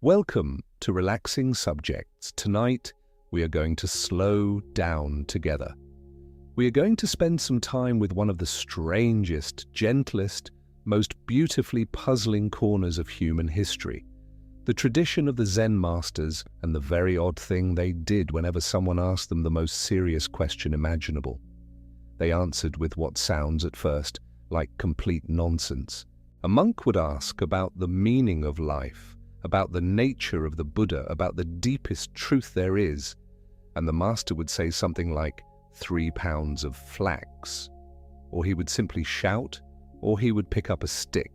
Welcome to Relaxing Subjects. Tonight, we are going to slow down together. We are going to spend some time with one of the strangest, gentlest, most beautifully puzzling corners of human history. The tradition of the Zen masters and the very odd thing they did whenever someone asked them the most serious question imaginable. They answered with what sounds at first like complete nonsense. A monk would ask about the meaning of life, about the nature of the Buddha, about the deepest truth there is, and the master would say something like 3 pounds of flax, or he would simply shout, or he would pick up a stick.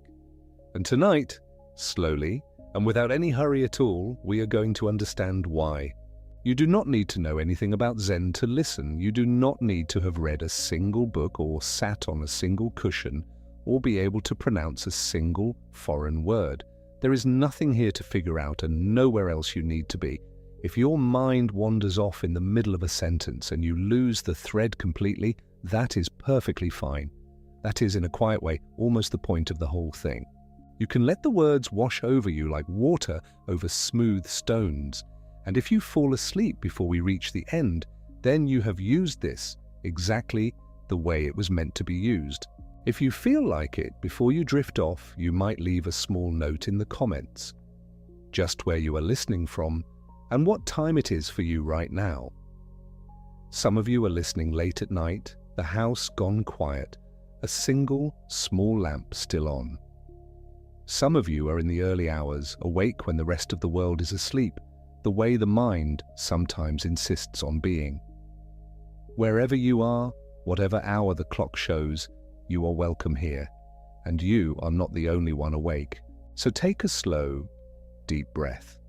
And tonight, slowly, and without any hurry at all, we are going to understand why. You do not need to know anything about Zen to listen. You do not need to have read a single book or sat on a single cushion or be able to pronounce a single foreign word. There is nothing here to figure out and nowhere else you need to be. If your mind wanders off in the middle of a sentence and you lose the thread completely, that is perfectly fine. That is, in a quiet way, almost the point of the whole thing. You can let the words wash over you like water over smooth stones. And if you fall asleep before we reach the end, then you have used this exactly the way it was meant to be used. If you feel like it, before you drift off, you might leave a small note in the comments, just where you are listening from and what time it is for you right now. Some of you are listening late at night, the house gone quiet, a single small lamp still on. Some of you are in the early hours, awake when the rest of the world is asleep, the way the mind sometimes insists on being. Wherever you are, whatever hour the clock shows, you are welcome here, and you are not the only one awake. So take a slow, deep breath.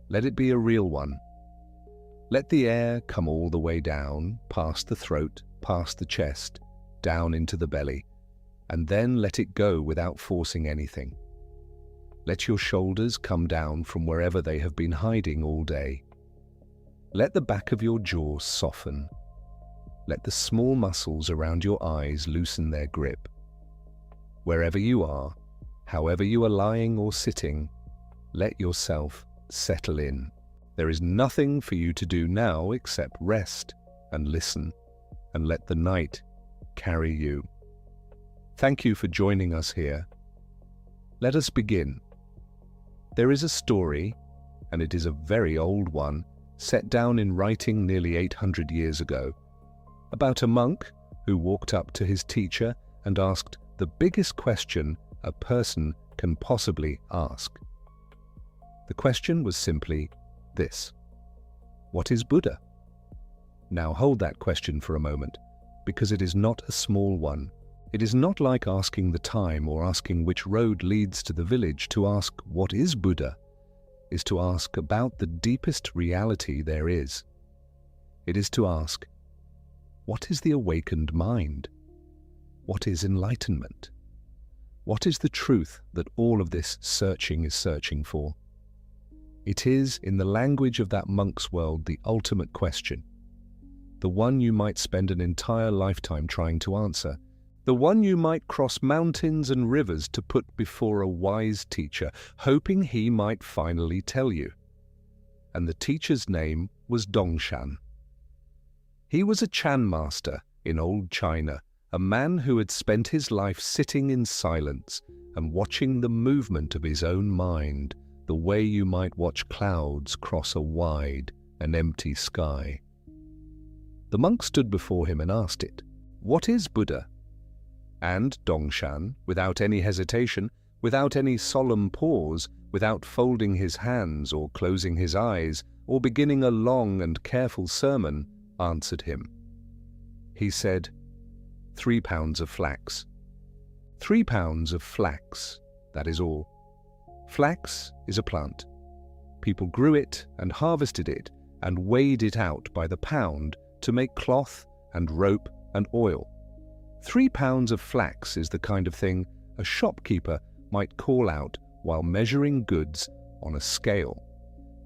Let it be a real one. Let the air come all the way down, past the throat, past the chest, down into the belly, and then let it go without forcing anything. Let your shoulders come down from wherever they have been hiding all day. Let the back of your jaw soften. Let the small muscles around your eyes loosen their grip. Wherever you are, however you are lying or sitting, let yourself settle in. There is nothing for you to do now except rest and listen and let the night carry you. Thank you for joining us here. Let us begin. There is a story, and it is a very old one, set down in writing nearly 800 years ago, about a monk who walked up to his teacher and asked the biggest question a person can possibly ask. The question was simply this: what is Buddha? Now hold that question for a moment, because it is not a small one. It is not like asking the time or asking which road leads to the village. To ask what is Buddha is to ask about the deepest reality there is. It is to ask, what is the awakened mind? What is enlightenment? What is the truth that all of this searching is searching for? It is, in the language of that monk's world, the ultimate question, the one you might spend an entire lifetime trying to answer, the one you might cross mountains and rivers to put before a wise teacher, hoping he might finally tell you. And the teacher's name was Deshan. He was a Chan master in old China, a man who had spent his life sitting in silence and watching the movement of his own mind, the way you might watch clouds cross a wide and empty sky. The monk stood before him and asked it, "What is Buddha?" And Deshan, without any hesitation, without any solemn pause, without folding his hands or closing his eyes or beginning a long and careful sermon, answered him. He said, 3 pounds of flax. 3 pounds of flax, that is all. Flax is a plant. People grew it and harvested it and weighed it out by the pound to make cloth and rope and oil. 3 pounds of flax is the kind of thing a shopkeeper might call out while measuring goods on a scale.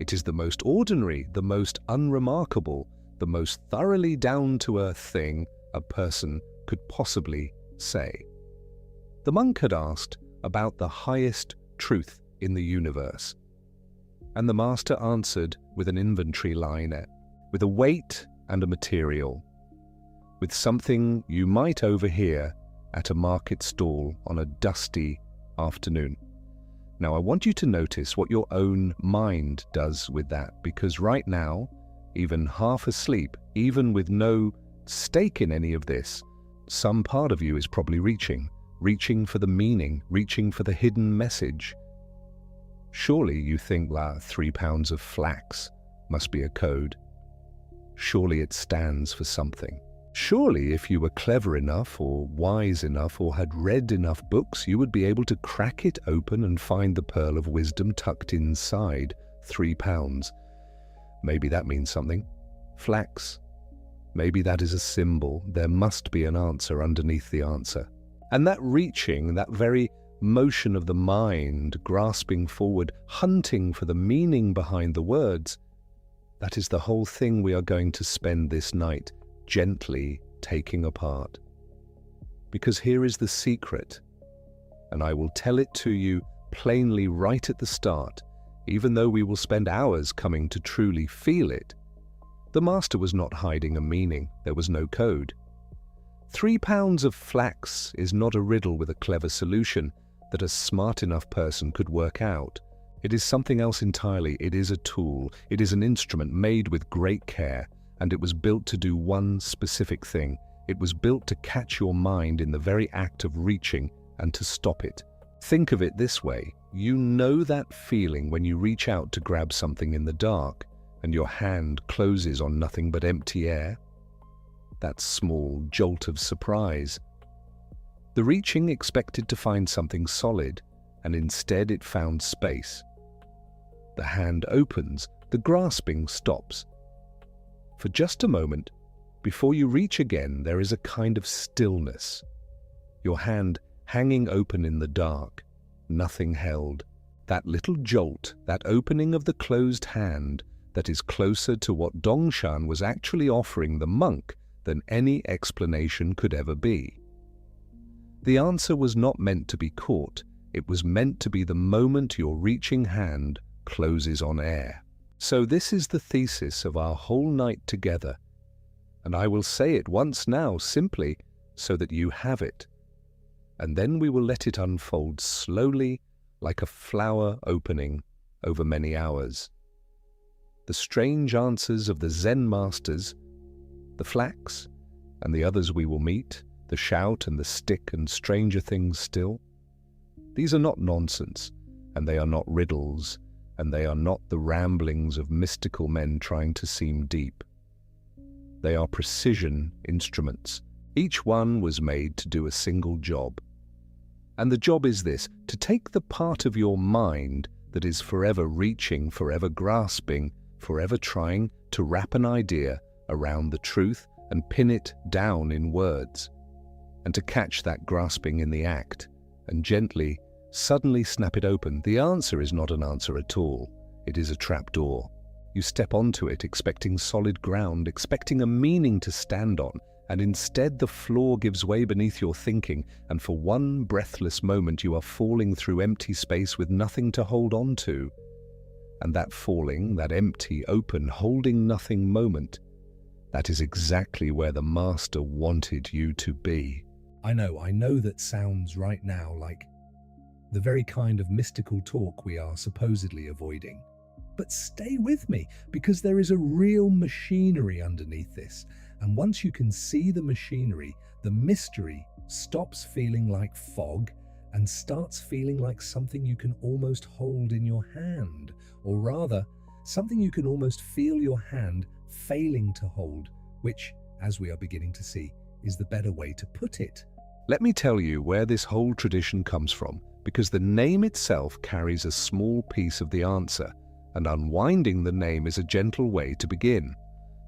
It is the most ordinary, the most unremarkable, the most thoroughly down-to-earth thing a person could possibly say. The monk had asked about the highest truth in the universe. And the master answered with an inventory line, with a weight and a material, with something you might overhear at a market stall on a dusty afternoon. Now, I want you to notice what your own mind does with that, because right now, even half asleep, even with no stake in any of this, some part of you is probably reaching for the meaning, reaching for the hidden message. Surely you think that 3 pounds of flax must be a code. Surely it stands for something. Surely if you were clever enough or wise enough or had read enough books, you would be able to crack it open and find the pearl of wisdom tucked inside 3 pounds. Maybe that means something. Flax. Maybe that is a symbol. There must be an answer underneath the answer. And that reaching, that very motion of the mind, grasping forward, hunting for the meaning behind the words, that is the whole thing we are going to spend this night gently taking apart. Because here is the secret, and I will tell it to you plainly right at the start, even though we will spend hours coming to truly feel it. The master was not hiding a meaning. There was no code. 3 pounds of flax is not a riddle with a clever solution that a smart enough person could work out. It is something else entirely. It is a tool. It is an instrument made with great care, and it was built to do one specific thing. It was built to catch your mind in the very act of reaching and to stop it. Think of it this way. You know that feeling when you reach out to grab something in the dark and your hand closes on nothing but empty air? That small jolt of surprise. The reaching expected to find something solid, and instead it found space. The hand opens, the grasping stops. For just a moment, before you reach again, there is a kind of stillness. Your hand hanging open in the dark, nothing held. That little jolt, that opening of the closed hand, that is closer to what Deshan was actually offering the monk than any explanation could ever be. The answer was not meant to be caught. It was meant to be the moment your reaching hand closes on air. So this is the thesis of our whole night together, and I will say it once now simply so that you have it, and then we will let it unfold slowly like a flower opening over many hours. The strange answers of the Zen masters, the flax, and the others we will meet, the shout and the stick and stranger things still. These are not nonsense, and they are not riddles, and they are not the ramblings of mystical men trying to seem deep. They are precision instruments. Each one was made to do a single job. And the job is this: to take the part of your mind that is forever reaching, forever grasping, forever trying to wrap an idea around the truth and pin it down in words, and to catch that grasping in the act and gently, suddenly snap it open. The answer is not an answer at all. It is a trapdoor. You step onto it expecting solid ground, expecting a meaning to stand on, and instead the floor gives way beneath your thinking, and for one breathless moment you are falling through empty space with nothing to hold on to. And that falling, that empty, open, holding nothing moment, that is exactly where the master wanted you to be. I know that sounds right now like the very kind of mystical talk we are supposedly avoiding. But stay with me, because there is a real machinery underneath this. And once you can see the machinery, the mystery stops feeling like fog and starts feeling like something you can almost hold in your hand, or rather, something you can almost feel your hand failing to hold, which, as we are beginning to see, is the better way to put it. Let me tell you where this whole tradition comes from, because the name itself carries a small piece of the answer, and unwinding the name is a gentle way to begin.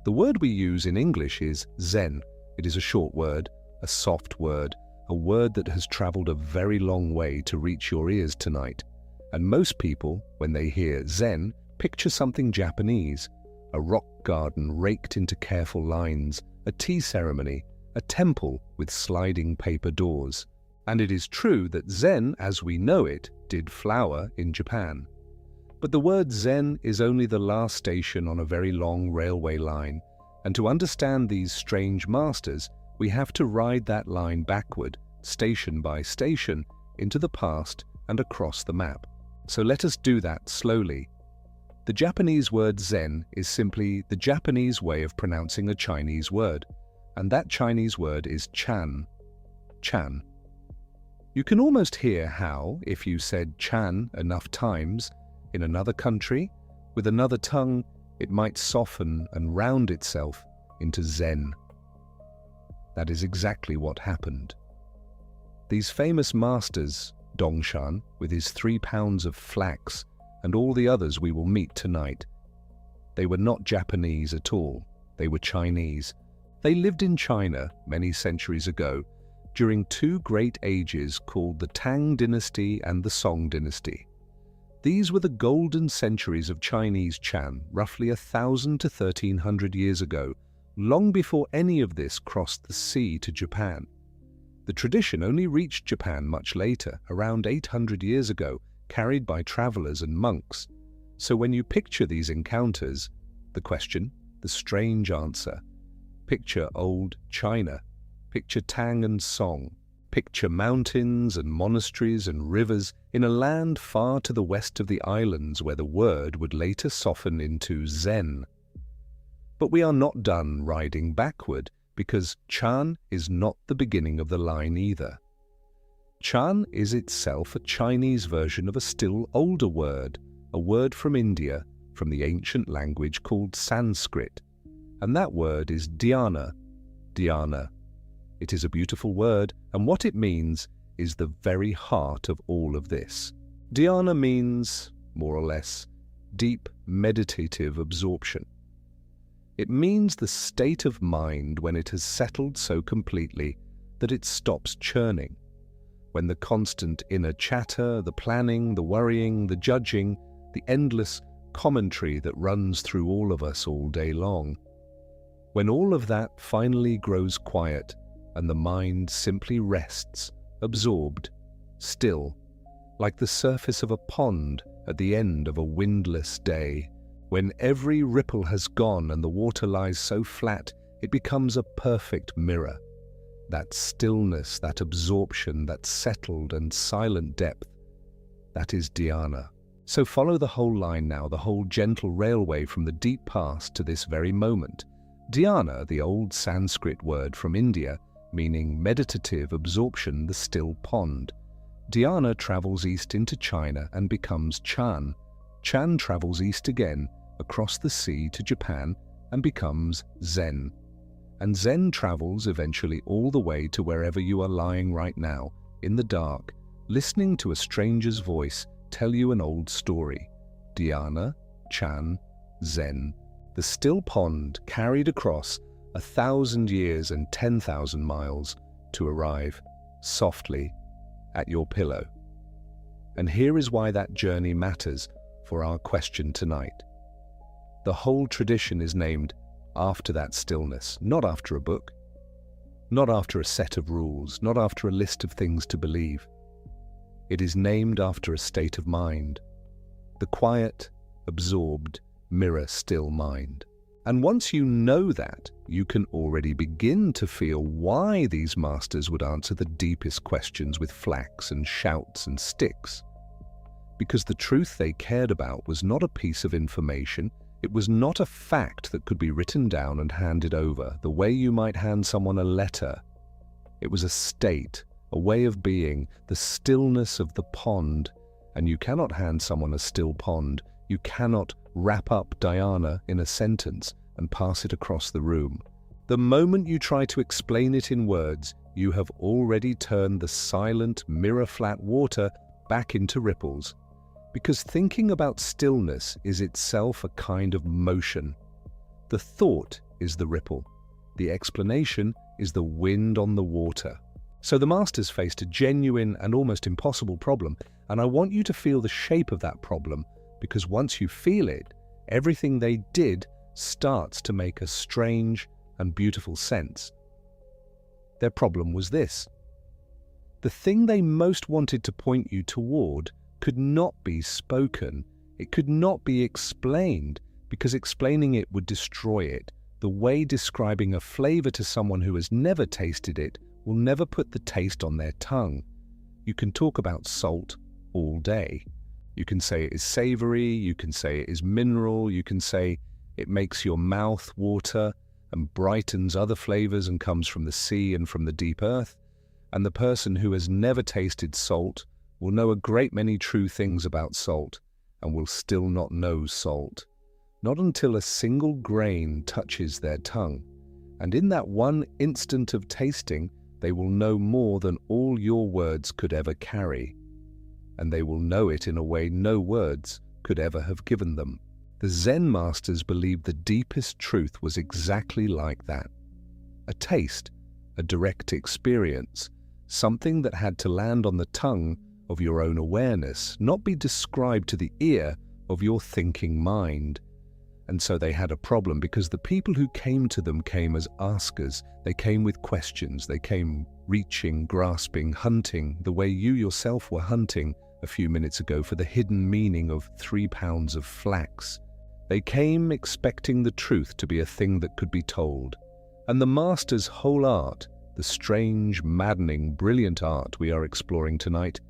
The word we use in English is Zen. It is a short word, a soft word, a word that has traveled a very long way to reach your ears tonight. And most people, when they hear Zen, picture something Japanese, a rock garden raked into careful lines, a tea ceremony, a temple with sliding paper doors. And it is true that Zen, as we know it, did flower in Japan. But the word Zen is only the last station on a very long railway line, and to understand these strange masters, we have to ride that line backward, station by station, into the past and across the map. So let us do that slowly. The Japanese word Zen is simply the Japanese way of pronouncing a Chinese word, and that Chinese word is Chan. Chan. You can almost hear how, if you said Chan enough times, in another country, with another tongue, it might soften and round itself into Zen. That is exactly what happened. These famous masters, Deshan, with his 3 pounds of flax, and all the others we will meet tonight, they were not Japanese at all. They were Chinese. They lived in China many centuries ago, during 2 great ages called the Tang dynasty and the Song dynasty. These were the golden centuries of Chinese Chan, roughly 1,000 to 1,300 years ago, long before any of this crossed the sea to Japan. The tradition only reached Japan much later, around 800 years ago, carried by travelers and monks. So when you picture these encounters, the question, the strange answer, picture old China, picture Tang and Song, picture mountains and monasteries and rivers in a land far to the west of the islands where the word would later soften into Zen. But we are not done riding backward, because Chan is not the beginning of the line either. Chan is itself a Chinese version of a still older word, a word from India, from the ancient language called Sanskrit. And that word is dhyana, dhyana. It is a beautiful word, and what it means is the very heart of all of this. Dhyana means, more or less, deep meditative absorption. It means the state of mind when it has settled so completely that it stops churning, when the constant inner chatter, the planning, the worrying, the judging, the endless commentary that runs through all of us all day long, when all of that finally grows quiet and the mind simply rests, absorbed, still, like the surface of a pond at the end of a windless day, when every ripple has gone and the water lies so flat it becomes a perfect mirror. That stillness, that absorption, that settled and silent depth, that is dhyana. So follow the whole line now, the whole gentle railway from the deep past to this very moment. Dhyana, the old Sanskrit word from India, meaning meditative absorption, the still pond. Dhyana travels east into China and becomes Chan. Chan travels east again, across the sea to Japan, and becomes Zen. And Zen travels eventually all the way to wherever you are lying right now, in the dark, listening to a stranger's voice tell you an old story. Dhyana, Chan, Zen. The still pond carried across 1,000 years and 10,000 miles to arrive, softly, at your pillow. And here is why that journey matters for our question tonight. The whole tradition is named after that stillness, not after a book, not after a set of rules, not after a list of things to believe. It is named after a state of mind, the quiet, absorbed, mirror-still mind. And once you know that, you can already begin to feel why these masters would answer the deepest questions with flax and shouts and sticks. Because the truth they cared about was not a piece of information, it was not a fact that could be written down and handed over, the way you might hand someone a letter. It was a state, a way of being, the stillness of the pond, and you cannot hand someone a still pond. You cannot wrap up dhyana in a sentence and pass it across the room. The moment you try to explain it in words, you have already turned the silent, mirror-flat water back into ripples. Because thinking about stillness is itself a kind of motion. The thought is the ripple. The explanation is the wind on the water. So the masters faced a genuine and almost impossible problem, and I want you to feel the shape of that problem, because once you feel it, everything they did starts to make a strange and beautiful sense. Their problem was this. The thing they most wanted to point you toward could not be spoken It could not be explained, because explaining it would destroy it. The way describing a flavor to someone who has never tasted it will never put the taste on their tongue. You can talk about salt all day. You can say it is savory, you can say it is mineral, you can say it makes your mouth water and brightens other flavors and comes from the sea and from the deep earth. And the person who has never tasted salt will know a great many true things about salt and will still not know salt. Not until a single grain touches their tongue. And in that one instant of tasting, they will know more than all your words could ever carry. And they will know it in a way no words could ever have given them. The Zen masters believed the deepest truth was exactly like that. A taste, a direct experience, something that had to land on the tongue of your own awareness, not be described to the ear of your thinking mind. And so they had a problem, because the people who came to them came as askers. They came with questions. They came reaching, grasping, hunting, the way you yourself were hunting a few minutes ago for the hidden meaning of 3 pounds of flax. They came expecting the truth to be a thing that could be told. And the master's whole art, the strange, maddening, brilliant art we are exploring tonight,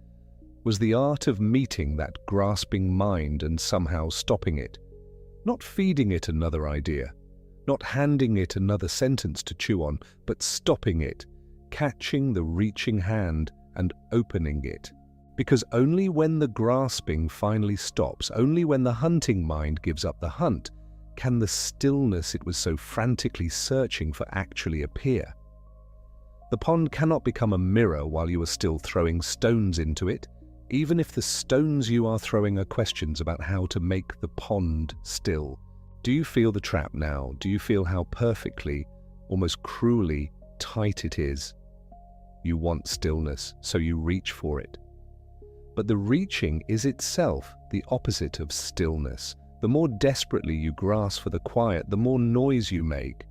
was the art of meeting that grasping mind and somehow stopping it. Not feeding it another idea, not handing it another sentence to chew on, but stopping it, catching the reaching hand and opening it. Because only when the grasping finally stops, only when the hunting mind gives up the hunt, can the stillness it was so frantically searching for actually appear. The pond cannot become a mirror while you are still throwing stones into it, even if the stones you are throwing are questions about how to make the pond still. Do you feel the trap now? Do you feel how perfectly, almost cruelly, tight it is? You want stillness, so you reach for it. But the reaching is itself the opposite of stillness. The more desperately you grasp for the quiet, the more noise you make.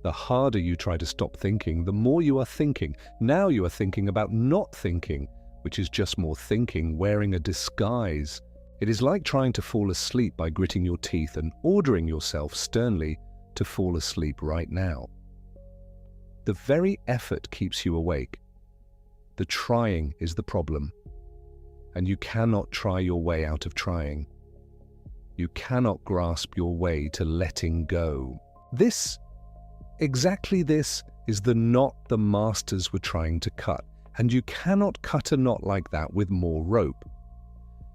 The harder you try to stop thinking, the more you are thinking. Now you are thinking about not thinking, which is just more thinking wearing a disguise. It is like trying to fall asleep by gritting your teeth and ordering yourself sternly to fall asleep right now. The very effort keeps you awake. The trying is the problem. And you cannot try your way out of trying. You cannot grasp your way to letting go. Exactly this, is the knot the masters were trying to cut. And you cannot cut a knot like that with more rope.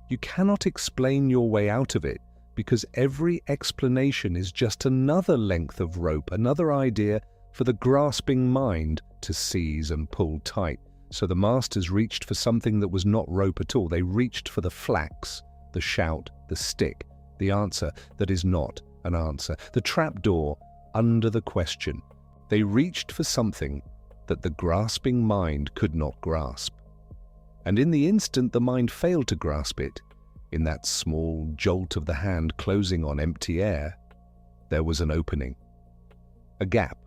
You cannot explain your way out of it, because every explanation is just another length of rope, another idea for the grasping mind to seize and pull tight. So the masters reached for something that was not rope at all. They reached for the flax, the shout, the stick, the answer that is not an answer, the trapdoor under the question. They reached for something that the grasping mind could not grasp. And in the instant the mind failed to grasp it, in that small jolt of the hand closing on empty air, there was an opening, a gap,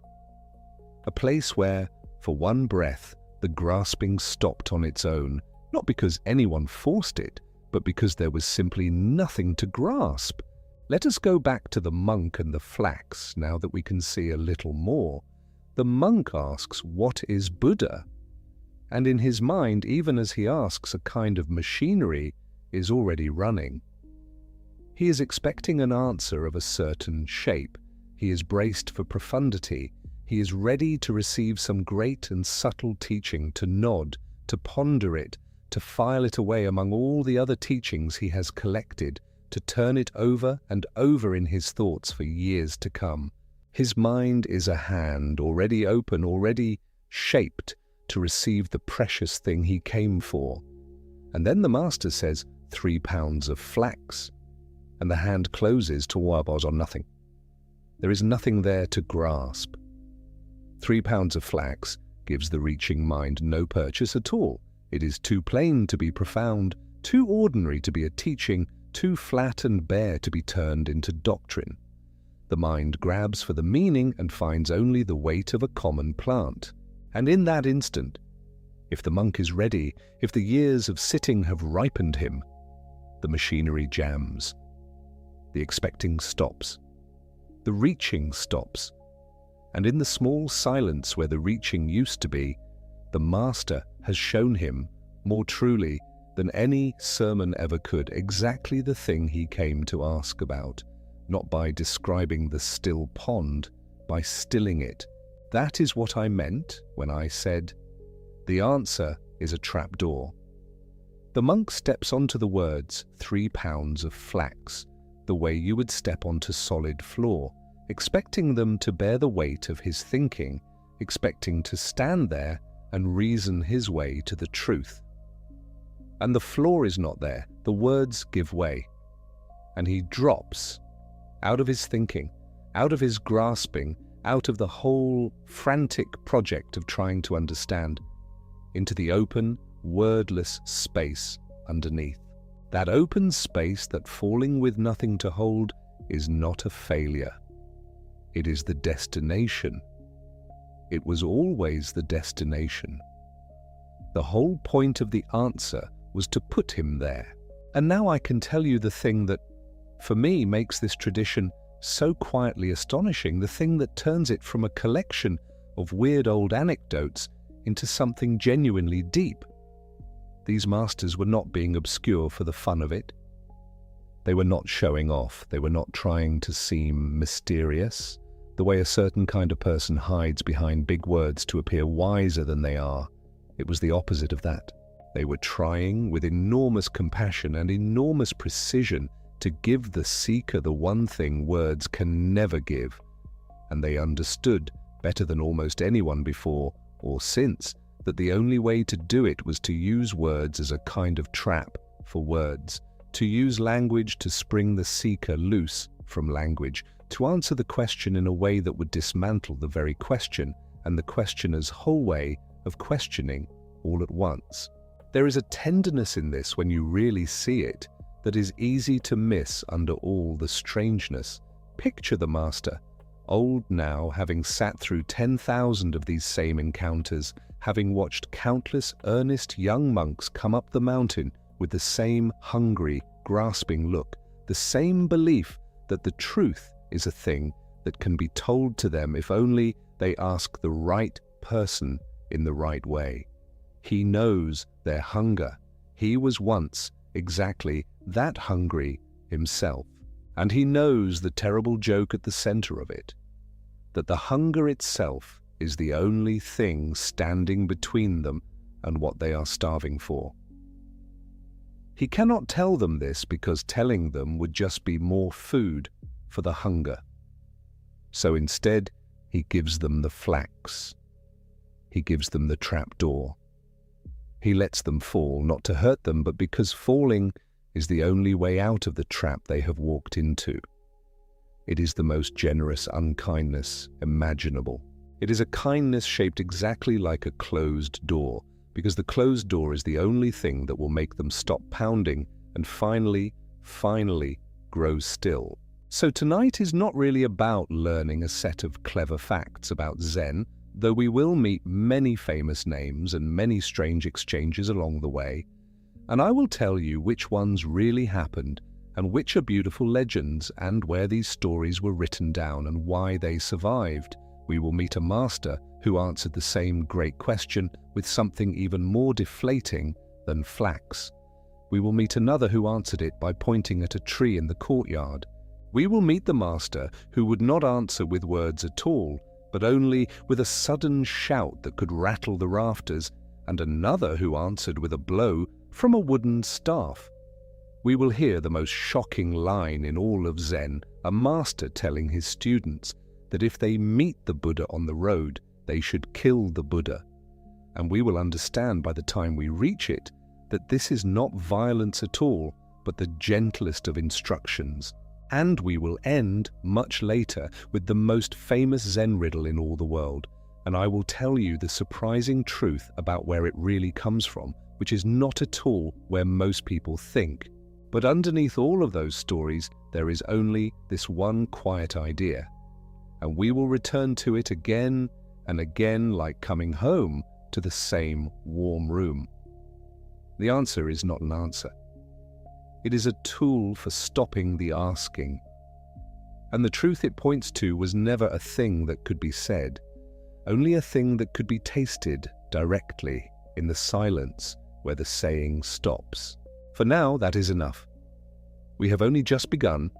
a place where, for one breath, the grasping stopped on its own, not because anyone forced it, but because there was simply nothing to grasp. Let us go back to the monk and the flax, now that we can see a little more. The monk asks, "What is Buddha?" And in his mind, even as he asks, a kind of machinery is already running. He is expecting an answer of a certain shape. He is braced for profundity. He is ready to receive some great and subtle teaching, to nod, to ponder it, to file it away among all the other teachings he has collected, to turn it over and over in his thoughts for years to come. His mind is a hand, already open, already shaped to receive the precious thing he came for. And then the master says, 3 pounds of flax, and the hand closes to wabos on nothing. There is nothing there to grasp. 3 pounds of flax gives the reaching mind no purchase at all. It is too plain to be profound, too ordinary to be a teaching, too flat and bare to be turned into doctrine. The mind grabs for the meaning and finds only the weight of a common plant. And in that instant, if the monk is ready, if the years of sitting have ripened him, the machinery jams. The expecting stops. The reaching stops. And in the small silence where the reaching used to be, the Master has shown him, more truly than any sermon ever could, exactly the thing he came to ask about, not by describing the still pond, by stilling it. That is what I meant when I said, the answer is a trapdoor. The monk steps onto the words, 3 pounds of flax, the way you would step onto solid floor, expecting them to bear the weight of his thinking, expecting to stand there and reason his way to the truth. And the floor is not there, the words give way. And he drops out of his thinking, out of his grasping, out of the whole frantic project of trying to understand, into the open, wordless space underneath. That open space that, falling with nothing to hold, is not a failure. It is the destination. It was always the destination. The whole point of the answer was to put him there. And now I can tell you the thing that, for me, makes this tradition so quietly astonishing, the thing that turns it from a collection of weird old anecdotes into something genuinely deep. These masters were not being obscure for the fun of it. They were not showing off. They were not trying to seem mysterious, the way a certain kind of person hides behind big words to appear wiser than they are. It was the opposite of that. They were trying, with enormous compassion and enormous precision, to give the seeker the one thing words can never give. And they understood, better than almost anyone before or since, that the only way to do it was to use words as a kind of trap for words, to use language to spring the seeker loose from language, to answer the question in a way that would dismantle the very question and the questioner's whole way of questioning all at once. There is a tenderness in this when you really see it that is easy to miss under all the strangeness. Picture the master, old now, having sat through 10,000 of these same encounters, having watched countless earnest young monks come up the mountain with the same hungry, grasping look, the same belief that the truth is a thing that can be told to them if only they ask the right person in the right way. He knows their hunger. He was once exactly that hungry himself. And he knows the terrible joke at the center of it, that the hunger itself is the only thing standing between them and what they are starving for. He cannot tell them this because telling them would just be more food for the hunger. So instead, he gives them the flax. He gives them the trapdoor. He lets them fall, not to hurt them, but because falling is the only way out of the trap they have walked into. It is the most generous unkindness imaginable. It is a kindness shaped exactly like a closed door, because the closed door is the only thing that will make them stop pounding and finally grow still. So tonight is not really about learning a set of clever facts about Zen, though we will meet many famous names and many strange exchanges along the way, and I will tell you which ones really happened and which are beautiful legends and where these stories were written down and why they survived. We will meet a master who answered the same great question with something even more deflating than flax. We will meet another who answered it by pointing at a tree in the courtyard. We will meet the master who would not answer with words at all, but only with a sudden shout that could rattle the rafters, and another who answered with a blow from a wooden staff. We will hear the most shocking line in all of Zen, a master telling his students that if they meet the Buddha on the road, they should kill the Buddha. And we will understand by the time we reach it that this is not violence at all, but the gentlest of instructions. And we will end, much later, with the most famous Zen riddle in all the world, and I will tell you the surprising truth about where it really comes from, which is not at all where most people think. But underneath all of those stories, there is only this one quiet idea, and we will return to it again and again like coming home to the same warm room. The answer is not an answer. It is a tool for stopping the asking. And the truth it points to was never a thing that could be said, only a thing that could be tasted directly in the silence where the saying stops. For now, that is enough. We have only just begun,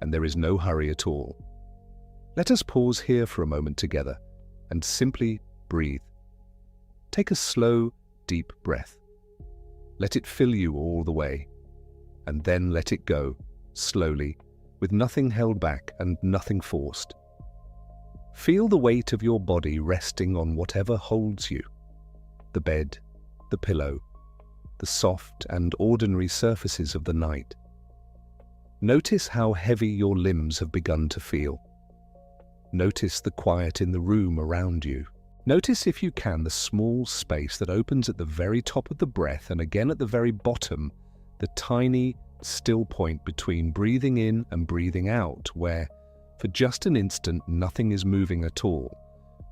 and there is no hurry at all. Let us pause here for a moment together and simply breathe. Take a slow, deep breath. Let it fill you all the way, and then let it go, slowly, with nothing held back and nothing forced. Feel the weight of your body resting on whatever holds you. The bed, the pillow, the soft and ordinary surfaces of the night. Notice how heavy your limbs have begun to feel. Notice the quiet in the room around you. Notice, if you can, the small space that opens at the very top of the breath and again at the very bottom, the tiny, still point between breathing in and breathing out, where, for just an instant, nothing is moving at all.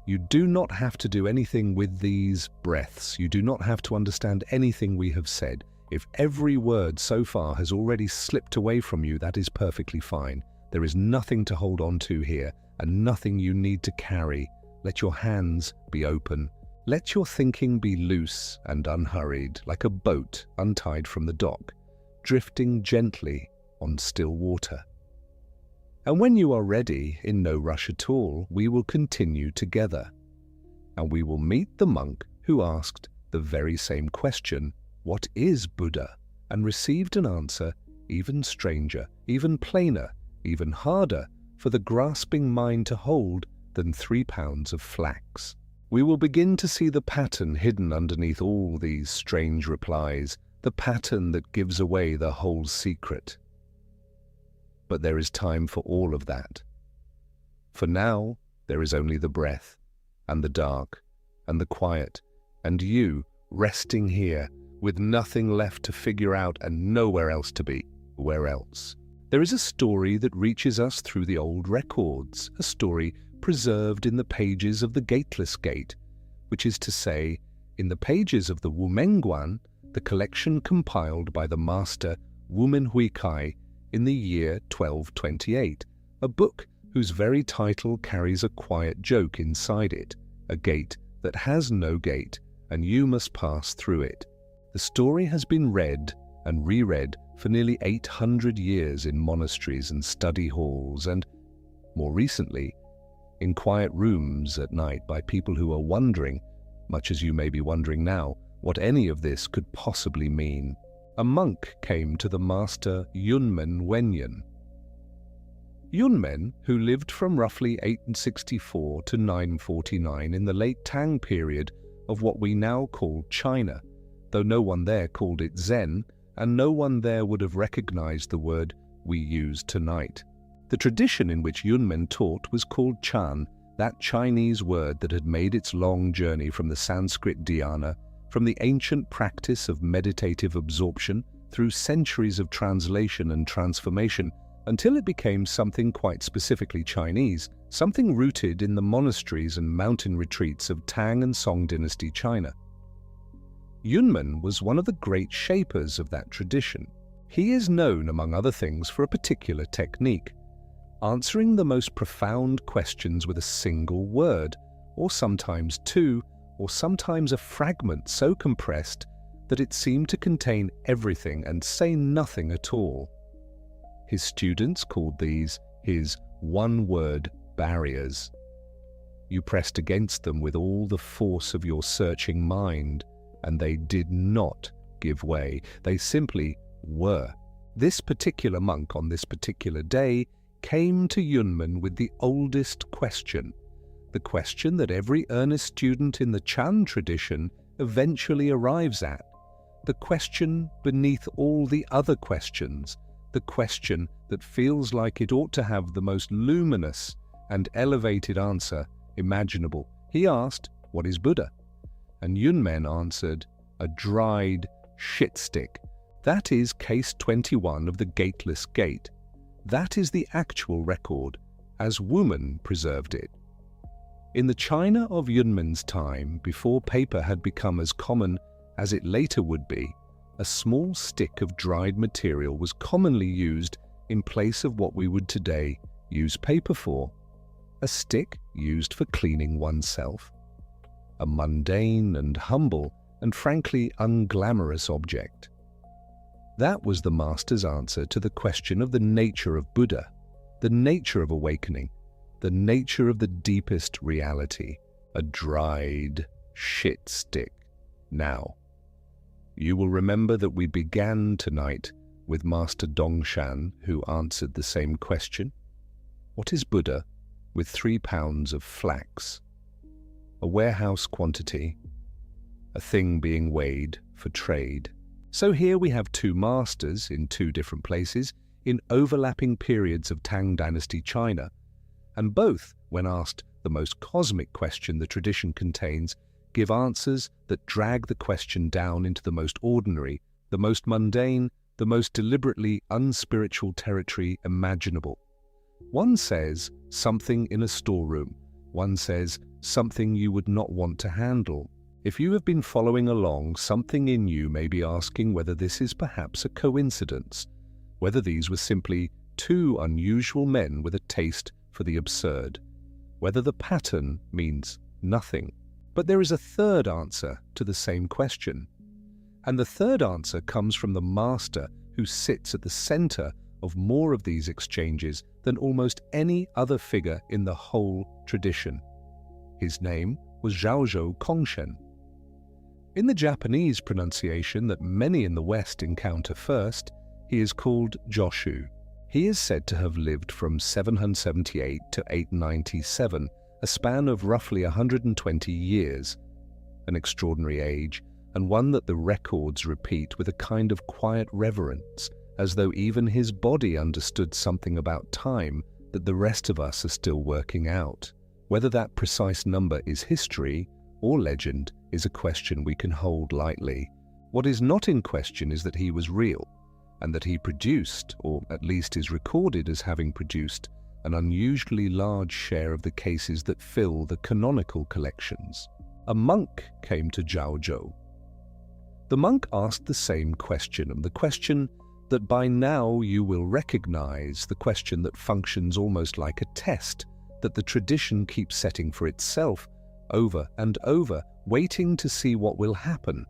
You do not have to do anything with these breaths. You do not have to understand anything we have said. If every word so far has already slipped away from you, that is perfectly fine. There is nothing to hold on to here, and nothing you need to carry. Let your hands be open. Let your thinking be loose and unhurried, like a boat untied from the dock, drifting gently on still water. And when you are ready, in no rush at all, we will continue together. And we will meet the monk who asked the very same question, "What is Buddha?" and received an answer even stranger, even plainer, even harder for the grasping mind to hold than 3 pounds of flax. We will begin to see the pattern hidden underneath all these strange replies, the pattern that gives away the whole secret. But there is time for all of that. For now, there is only the breath, and the dark, and the quiet, and you resting here with nothing left to figure out and nowhere else to be. Where else? There is a story that reaches us through the old records, a story preserved in the pages of the Gateless Gate, which is to say, in the pages of the Wumen Wenyan, the collection compiled by the master Wumen Huikai in the year 1228, a book whose very title carries a quiet joke inside it, a gate that has no gate, and you must pass through it. The story has been read and reread for nearly 800 years in monasteries and study halls, and, more recently, in quiet rooms at night by people who are wondering, much as you may be wondering now, what any of this could possibly mean. A monk came to the master Yunmen Wenyan. Yunmen, who lived from roughly 864 to 949 in the late Tang period of what we now call China, though no one there called it Zen, and no one there would have recognized the word we use tonight. The tradition in which Yunmen taught was called Chan, that Chinese word that had made its long journey from the Sanskrit dhyana, from the ancient practice of meditative absorption through centuries of translation and transformation, until it became something quite specifically Chinese, something rooted in the monasteries and mountain retreats of Tang and Song dynasty China. Yunmen was one of the great shapers of that tradition. He is known, among other things, for a particular technique, answering the most profound questions with a single word, or sometimes two, or sometimes a fragment so compressed that it seemed to contain everything and say nothing at all. His students called these his one-word barriers. You pressed against them with all the force of your searching mind, and they did not give way. They simply were. This particular monk on this particular day came to Yunmen with the oldest question, the question that every earnest student in the Chan tradition eventually arrives at, the question beneath all the other questions, the question that feels like it ought to have the most luminous and elevated answer imaginable. He asked, "What is Buddha?" And Yunmen answered, "A dried shit stick." That is case 21 of the Gateless Gate. That is the actual record, as Wumen preserved it. In the China of Yunmen's time, before paper had become as common as it later would be, a small stick of dried material was commonly used in place of what we would today use paper for. A stick used for cleaning oneself. A mundane and humble and frankly unglamorous object. That was the master's answer to the question of the nature of Buddha, the nature of awakening, the nature of the deepest reality, a dried shit stick. Now, you will remember that we began tonight with Master Dongshan, who answered the same question. What is Buddha with 3 pounds of flax? A warehouse quantity, a thing being weighed for trade. So here we have two masters in two different places in overlapping periods of Tang Dynasty China, and both, when asked the most cosmic question the tradition contains, give answers that drag the question down into the most ordinary, the most mundane, the most deliberately unspiritual territory imaginable. One says something in a storeroom. One says something you would not want to handle. If you have been following along, something in you may be asking whether this is perhaps a coincidence, whether these were simply two unusual men with a taste for the absurd, whether the pattern means nothing. But there is a third answer to the same question. And the third answer comes from the master who sits at the center of more of these exchanges than almost any other figure in the whole tradition. His name was Zhaozhou Congshen. In the Japanese pronunciation that many in the West encounter first, he is called Joshu. He is said to have lived from 778 to 897, a span of roughly 120 years, an extraordinary age, and one that the records repeat with a kind of quiet reverence, as though even his body understood something about time that the rest of us are still working out. Whether that precise number is history or legend is a question we can hold lightly. What is not in question is that he was real, and that he produced, or at least is recorded as having produced, an unusually large share of the cases that fill the canonical collections. A monk came to Zhaozhou. The monk asked the same question, and the question that by now you will recognize, the question that functions almost like a test that the tradition keeps setting for itself over and over, waiting to see what will happen.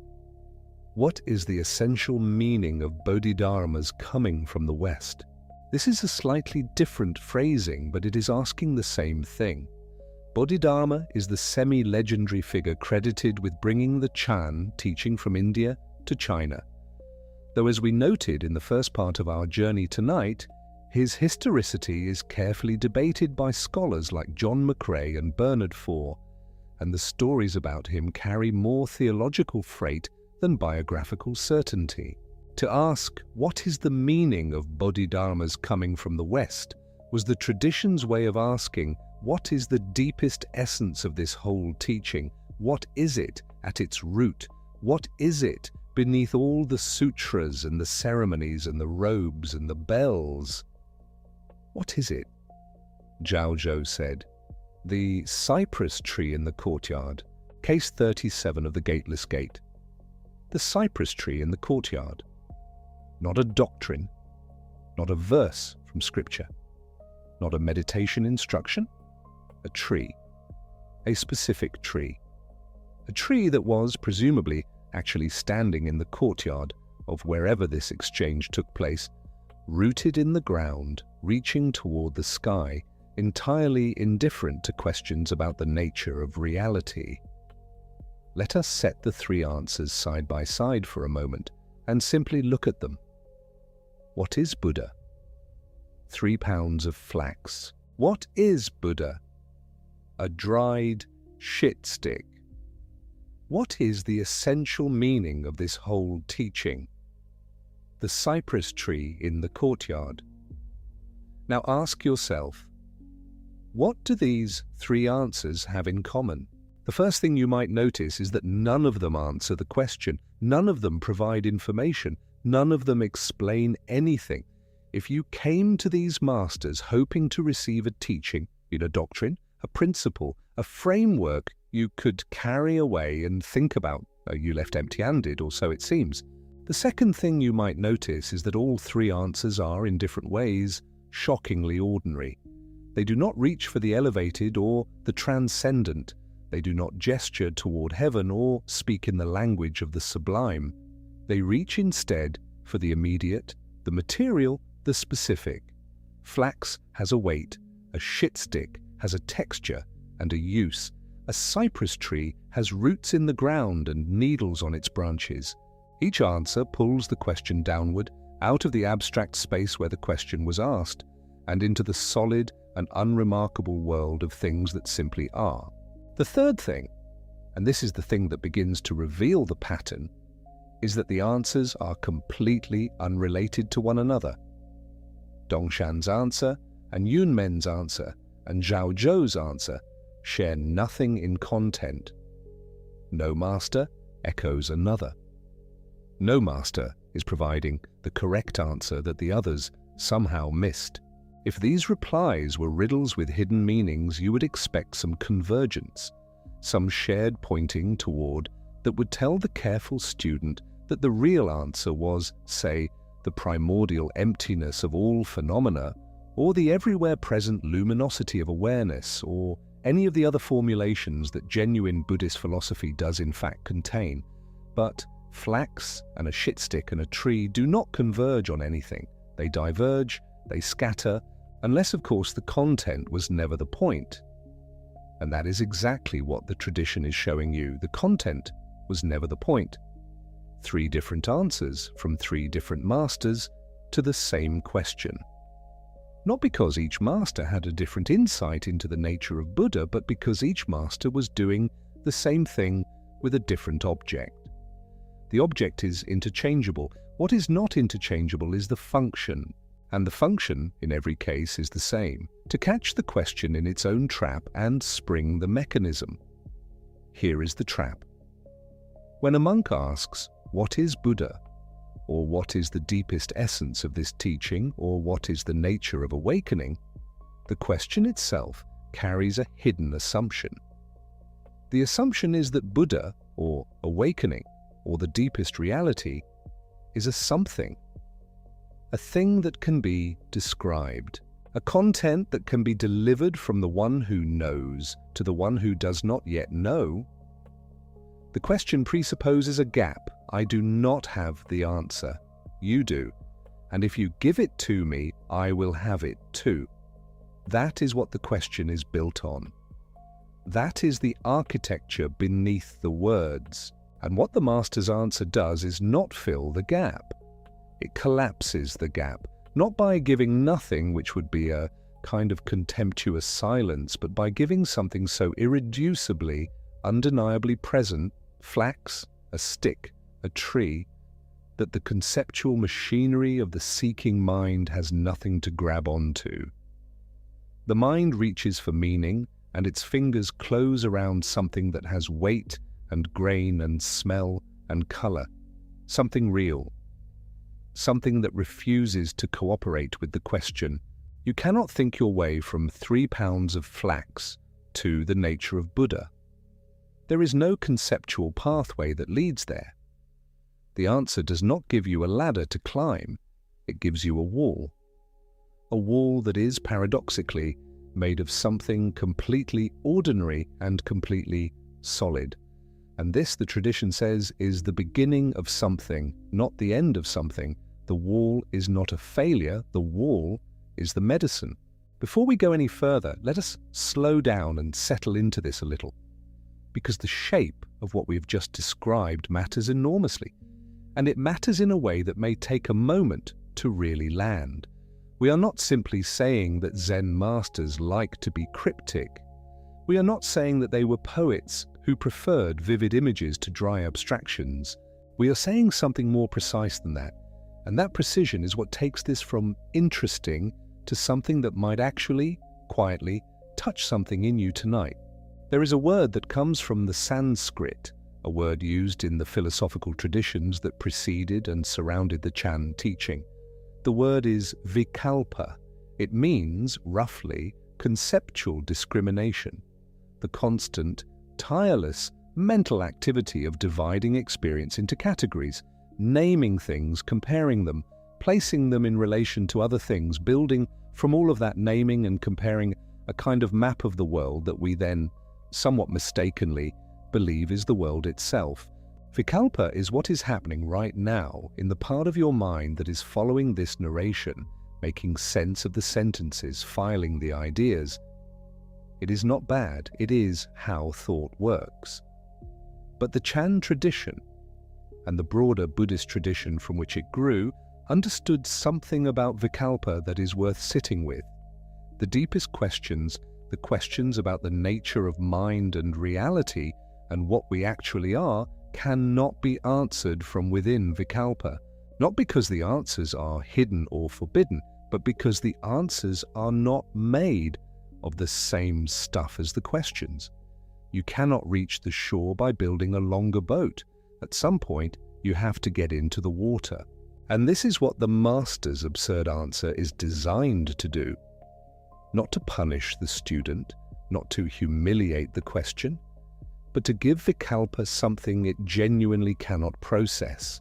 What is the essential meaning of Bodhidharma's coming from the West? This is a slightly different phrasing, but it is asking the same thing. Bodhidharma is the semi-legendary figure credited with bringing the Chan teaching from India to China. Though, as we noted in the first part of our journey tonight, his historicity is carefully debated by scholars like John McCrae and Bernard Faure, and the stories about him carry more theological freight than biographical certainty. To ask, what is the meaning of Bodhidharma's coming from the West, was the tradition's way of asking, what is the deepest essence of this whole teaching? What is it at its root? What is it beneath all the sutras and the ceremonies and the robes and the bells? What is it? Zhaozhou said. The cypress tree in the courtyard, case 37 of the Gateless Gate. The cypress tree in the courtyard. Not a doctrine, not a verse from scripture, not a meditation instruction, a tree, a specific tree. A tree that was, presumably, actually standing in the courtyard of wherever this exchange took place, rooted in the ground, reaching toward the sky, entirely indifferent to questions about the nature of reality. Let us set the three answers side by side for a moment and simply look at them. What is Buddha? 3 pounds of flax. What is Buddha? A dried shit stick. What is the essential meaning of this whole teaching? The cypress tree in the courtyard. Now ask yourself, what do these three answers have in common? The first thing you might notice is that none of them answer the question. None of them provide information. None of them explain anything. If you came to these masters hoping to receive a teaching, a doctrine, a principle, a framework you could carry away and think about, you left empty-handed, or so it seems. The second thing you might notice is that all three answers are, in different ways, shockingly ordinary. They do not reach for the elevated or the transcendent. They do not gesture toward heaven or speak in the language of the sublime. They reach instead for the immediate, the material, the specific. Flax has a weight, a shitstick has a texture and a use. A cypress tree has roots in the ground and needles on its branches. Each answer pulls the question downward, out of the abstract space where the question was asked, and into the solid and unremarkable world of things that simply are. The third thing, and this is the thing that begins to reveal the pattern, is that the answers are completely unrelated to one another. Dongshan's answer and Yunmen's answer and Zhaozhou's answer share nothing in content. No master echoes another. No master is providing the correct answer that the others somehow missed. If these replies were riddles with hidden meanings, you would expect some convergence, some shared pointing toward that would tell the careful student that the real answer was, say, the primordial emptiness of all phenomena, or the everywhere present luminosity of awareness, or any of the other formulations that genuine Buddhist philosophy does in fact contain. But flax and a shitstick and a tree do not converge on anything. They diverge, they scatter, unless of course the content was never the point. And that is exactly what the tradition is showing you. The content was never the point. Three different answers from three different masters to the same question. Not because each master had a different insight into the nature of Buddha, but because each master was doing the same thing with a different object. The object is interchangeable. What is not interchangeable is the function, and the function, in every case, is the same: to catch the question in its own trap and spring the mechanism. Here is the trap. When a monk asks, "What is Buddha?" or "What is the deepest essence of this teaching?" or "What is the nature of awakening?" the question itself carries a hidden assumption. The assumption is that Buddha, or awakening, or the deepest reality, is a something, a thing that can be described, a content that can be delivered from the one who knows to the one who does not yet know. The question presupposes a gap. I do not have the answer. You do. And if you give it to me, I will have it too. That is what the question is built on. That is the architecture beneath the words. And what the master's answer does is not fill the gap. It collapses the gap, not by giving nothing, which would be a kind of contemptuous silence, but by giving something so irreducibly, undeniably present, flax, a stick, a tree, that the conceptual machinery of the seeking mind has nothing to grab onto. The mind reaches for meaning, and its fingers close around something that has weight and grain and smell and color, something real, something that refuses to cooperate with the question. You cannot think your way from 3 pounds of flax to the nature of Buddha. There is no conceptual pathway that leads there. The answer does not give you a ladder to climb, it gives you a wall that is, paradoxically, made of something completely ordinary and completely solid. And this, the tradition says, is the beginning of something, not the end of something. The wall is not a failure, the wall is the medicine. Before we go any further, let us slow down and settle into this a little, because the shape of what we've just described matters enormously, and it matters in a way that may take a moment to really land. We are not simply saying that Zen masters like to be cryptic. We are not saying that they were poets who preferred vivid images to dry abstractions. We are saying something more precise than that, and that precision is what takes this from interesting to something that might actually, quietly, touch something in you tonight. There is a word that comes from the Sanskrit, a word used in the philosophical traditions that preceded and surrounded the Chan teaching. The word is vikalpa. It means, roughly, conceptual discrimination, the constant, tireless mental activity of dividing experience into categories, naming things, comparing them, placing them in relation to other things, building from all of that naming and comparing a kind of map of the world that we then, somewhat mistakenly, believe is the world itself. Vikalpa is what is happening right now in the part of your mind that is following this narration, making sense of the sentences, filing the ideas. It is not bad, it is how thought works. But the Chan tradition, and the broader Buddhist tradition from which it grew, understood something about Vikalpa that is worth sitting with. The deepest questions, the questions about the nature of mind and reality and what we actually are, cannot be answered from within Vikalpa, not because the answers are hidden or forbidden, but because the answers are not made of the same stuff as the questions. You cannot reach the shore by building a longer boat. At some point, you have to get into the water. And this is what the master's absurd answer is designed to do. Not to punish the student, not to humiliate the question, but to give Vikalpa something it genuinely cannot process,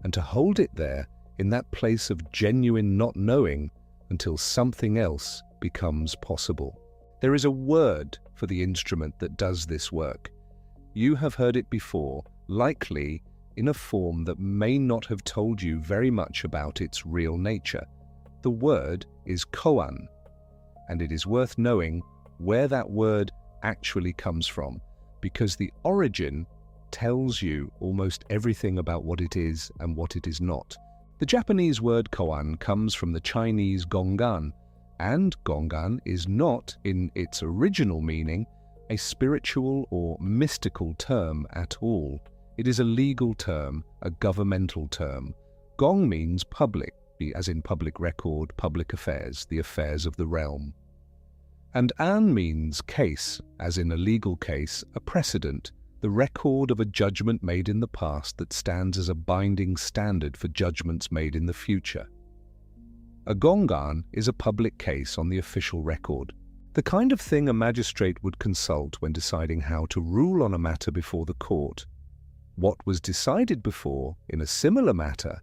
and to hold it there in that place of genuine not knowing until something else becomes possible. There is a word for the instrument that does this work. You have heard it before, likely in a form that may not have told you very much about its real nature. The word is Koan, and it is worth knowing where that word actually comes from, because the origin tells you almost everything about what it is and what it is not. The Japanese word koan comes from the Chinese gong'an, and gong'an is not, in its original meaning, a spiritual or mystical term at all. It is a legal term, a governmental term. Gong means public, as in public record, public affairs, the affairs of the realm. And an means case, as in a legal case, a precedent, the record of a judgment made in the past that stands as a binding standard for judgments made in the future. A gong'an is a public case on the official record, the kind of thing a magistrate would consult when deciding how to rule on a matter before the court. What was decided before in a similar matter,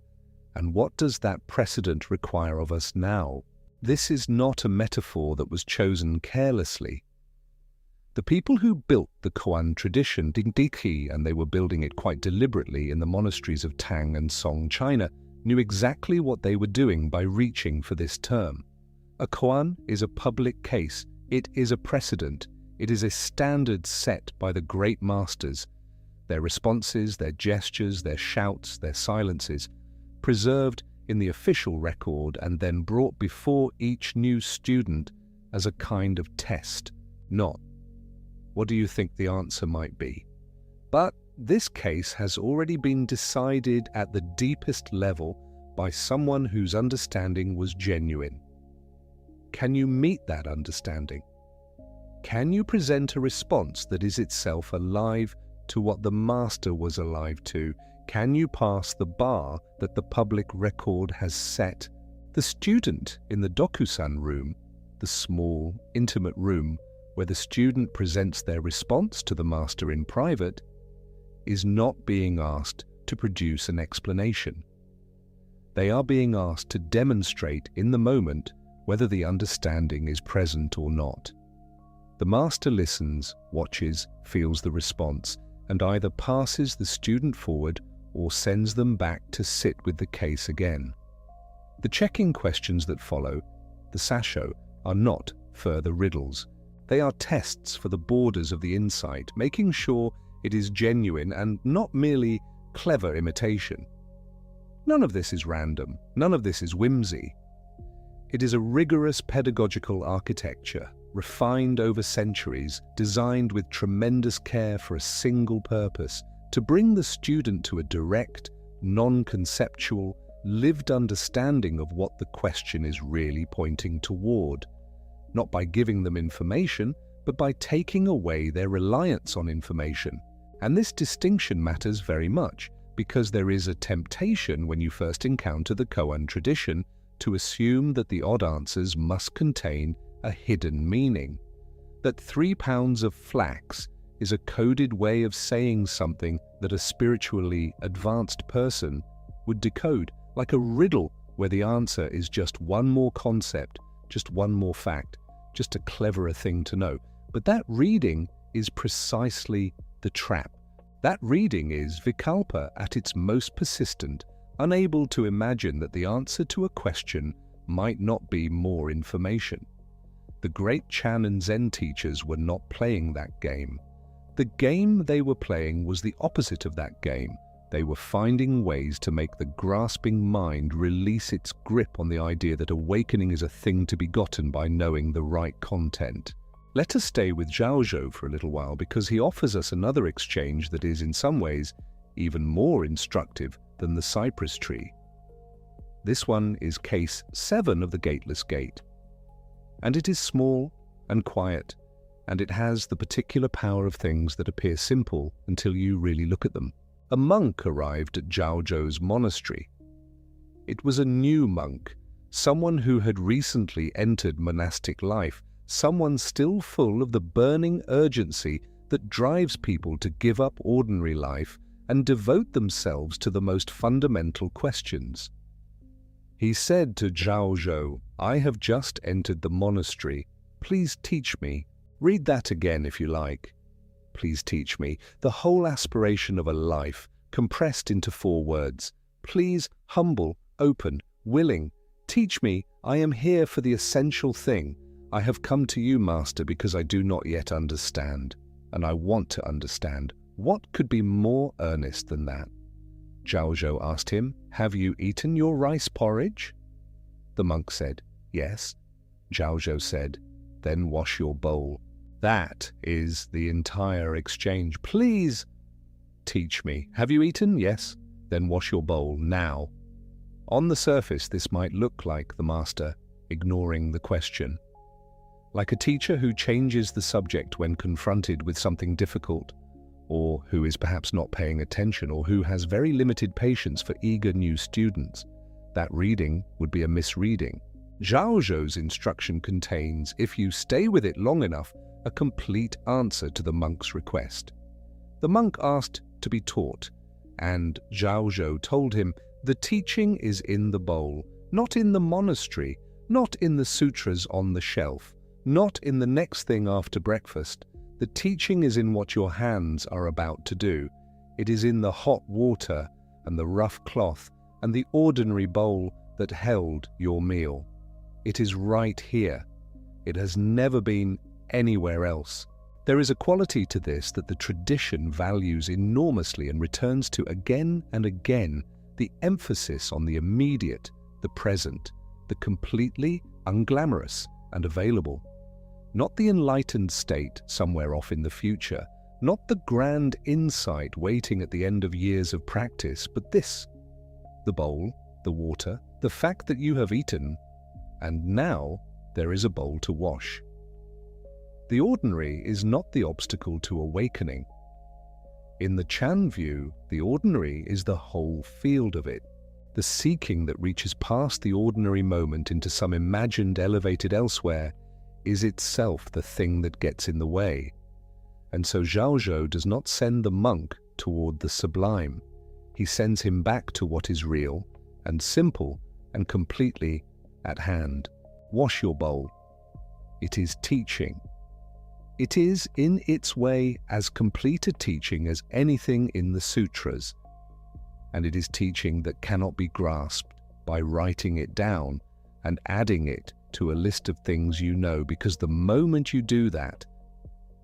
and what does that precedent require of us now? This is not a metaphor that was chosen carelessly. The people who built the Koan tradition, Dingdiki, and they were building it quite deliberately in the monasteries of Tang and Song, China, knew exactly what they were doing by reaching for this term. A koan is a public case. It is a precedent. It is a standard set by the great masters. Their responses, their gestures, their shouts, their silences, preserved in the official record and then brought before each new student as a kind of test, not, what do you think the answer might be? But this case has already been decided at the deepest level by someone whose understanding was genuine. Can you meet that understanding? Can you present a response that is itself alive to what the master was alive to? Can you pass the bar that the public record has set? The student in the dokusan room, the small, intimate room where the student presents their response to the master in private, is not being asked to produce an explanation. They are being asked to demonstrate in the moment whether the understanding is present or not. The master listens, watches, feels the response, and either passes the student forward or sends them back to sit with the case again. The checking questions that follow, the sasho, are not further riddles. They are tests for the borders of the insight, making sure it is genuine and not merely clever imitation. None of this is random. None of this is whimsy. It is a rigorous pedagogical architecture, refined over centuries, designed with tremendous care for a single purpose, to bring the student to a direct, non-conceptual, lived understanding of what the question is really pointing toward, not by giving them information, but by taking away their reliance on information. And this distinction matters very much, because there is a temptation when you first encounter the Koan tradition to assume that the odd answers must contain a hidden meaning, that 3 pounds of flax is a coded way of saying something that a spiritually advanced person would decode, like a riddle where the answer is just one more concept, just one more fact, just a cleverer thing to know. But that reading is precisely the trap. That reading is vikalpa at its most persistent, unable to imagine that the answer to a question might not be more information. The great Chan and Zen teachers were not playing that game. The game they were playing was the opposite of that game. They were finding ways to make the grasping mind release its grip on the idea that awakening is a thing to be gotten by knowing the right content. Let us stay with Zhaozhou for a little while because he offers us another exchange that is in some ways even more instructive than the cypress tree. This one is case 7 of the Gateless Gate. And it is small and quiet, and it has the particular power of things that appear simple until you really look at them. A monk arrived at Zhaozhou's monastery. It was a new monk, someone who had recently entered monastic life, someone still full of the burning urgency that drives people to give up ordinary life and devote themselves to the most fundamental questions. He said to Zhaozhou, "I have just entered the monastery. Please teach me. Read that again if you like. Please teach me the whole aspiration of a life compressed into 4 words. Please, humble, open, willing. Teach me. I am here for the essential thing. I have come to you, Master, because I do not yet understand, and I want to understand. What could be more earnest than that?" Zhaozhou asked him, "Have you eaten your rice porridge?" The monk said, "Yes." Zhaozhou said, "Then wash your bowl." That is the entire exchange. Please teach me. Have you eaten? Yes. Then wash your bowl now. On the surface, this might look like the master ignoring the question, like a teacher who changes the subject when confronted with something difficult, or who is perhaps not paying attention, or who has very limited patience for eager new students. That reading would be a misreading. Zhaozhou's instruction contains, if you stay with it long enough, a complete answer to the monk's request. The monk asked to be taught, and Zhaozhou told him, the teaching is in the bowl, not in the monastery, not in the sutras on the shelf, not in the next thing after breakfast. The teaching is in what your hands are about to do. It is in the hot water and the rough cloth and the ordinary bowl that held your meal. It is right here. It has never been anywhere else. There is a quality to this that the tradition values enormously and returns to again and again, the emphasis on the immediate, the present, the completely unglamorous and available. Not the enlightened state somewhere off in the future, not the grand insight waiting at the end of years of practice, but this, the bowl, the water, the fact that you have eaten, and now there is a bowl to wash. The ordinary is not the obstacle to awakening. In the Chan view, the ordinary is the whole field of it, the seeking that reaches past the ordinary moment into some imagined elevated elsewhere is itself the thing that gets in the way. And so Zhaozhou does not send the monk toward the sublime. He sends him back to what is real and simple and completely at hand. Wash your bowl. It is teaching. It is, in its way, as complete a teaching as anything in the sutras. And it is teaching that cannot be grasped by writing it down and adding it to a list of things you know, because the moment you do that,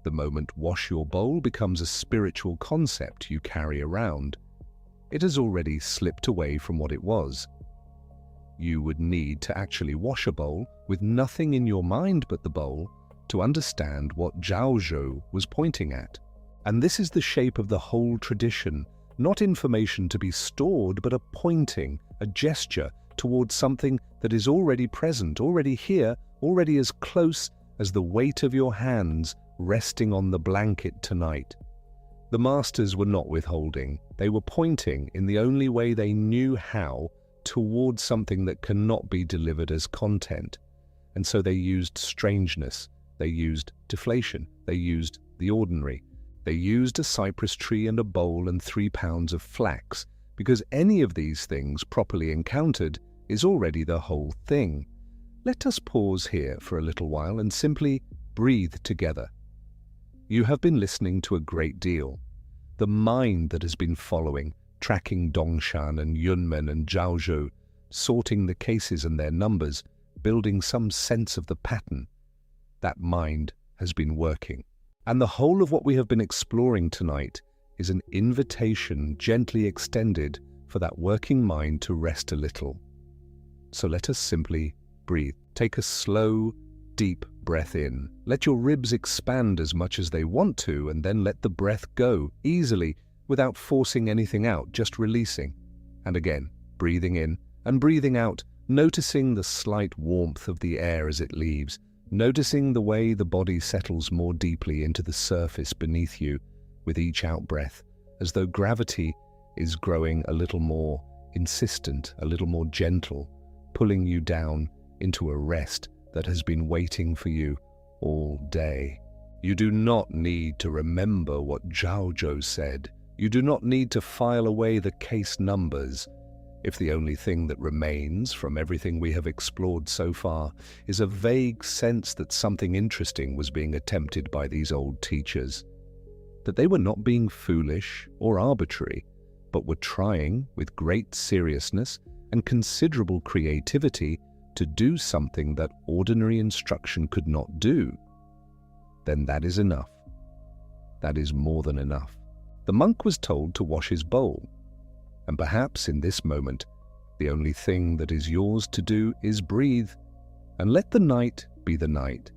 the moment wash your bowl becomes a spiritual concept you carry around, it has already slipped away from what it was. You would need to actually wash a bowl with nothing in your mind but the bowl to understand what Zhaozhou was pointing at. And this is the shape of the whole tradition, not information to be stored, but a pointing, a gesture towards something that is already present, already here, already as close as the weight of your hands resting on the blanket tonight. The masters were not withholding. They were pointing in the only way they knew how towards something that cannot be delivered as content. And so they used strangeness. They used deflation. They used the ordinary. They used a cypress tree and a bowl and 3 pounds of flax because any of these things properly encountered is already the whole thing. Let us pause here for a little while and simply breathe together. You have been listening to a great deal. The mind that has been following, tracking Deshan and Yunmen and Zhaozhou, sorting the cases and their numbers, building some sense of the pattern. That mind has been working. And the whole of what we have been exploring tonight is an invitation gently extended for that working mind to rest a little. So let us simply breathe. Take a slow, deep breath in. Let your ribs expand as much as they want to, and then let the breath go easily without forcing anything out, just releasing. And again, breathing in and breathing out, noticing the slight warmth of the air as it leaves, noticing the way the body settles more deeply into the surface beneath you with each out-breath, as though gravity is growing a little more insistent, a little more gentle, pulling you down into a rest that has been waiting for you all day. You do not need to remember what Zhaozhou said. You do not need to file away the case numbers. If the only thing that remains from everything we have explored so far is a vague sense that something interesting was being attempted by these old teachers, that they were not being foolish or arbitrary, but were trying with great seriousness and considerable creativity to do something that ordinary instruction could not do, then that is enough. That is more than enough. The monk was told to wash his bowl, and perhaps in this moment, the only thing that is yours to do is breathe, and let the night be the night,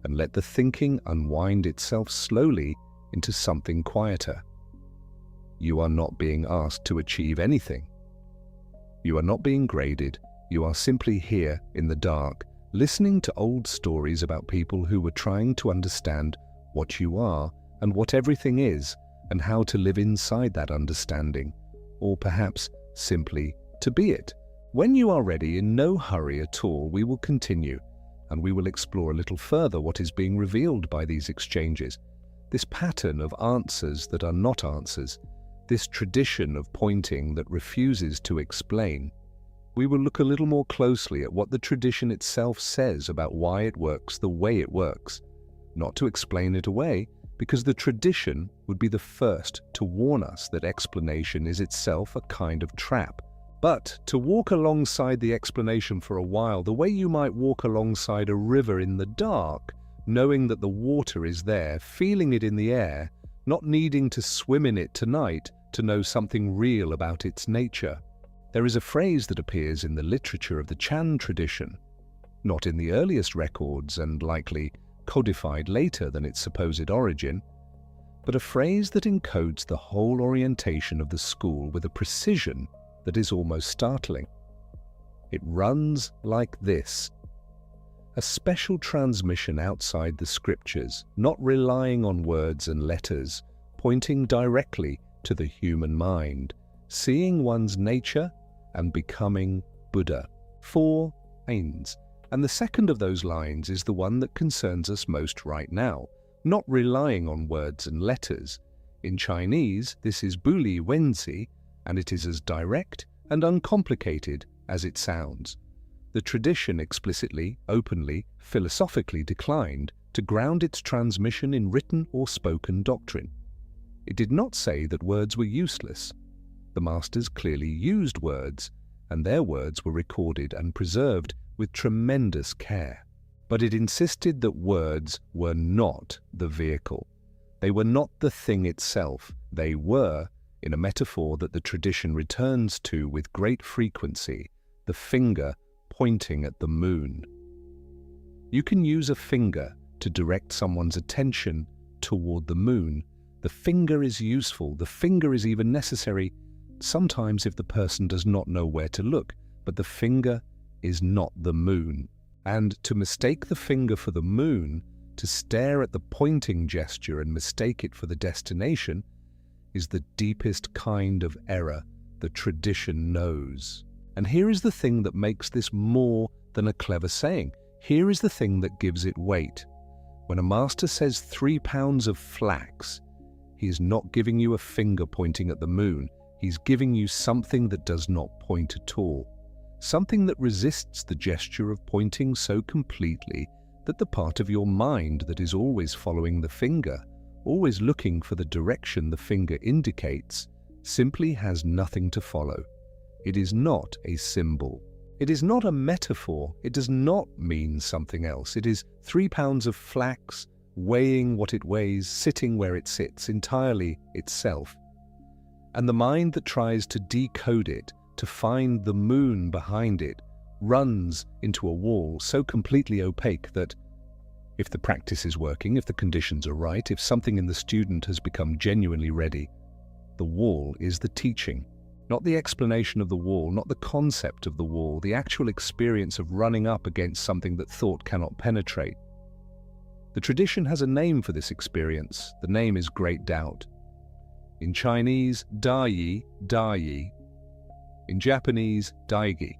and let the thinking unwind itself slowly into something quieter. You are not being asked to achieve anything. You are not being graded. You are simply here in the dark, listening to old stories about people who were trying to understand what you are and what everything is, and how to live inside that understanding, or perhaps simply to be it. When you are ready, in no hurry at all, we will continue, and we will explore a little further what is being revealed by these exchanges, this pattern of answers that are not answers, this tradition of pointing that refuses to explain. We will look a little more closely at what the tradition itself says about why it works the way it works, not to explain it away, because the tradition would be the first to warn us that explanation is itself a kind of trap, but to walk alongside the explanation for a while, the way you might walk alongside a river in the dark, knowing that the water is there, feeling it in the air, not needing to swim in it tonight to know something real about its nature. There is a phrase that appears in the literature of the Chan tradition, not in the earliest records and likely codified later than its supposed origin, but a phrase that encodes the whole orientation of the school with a precision that is almost startling. It runs like this: a special transmission outside the scriptures, not relying on words and letters, pointing directly to the human mind, seeing one's nature and becoming Buddha. 4 lines, and the second of those lines is the one that concerns us most right now, not relying on words and letters. In Chinese, this is Buli Wenzi, and it is as direct and uncomplicated as it sounds. The tradition explicitly, openly, philosophically declined to ground its transmission in written or spoken doctrine. It did not say that words were useless. The masters clearly used words, and their words were recorded and preserved with tremendous care. But it insisted that words were not the vehicle. They were not the thing itself. They were, in a metaphor that the tradition returns to with great frequency, the finger pointing at the moon. You can use a finger to direct someone's attention toward the moon. The finger is useful. The finger is even necessary sometimes if the person does not know where to look, but the finger is not the moon. And to mistake the finger for the moon, to stare at the pointing gesture and mistake it for the destination, is the deepest kind of error the tradition knows. And here is the thing that makes this more than a clever saying. Here is the thing that gives it weight. When a master says 3 pounds of flax, he is not giving you a finger pointing at the moon. He's giving you something that does not point at all, something that resists the gesture of pointing so completely that the part of your mind that is always following the finger, always looking for the direction the finger indicates, simply has nothing to follow. It is not a symbol. It is not a metaphor. It does not mean something else. It is 3 pounds of flax, weighing what it weighs, sitting where it sits, entirely itself. And the mind that tries to decode it, to find the moon behind it, runs into a wall so completely opaque that, if the practice is working, if the conditions are right, if something in the student has become genuinely ready, the wall is the teaching. Not the explanation of the wall, not the concept of the wall, the actual experience of running up against something that thought cannot penetrate. The tradition has a name for this experience. The name is Great Doubt. In Chinese, Da-yi, Da-yi. In Japanese, Daigi.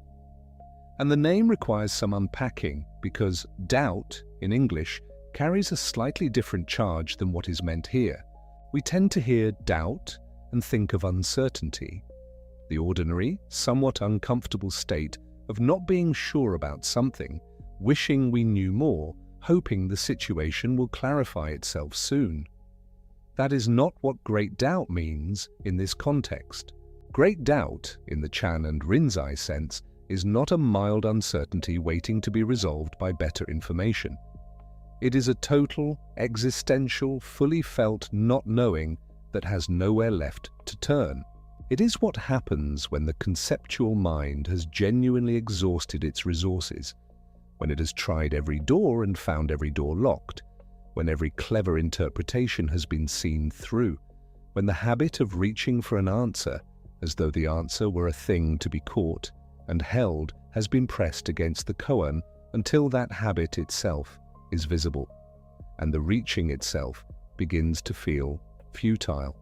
And the name requires some unpacking because doubt, in English, carries a slightly different charge than what is meant here. We tend to hear doubt and think of uncertainty, the ordinary, somewhat uncomfortable state of not being sure about something, wishing we knew more, hoping the situation will clarify itself soon. That is not what great doubt means in this context. Great doubt, in the Chan and Rinzai sense, is not a mild uncertainty waiting to be resolved by better information. It is a total, existential, fully felt not knowing that has nowhere left to turn. It is what happens when the conceptual mind has genuinely exhausted its resources, when it has tried every door and found every door locked, when every clever interpretation has been seen through, when the habit of reaching for an answer, as though the answer were a thing to be caught and held, has been pressed against the koan until that habit itself is visible, and the reaching itself begins to feel futile.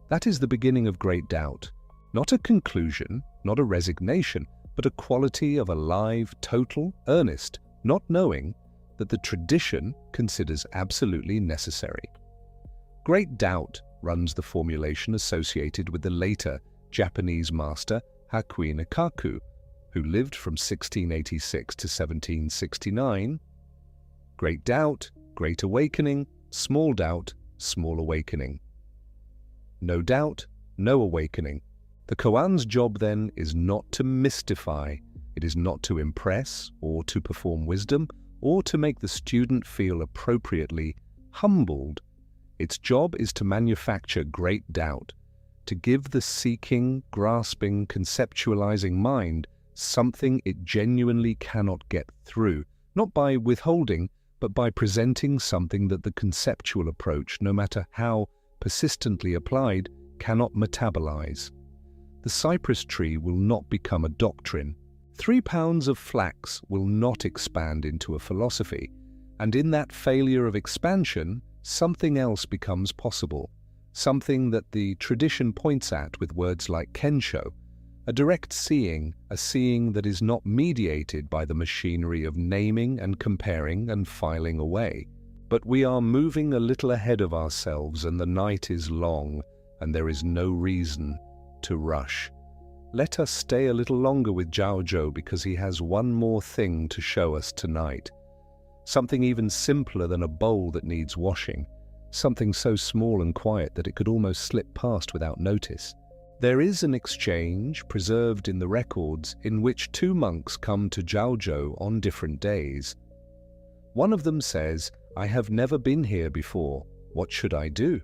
That is the beginning of great doubt, not a conclusion, not a resignation, but a quality of alive, total, earnest, not knowing that the tradition considers absolutely necessary. Great doubt runs the formulation associated with the later Japanese master Hakuin Ikaku, who lived from 1686 to 1769. Great doubt, great awakening, small doubt, small awakening. No doubt, no awakening. The koan's job then is not to mystify, it is not to impress or to perform wisdom or to make the student feel appropriately humbled. Its job is to manufacture great doubt, to give the seeking, grasping, conceptualizing mind something it genuinely cannot get through, not by withholding, but by presenting something that the conceptual approach, no matter how persistently applied, cannot metabolize. The cypress tree will not become a doctrine. 3 pounds of flax will not expand into a philosophy, and in that failure of expansion, something else becomes possible, something that the tradition points at with words like kensho, a direct seeing, a seeing that is not mediated by the machinery of naming and comparing and filing away. But we are moving a little ahead of ourselves, and the night is long, and there is no reason to rush. Let us stay a little longer with Zhaozhou because he has one more thing to show us tonight. Something even simpler than a bowl that needs washing. Something so small and quiet that it could almost slip past without notice. There is an exchange, preserved in the records, in which 2 monks come to Zhaozhou on different days. One of them says, "I have never been here before. What should I do?"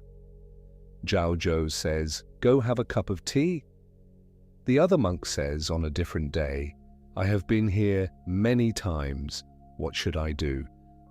Zhaozhou says, "Go have a cup of tea." The other monk says on a different day, "I have been here many times. What should I do?"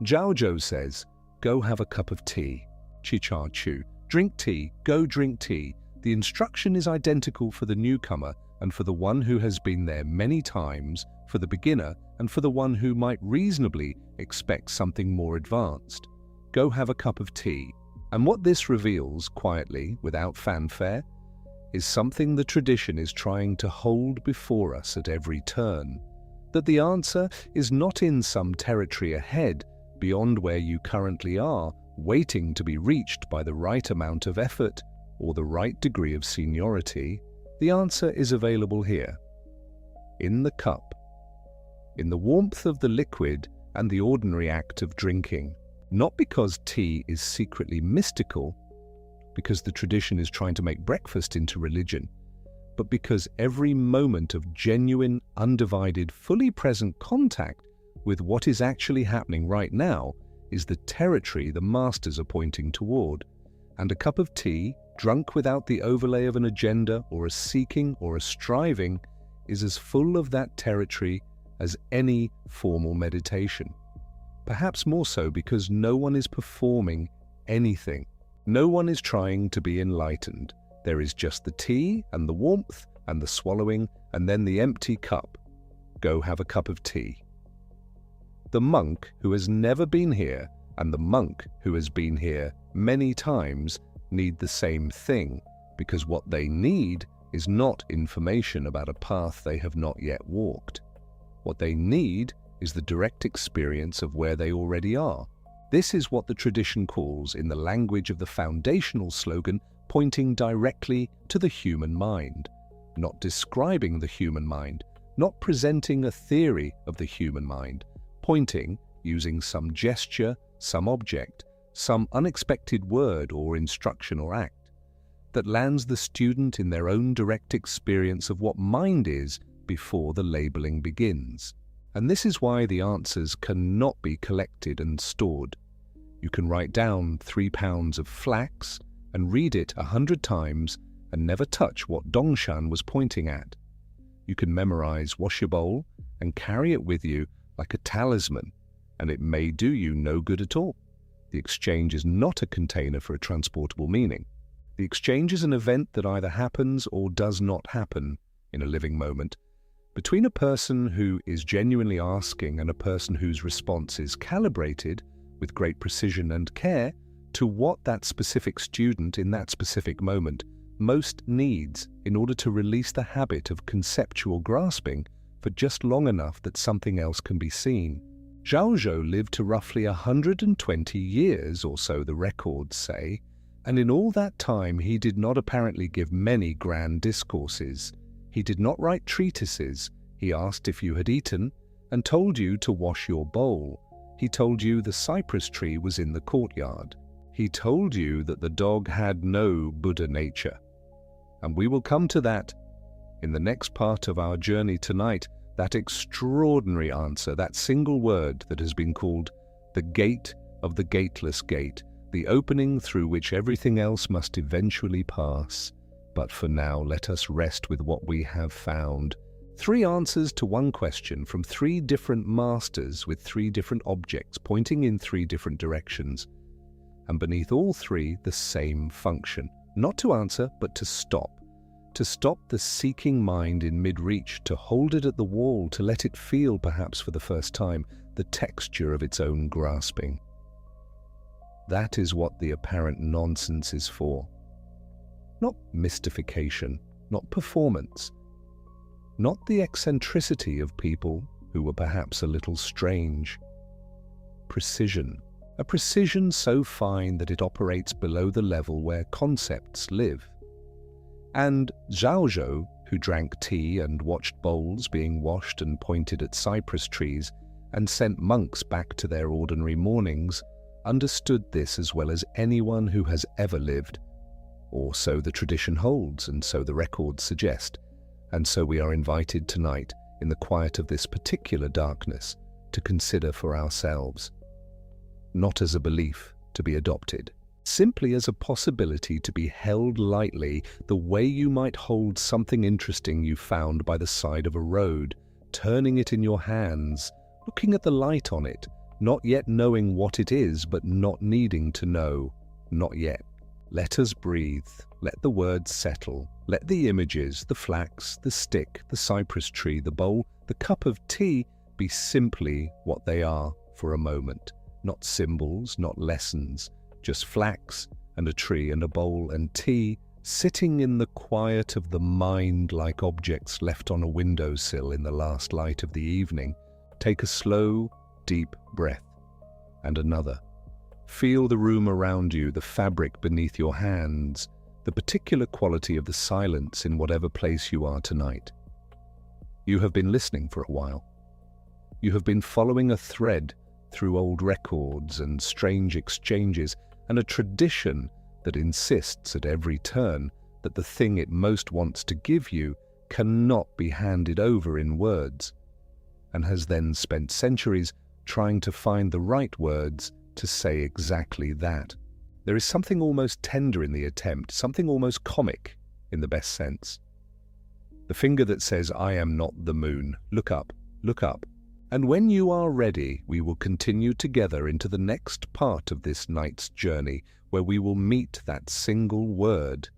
Zhaozhou says, "Go have a cup of tea." Chi-cha-chu. Drink tea. Go drink tea. The instruction is identical for the newcomer and for the one who has been there many times, for the beginner and for the one who might reasonably expect something more advanced. Go have a cup of tea. And what this reveals, quietly, without fanfare, is something the tradition is trying to hold before us at every turn. That the answer is not in some territory ahead, beyond where you currently are, waiting to be reached by the right amount of effort, or the right degree of seniority, the answer is available here. In the cup. In the warmth of the liquid and the ordinary act of drinking. Not because tea is secretly mystical, because the tradition is trying to make breakfast into religion, but because every moment of genuine, undivided, fully present contact with what is actually happening right now is the territory the masters are pointing toward. And a cup of tea, drunk without the overlay of an agenda or a seeking or a striving, is as full of that territory as any formal meditation. Perhaps more so because no one is performing anything. No one is trying to be enlightened. There is just the tea and the warmth and the swallowing and then the empty cup. Go have a cup of tea. The monk who has never been here and the monk who has been here many times need the same thing, because what they need is not information about a path they have not yet walked. What they need is the direct experience of where they already are. This is what the tradition calls, in the language of the foundational slogan, pointing directly to the human mind, not describing the human mind, not presenting a theory of the human mind, pointing, using some gesture, some object, some unexpected word or instruction or act, that lands the student in their own direct experience of what mind is before the labeling begins. And this is why the answers cannot be collected and stored. You can write down 3 pounds of flax and read it 100 times and never touch what Deshan was pointing at. You can memorize wash your bowl and carry it with you like a talisman, and it may do you no good at all. The exchange is not a container for a transportable meaning. The exchange is an event that either happens or does not happen in a living moment, between a person who is genuinely asking and a person whose response is calibrated with great precision and care to what that specific student in that specific moment most needs in order to release the habit of conceptual grasping for just long enough that something else can be seen. Zhaozhou lived to roughly 120 years, or so the records say, and in all that time he did not apparently give many grand discourses. He did not write treatises. He asked if you had eaten and told you to wash your bowl. He told you the cypress tree was in the courtyard. He told you that the dog had no Buddha nature. And we will come to that in the next part of our journey tonight, that extraordinary answer, that single word that has been called the gate of the Gateless Gate, the opening through which everything else must eventually pass. But for now, let us rest with what we have found. 3 answers to one question from 3 different masters with 3 different objects pointing in 3 different directions. And beneath all 3, the same function. Not to answer, but to stop. To stop the seeking mind in mid-reach, to hold it at the wall, to let it feel, perhaps for the first time, the texture of its own grasping. That is what the apparent nonsense is for. Not mystification, not performance, not the eccentricity of people who were perhaps a little strange. Precision, a precision so fine that it operates below the level where concepts live. And Zhaozhou, who drank tea and watched bowls being washed and pointed at cypress trees and sent monks back to their ordinary mornings, understood this as well as anyone who has ever lived. Or so the tradition holds, and so the records suggest. And so we are invited tonight, in the quiet of this particular darkness, to consider for ourselves. Not as a belief to be adopted, simply as a possibility to be held lightly, the way you might hold something interesting you found by the side of a road, turning it in your hands, looking at the light on it, not yet knowing what it is, but not needing to know, not yet. Let us breathe, let the words settle, let the images, the flax, the stick, the cypress tree, the bowl, the cup of tea be simply what they are for a moment. Not symbols, not lessons, just flax and a tree and a bowl and tea, sitting in the quiet of the mind like objects left on a windowsill in the last light of the evening. Take a slow, deep breath, and another. Feel the room around you, the fabric beneath your hands, the the particular quality of the silence in whatever place you are tonight. You have been listening for a while. You have been following a thread through old records and strange exchanges and a tradition that insists at every turn that the thing it most wants to give you cannot be handed over in words, and has then spent centuries trying to find the right words to say exactly that. There is something almost tender in the attempt, something almost comic in the best sense. The finger that says, "I am not the moon. Look up, look up." And when you are ready, we will continue together into the next part of this night's journey, where we will meet that single word,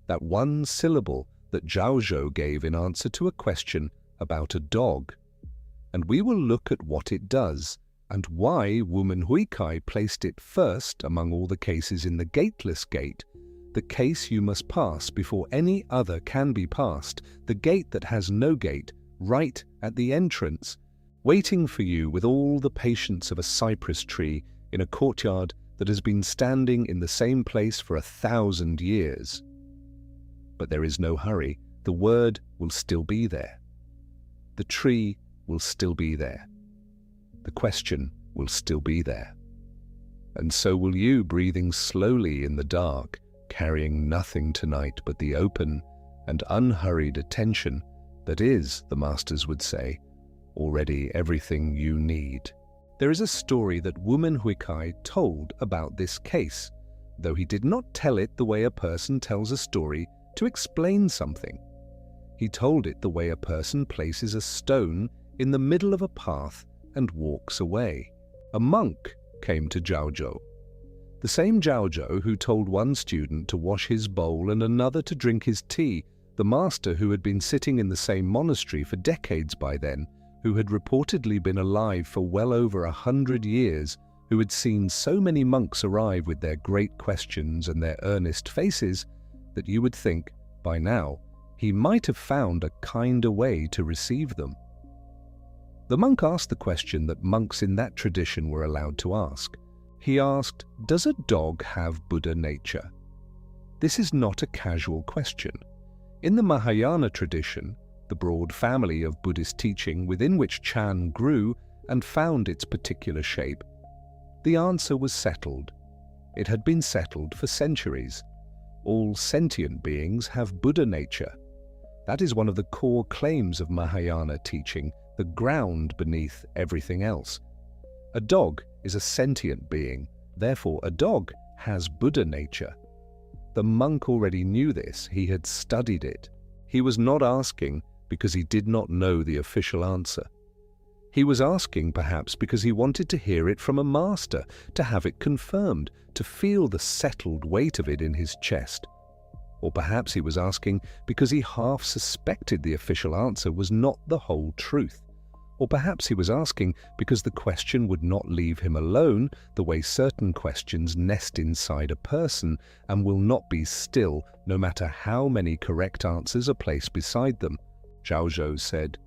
that one syllable that Zhaozhou gave in answer to a question about a dog. And we will look at what it does, and why Wumen Huikai placed it first among all the cases in the Gateless Gate, the case you must pass before any other can be passed, the gate that has no gate, right at the entrance, waiting for you with all the patience of a cypress tree in a courtyard that has been standing in the same place for 1,000 years. But there is no hurry. The word will still be there. The tree will still be there. The question will still be there. And so will you, breathing slowly in the dark, carrying nothing tonight but the open and unhurried attention that is, the masters would say, already everything you need. There is a story that Wumen Huikai told about this case, though he did not tell it the way a person tells a story to explain something. He told it the way a person places a stone in the middle of a path and walks away. A monk came to Zhaozhou. The same Zhaozhou who told one student to wash his bowl and another to drink his tea, the master who had been sitting in the same monastery for decades by then, who had reportedly been alive for well over 100 years, who had seen so many monks arrive with their great questions and their earnest faces, that you would think, by now, he might have found a kinder way to receive them. The monk asked the question that monks in that tradition were allowed to ask. He asked, "Does a dog have Buddha nature?" This is not a casual question. In the Mahayana tradition, the broad family of Buddhist teaching within which Chan grew and found its particular shape, the answer was settled. It had been settled for centuries. All sentient beings have Buddha nature. That is one of the core claims of Mahayana teaching, the ground beneath everything else. A dog is a sentient being, therefore a dog has Buddha nature. The monk already knew this, he had studied it. He was not asking because he did not know the official answer. He was asking perhaps because he wanted to hear it from a master, to have it confirmed, to feel the settled weight of it in his chest. Or perhaps he was asking because he half suspected the official answer was not the whole truth. Or perhaps he was asking because the question would not leave him alone, the way certain questions nest inside a person and will not be still no matter how many correct answers are placed beside them. Zhaozhou said,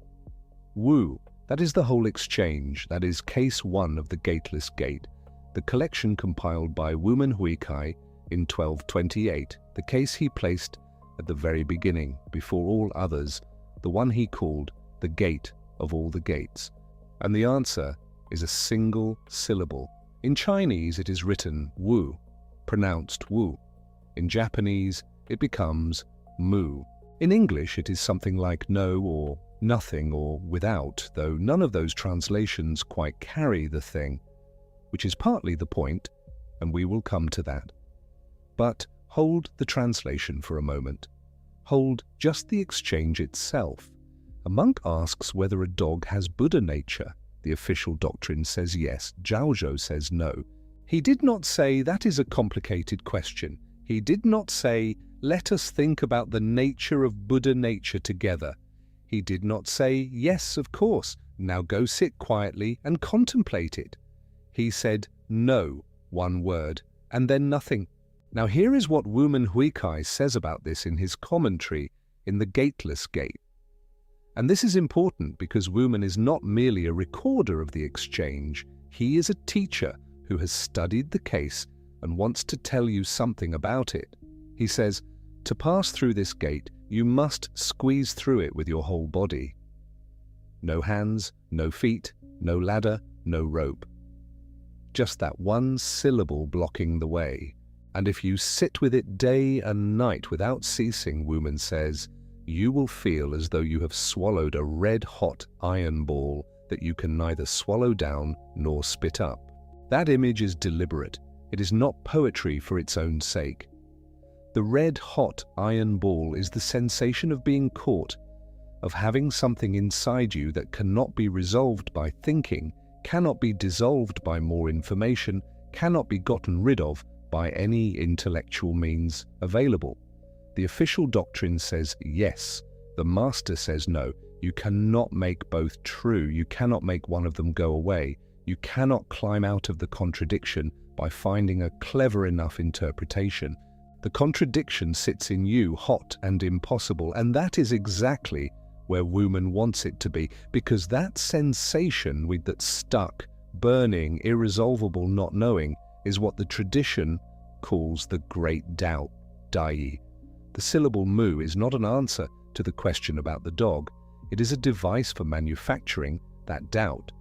"Wu, that is the whole exchange, that is case 1 of the Gateless Gate, the collection compiled by Wumen Huikai in 1228, the case he placed at the very beginning, before all others, the one he called the gate of all the gates." And the answer is a single syllable. In Chinese it is written Wu, pronounced Wu. In Japanese it becomes Mu. In English it is something like no or nothing or without, though none of those translations quite carry the thing, which is partly the point, and we will come to that. But hold the translation for a moment. Hold just the exchange itself. A monk asks whether a dog has Buddha nature. The official doctrine says yes. Zhaozhou says no. He did not say that is a complicated question. He did not say, let us think about the nature of Buddha nature together. He did not say, yes, of course, now go sit quietly and contemplate it. He said, no, one word, and then nothing. Now here is what Wumen Huikai says about this in his commentary in the Gateless Gate. And this is important because Wumen is not merely a recorder of the exchange, he is a teacher who has studied the case and wants to tell you something about it. He says, To pass through this gate, you must squeeze through it with your whole body. No hands, no feet, no ladder, no rope. Just that one syllable blocking the way. And if you sit with it day and night without ceasing, Wumen says, you will feel as though you have swallowed a red-hot iron ball that you can neither swallow down nor spit up. That image is deliberate. It is not poetry for its own sake. The red-hot iron ball is the sensation of being caught, of having something inside you that cannot be resolved by thinking, cannot be dissolved by more information, cannot be gotten rid of by any intellectual means available. The official doctrine says yes, the master says no. You cannot make both true, you cannot make one of them go away, you cannot climb out of the contradiction by finding a clever enough interpretation. The contradiction sits in you, hot and impossible, and that is exactly where Wumen wants it to be, because that sensation with that stuck, burning, irresolvable not knowing is what the tradition calls the great doubt, Dai. The syllable mu is not an answer to the question about the dog. It is a device for manufacturing that doubt.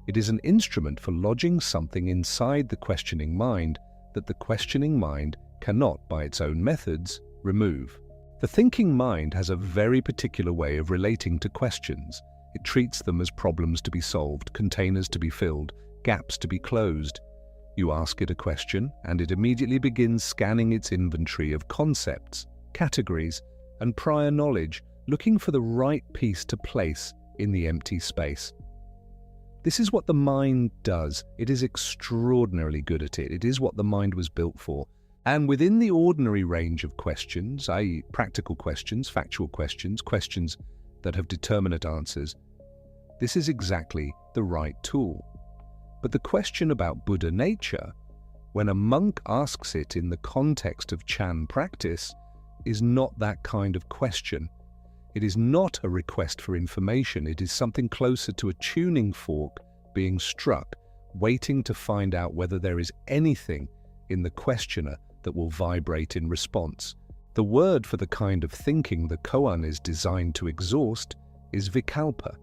It is an instrument for lodging something inside the questioning mind that the questioning mind cannot, by its own methods, remove. The thinking mind has a very particular way of relating to questions. It treats them as problems to be solved, containers to be filled, gaps to be closed. You ask it a question, and it immediately begins scanning its inventory of concepts, categories, and prior knowledge, looking for the right piece to place in the empty space. This is what the mind does. It is extraordinarily good at it. It is what the mind was built for. And within the ordinary range of questions, i.e. practical questions, factual questions, questions that have determinate answers, this is exactly the right tool. But the question about Buddha nature, when a monk asks it in the context of Chan practice, is not that kind of question. It is not a request for information. It is something closer to a tuning fork being struck, waiting to find out whether there is anything in the questioner that will vibrate in response. The word for the kind of thinking the Koan is designed to exhaust is vikalpa.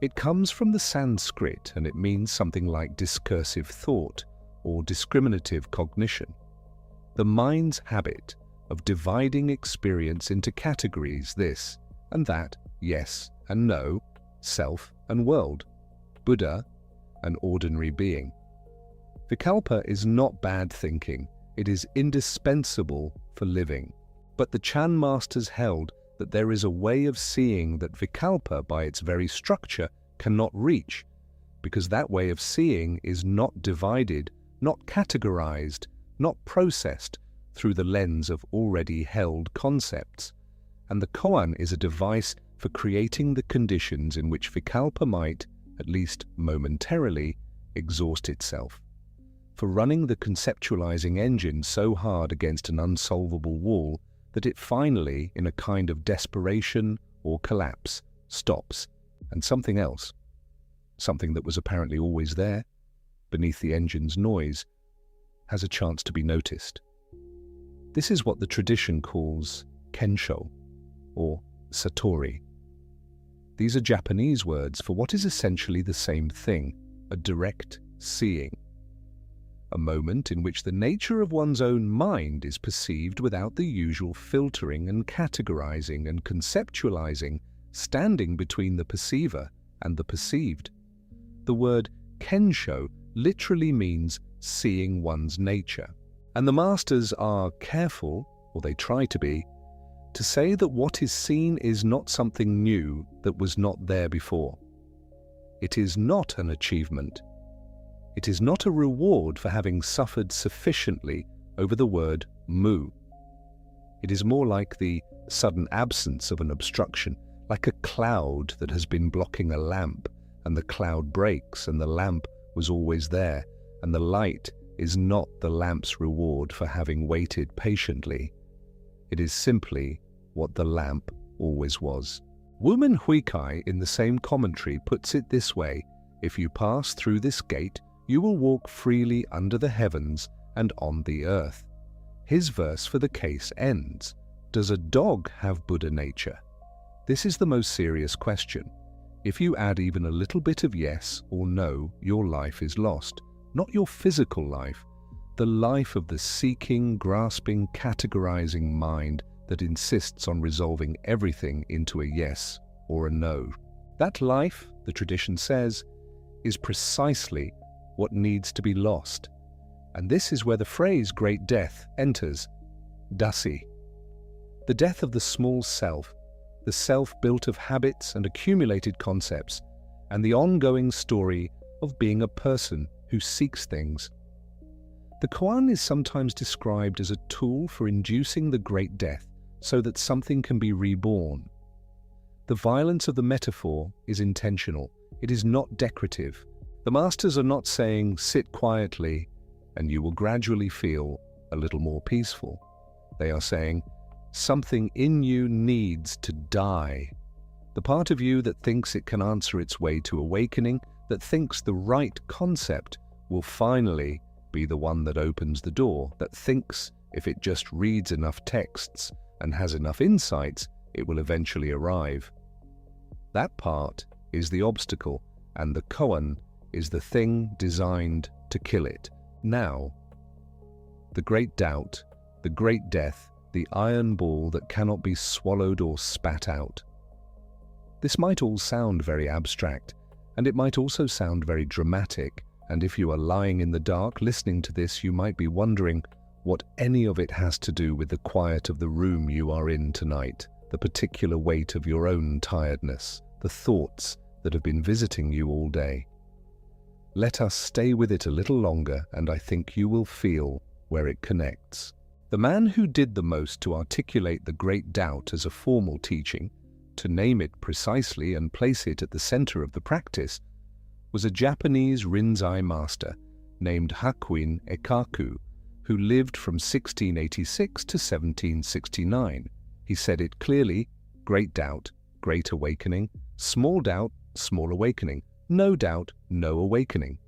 It comes from the Sanskrit and it means something like discursive thought or discriminative cognition. The mind's habit of dividing experience into categories, this and that, yes and no, self and world, Buddha and ordinary being. Vikalpa is not bad thinking. It is indispensable for living. But the Chan masters held that there is a way of seeing that vikalpa, by its very structure, cannot reach, because that way of seeing is not divided, not categorized, not processed through the lens of already held concepts. And the koan is a device for creating the conditions in which vikalpa might, at least momentarily, exhaust itself, for running the conceptualizing engine so hard against an unsolvable wall that it finally, in a kind of desperation or collapse, stops, and something else, something that was apparently always there, beneath the engine's noise, has a chance to be noticed. This is what the tradition calls kensho, or satori. These are Japanese words for what is essentially the same thing, a direct seeing. A moment in which the nature of one's own mind is perceived without the usual filtering and categorizing and conceptualizing standing between the perceiver and the perceived. The word kensho literally means seeing one's nature. And the masters are careful, or they try to be, to say that what is seen is not something new that was not there before. It is not an achievement. It is not a reward for having suffered sufficiently over the word mu. It is more like the sudden absence of an obstruction, like a cloud that has been blocking a lamp, and the cloud breaks and the lamp was always there, and the light is not the lamp's reward for having waited patiently. It is simply what the lamp always was. Wumen Huikai in the same commentary puts it this way: if you pass through this gate, you will walk freely under the heavens and on the earth. His verse for the case ends, Does a dog have Buddha nature? This is the most serious question. If you add even a little bit of yes or no, your life is lost. Not your physical life, the life of the seeking, grasping, categorizing mind that insists on resolving everything into a yes or a no. That life, the tradition says, is precisely what needs to be lost. And this is where the phrase great death enters, dasi. The death of the small self, the self built of habits and accumulated concepts, and the ongoing story of being a person who seeks things. The Koan is sometimes described as a tool for inducing the great death so that something can be reborn. The violence of the metaphor is intentional. It is not decorative. The masters are not saying, sit quietly and you will gradually feel a little more peaceful. They are saying, something in you needs to die. The part of you that thinks it can answer its way to awakening, that thinks the right concept will finally be the one that opens the door, that thinks if it just reads enough texts and has enough insights, it will eventually arrive. That part is the obstacle, and the koan is the thing designed to kill it. Now, the great doubt, the great death, the iron ball that cannot be swallowed or spat out. This might all sound very abstract, and it might also sound very dramatic, and if you are lying in the dark listening to this, you might be wondering what any of it has to do with the quiet of the room you are in tonight, the particular weight of your own tiredness, the thoughts that have been visiting you all day. Let us stay with it a little longer, and I think you will feel where it connects. The man who did the most to articulate the great doubt as a formal teaching, to name it precisely and place it at the center of the practice, was a Japanese Rinzai master named Hakuin Ekaku, who lived from 1686 to 1769. He said it clearly: great doubt, great awakening; small doubt, small awakening; no doubt, no awakening.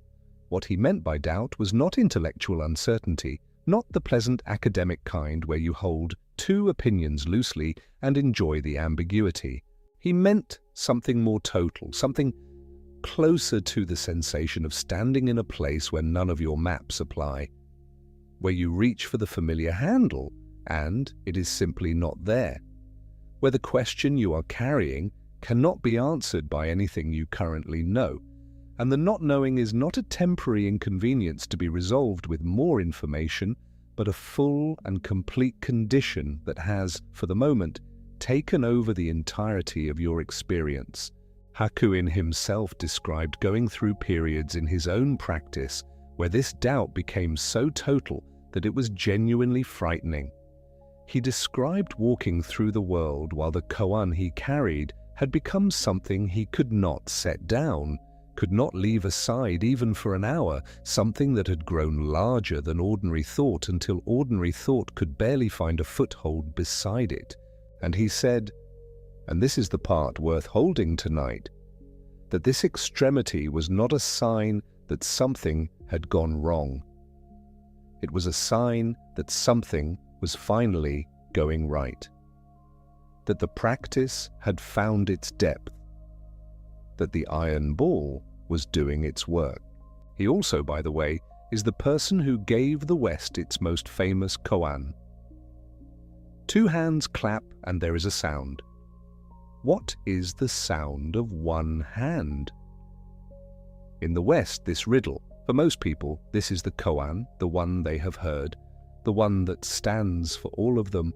What he meant by doubt was not intellectual uncertainty, not the pleasant academic kind where you hold two opinions loosely and enjoy the ambiguity. He meant something more total, something closer to the sensation of standing in a place where none of your maps apply, where you reach for the familiar handle and it is simply not there, where the question you are carrying cannot be answered by anything you currently know, and the not knowing is not a temporary inconvenience to be resolved with more information, but a full and complete condition that has, for the moment, taken over the entirety of your experience. Hakuin himself described going through periods in his own practice where this doubt became so total that it was genuinely frightening. He described walking through the world while the koan he carried had become something he could not set down, could not leave aside even for an hour, something that had grown larger than ordinary thought until ordinary thought could barely find a foothold beside it. And he said, and this is the part worth holding tonight, that this extremity was not a sign that something had gone wrong. It was a sign that something was finally going right, that the practice had found its depth, that the iron ball was doing its work. He also, by the way, is the person who gave the West its most famous koan. Two hands clap and there is a sound. What is the sound of one hand? In the West, this riddle, for most people, this is the koan, the one they have heard, the one that stands for all of them,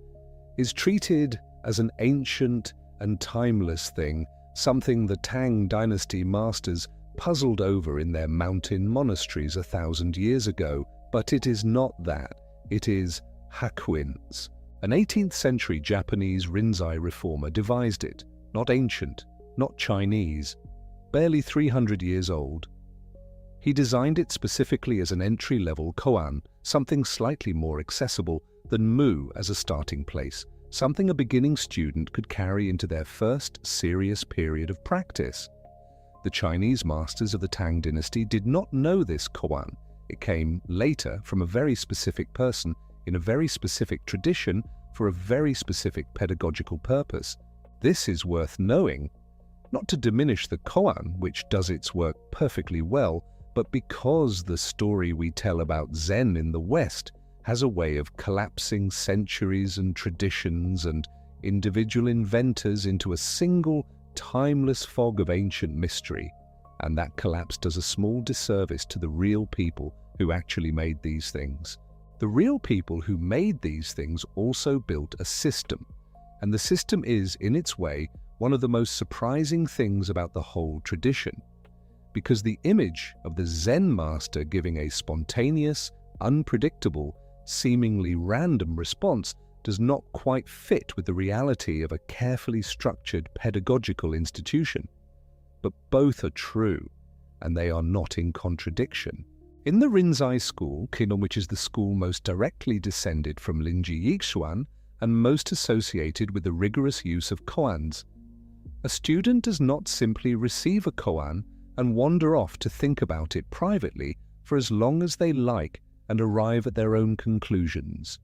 is treated as an ancient and timeless thing, something the Tang dynasty masters puzzled over in their mountain monasteries 1,000 years ago. But it is not that. It is Hakuin's. An 18th century Japanese Rinzai reformer devised it, not ancient, not Chinese, barely 300 years old. He designed it specifically as an entry-level koan, something slightly more accessible than Mu as a starting place, something a beginning student could carry into their first serious period of practice. The Chinese masters of the Tang dynasty did not know this koan. It came later from a very specific person in a very specific tradition for a very specific pedagogical purpose. This is worth knowing, not to diminish the koan, which does its work perfectly well, but because the story we tell about Zen in the West has a way of collapsing centuries and traditions and individual inventors into a single, timeless fog of ancient mystery, and that collapse does a small disservice to the real people who actually made these things. The real people who made these things also built a system, and the system is, in its way, one of the most surprising things about the whole tradition, because the image of the Zen master giving a spontaneous, unpredictable, seemingly random response does not quite fit with the reality of a carefully structured pedagogical institution. But both are true, and they are not in contradiction. In the Rinzai school, which is the school most directly descended from Linji Yixuan and most associated with the rigorous use of koans, a student does not simply receive a koan and wander off to think about it privately for as long as they like and arrive at their own conclusions.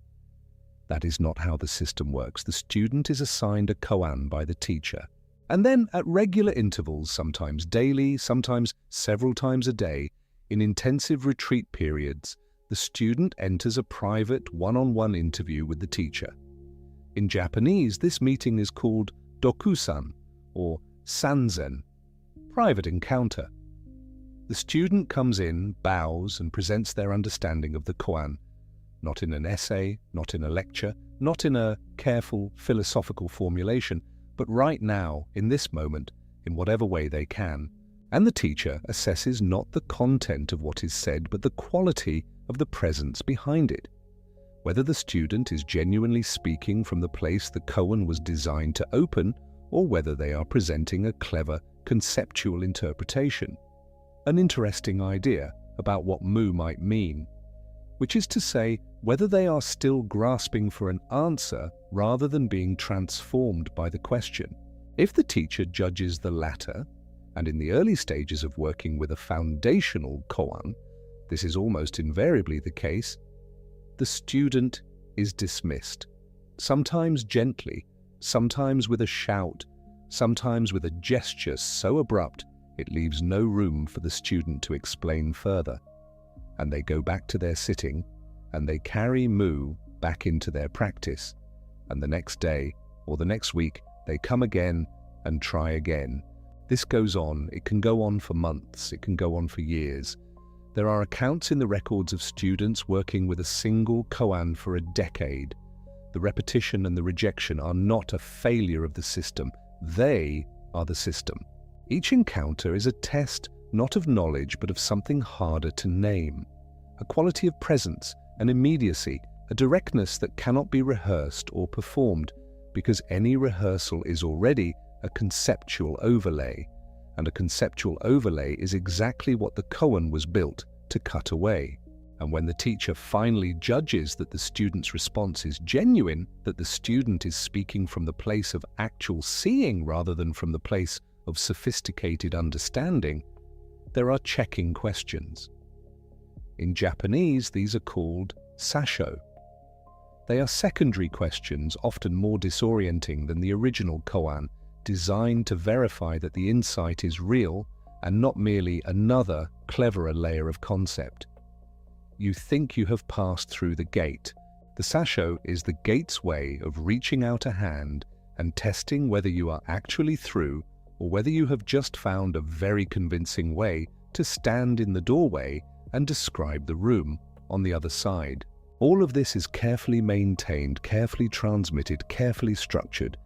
That is not how the system works. The student is assigned a koan by the teacher, and then at regular intervals, sometimes daily, sometimes several times a day, in intensive retreat periods, the student enters a private one-on-one interview with the teacher. In Japanese, this meeting is called dokusan, or sanzen, private encounter. The student comes in, bows, and presents their understanding of the koan, not in an essay, not in a lecture, not in a careful philosophical formulation, but right now, in this moment, in whatever way they can. And the teacher assesses not the content of what is said, but the quality of the presence behind it. Whether the student is genuinely speaking from the place the koan was designed to open, or whether they are presenting a clever, conceptual interpretation. An interesting idea about what mu might mean, which is to say, whether they are still grasping for an answer rather than being transformed by the question. If the teacher judges the latter, and in the early stages of working with a foundational koan, this is almost invariably the case, the student is dismissed, sometimes gently, sometimes with a shout, sometimes with a gesture so abrupt it leaves no room for the student to explain further. And they go back to their sitting, and they carry mu back into their practice, and the next day or the next week they come again and try again. This goes on. It can go on for months, it can go on for years. There are accounts in the records of students working with a single koan for a decade. The repetition and the rejection are not a failure of the system, they are the system. Each encounter is a test not of knowledge but of something harder to name, a quality of presence, an immediacy, a directness that cannot be rehearsed or performed, because any rehearsal is already a conceptual overlay, and a conceptual overlay is exactly what the koan was built to cut away. And when the teacher finally judges that the student's response is genuine, that the student is speaking from the place of actual seeing rather than from the place of sophisticated understanding, there are checking questions. In Japanese, these are called sasho. They are secondary questions, often more disorienting than the original koan, designed to verify that the insight is real and not merely another, cleverer layer of concept. You think you have passed through the gate. The sasho is the gate's way of reaching out a hand and testing whether you are actually through or whether you have just found a very convincing way to stand in the doorway and describe the room on the other side. All of this is carefully maintained, carefully transmitted, carefully structured.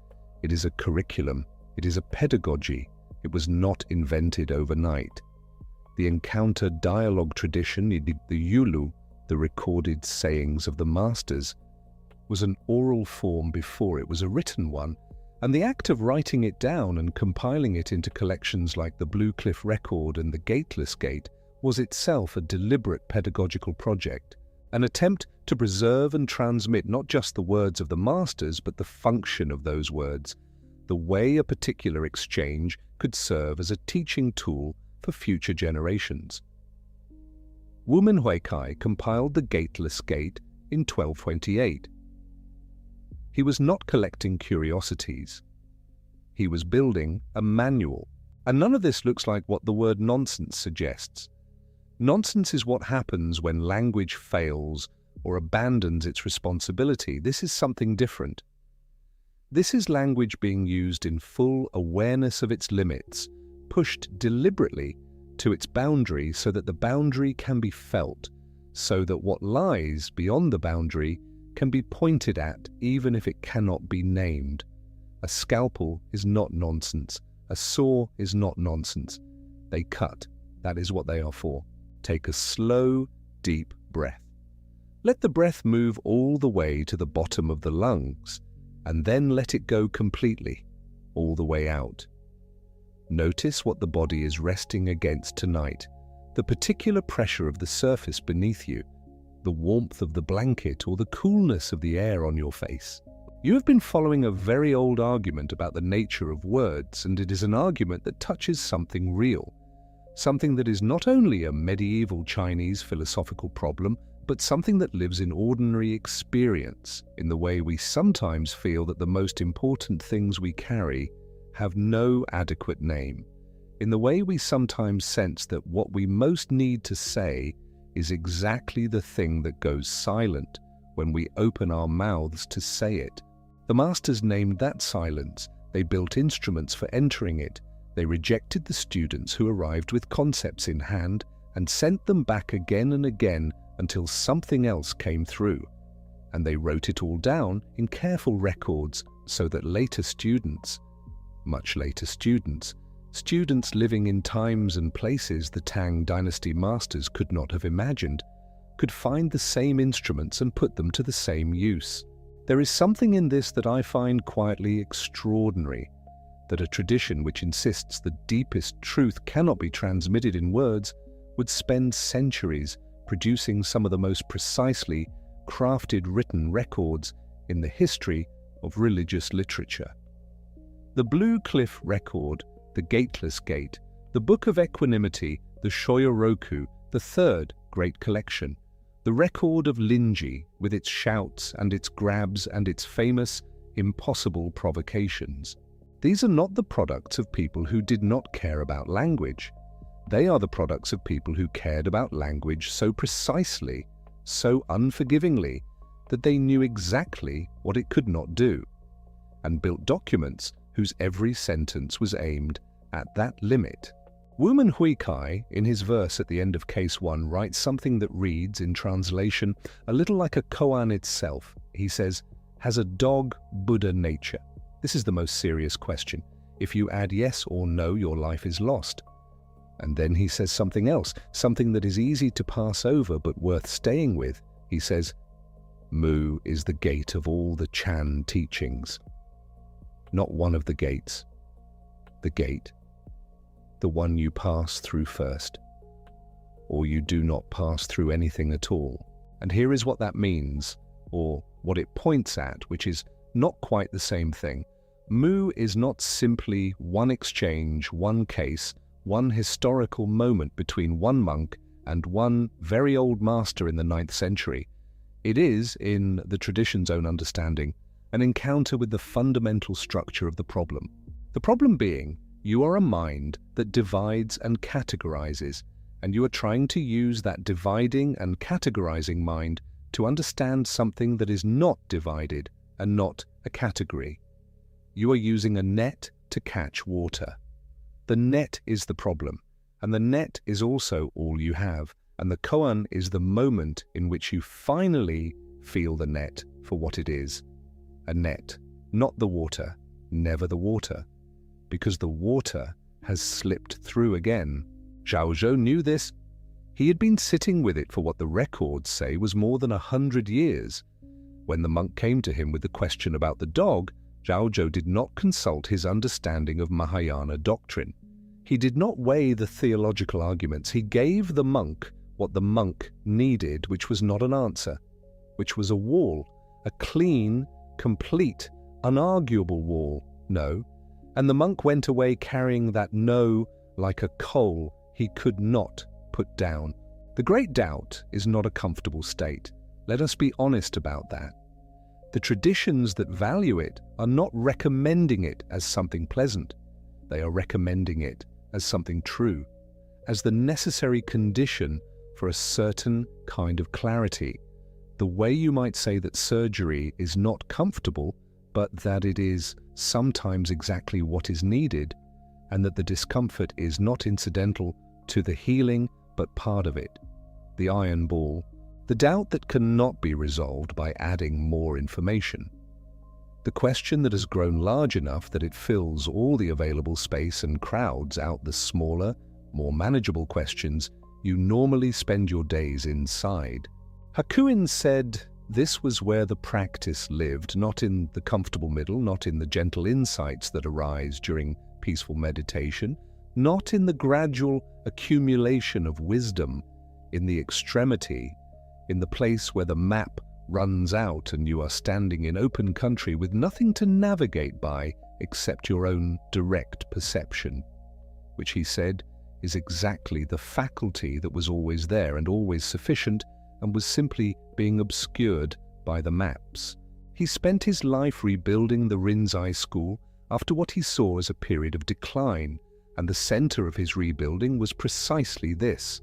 It is a curriculum. It is a pedagogy. It was not invented overnight. The encounter dialogue tradition, the yulu, the recorded sayings of the masters, was an oral form before it was a written one, and the act of writing it down and compiling it into collections like the Blue Cliff Record and the Gateless Gate was itself a deliberate pedagogical project, an attempt to preserve and transmit not just the words of the masters, but the function of those words, the way a particular exchange could serve as a teaching tool for future generations. Wumen Huikai compiled the Gateless Gate in 1228. He was not collecting curiosities. He was building a manual. And none of this looks like what the word nonsense suggests. Nonsense is what happens when language fails or abandons its responsibility. This is something different. This is language being used in full awareness of its limits, pushed deliberately to its boundary so that the boundary can be felt, so that what lies beyond the boundary can be pointed at even if it cannot be named. A scalpel is not nonsense. A saw is not nonsense. They cut. That is what they are for. Take a slow, deep breath. Let the breath move all the way to the bottom of the lungs, and then let it go completely, all the way out. Notice what the body is resting against tonight, the particular pressure of the surface beneath you, the warmth of the blanket or the coolness of the air on your face. You have been following a very old argument about the nature of words, and it is an argument that touches something real, something that is not only a medieval Chinese philosophical problem, but something that lives in ordinary experience, in the way we sometimes feel that the most important things we carry have no adequate name, in the way we sometimes sense that what we most need to say is exactly the thing that goes silent when we open our mouths to say it. The masters named that silence. They built instruments for entering it. They rejected the students who arrived with concepts in hand and sent them back again and again until something else came through. And they wrote it all down in careful records so that later students, much later students living in times and places the Tang dynasty masters could not have imagined, could find the same instruments and put them to the same use. There is something in this that I find quietly extraordinary, that a tradition which insists the deepest truth cannot be transmitted in words would spend centuries producing some of the most precisely crafted written records in the history of religious literature. The Blue Cliff Record, the Gateless Gate, the Book of Equanimity, the Shoyoroku, the third great collection, the record of Linji with its shouts and its grabs and its famous, impossible provocations. These are not the products of people who did not care about language. They are the products of people who cared about language so precisely, so unforgivingly, that they knew exactly what it could not do, and built documents whose every sentence was aimed at that limit. Wumen Huikai, in his verse at the end of Case 1, writes something that reads, in translation, a little like a koan itself. He says, "Has a dog Buddha nature?" This is the most serious question. If you add yes or no, your life is lost. And then he says something else, something that is easy to pass over but worth staying with. He says, Mu is the gate of all the Chan teachings. Not one of the gates. The gate. The one you pass through first. Or you do not pass through anything at all. And here is what that means, or what it points at, which is not quite the same thing. Mu is not simply one exchange, one case, one historical moment between one monk and one very old master in the 9th century. It is, in the tradition's own understanding, an encounter with the fundamental structure of the problem. The problem being, you are a mind that divides and categorizes, and you are trying to use that dividing and categorizing mind to understand something that is not divided and not a category. You are using a net to catch water. The net is the problem, and the net is also all you have, and the koan is the moment in which you finally feel the net for what it is. A net, not the water, never the water, because the water has slipped through again. Zhaozhou knew this. He had been sitting with it for what the records say was more than 100 years. When the monk came to him with the question about the dog, Zhaozhou did not consult his understanding of Mahayana doctrine. He did not weigh the theological arguments. He gave the monk what the monk needed, which was not an answer, which was a wall, a clean, complete, unarguable wall, no. And the monk went away carrying that no like a coal he could not put down. The great doubt is not a comfortable state. Let us be honest about that. The traditions that value it are not recommending it as something pleasant. They are recommending it as something true, as the necessary condition for a certain kind of clarity. The way you might say that surgery is not comfortable, but that it is sometimes exactly what is needed, and that the discomfort is not incidental to the healing, but part of it. The iron ball, the doubt that cannot be resolved by adding more information. The question that has grown large enough that it fills all the available space and crowds out the smaller, more manageable questions you normally spend your days inside. Hakuin said this was where the practice lived, not in the comfortable middle, not in the gentle insights that arise during peaceful meditation, not in the gradual accumulation of wisdom, in the extremity, in the place where the map runs out and you are standing in open country with nothing to navigate by except your own direct perception, which he said is exactly the faculty that was always there and always sufficient and was simply being obscured by the maps. He spent his life rebuilding the Rinzai school after what he saw as a period of decline, and the center of his rebuilding was precisely this: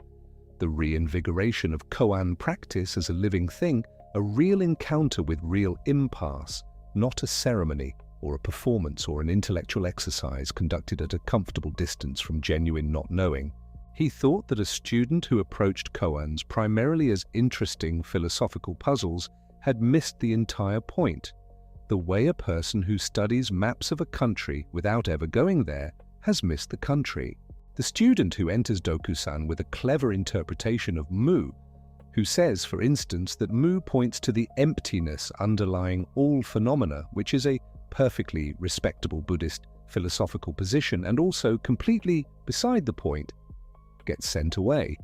the reinvigoration of Koan practice as a living thing, a real encounter with real impasse, not a ceremony or a performance or an intellectual exercise conducted at a comfortable distance from genuine not knowing. He thought that a student who approached koans primarily as interesting philosophical puzzles had missed the entire point, the way a person who studies maps of a country without ever going there has missed the country. The student who enters dokusan with a clever interpretation of mu, who says, for instance, that mu points to the emptiness underlying all phenomena, which is a perfectly respectable Buddhist philosophical position and also completely beside the point, gets sent away.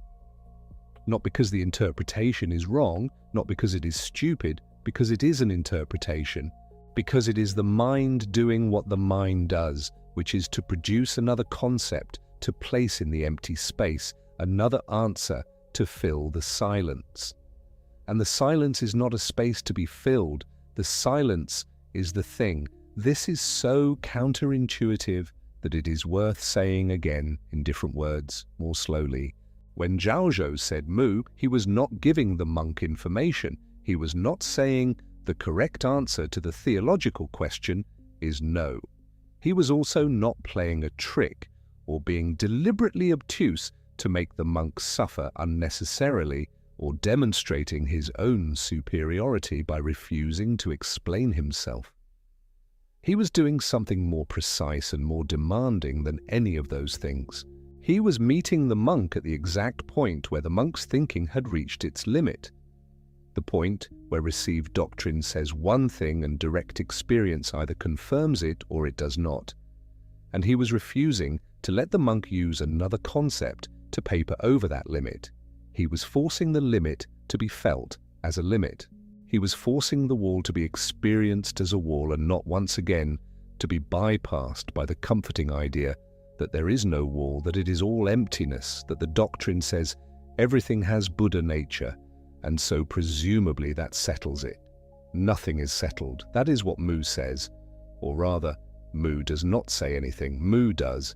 Not because the interpretation is wrong, not because it is stupid, because it is an interpretation, because it is the mind doing what the mind does, which is to produce another concept to place in the empty space, another answer to fill the silence. And the silence is not a space to be filled, the silence is the thing. This is so counterintuitive that it is worth saying again in different words, more slowly. When Zhaozhou said mu, he was not giving the monk information. He was not saying the correct answer to the theological question is no. He was also not playing a trick or being deliberately obtuse to make the monk suffer unnecessarily or demonstrating his own superiority by refusing to explain himself. He was doing something more precise and more demanding than any of those things. He was meeting the monk at the exact point where the monk's thinking had reached its limit. The point where received doctrine says one thing and direct experience either confirms it or it does not. And he was refusing to let the monk use another concept to paper over that limit. He was forcing the limit to be felt as a limit. He was forcing the wall to be experienced as a wall and not once again to be bypassed by the comforting idea that there is no wall, that it is all emptiness, that the doctrine says everything has Buddha nature, and so presumably that settles it. Nothing is settled. That is what mu says. Or rather, mu does not say anything. Mu does.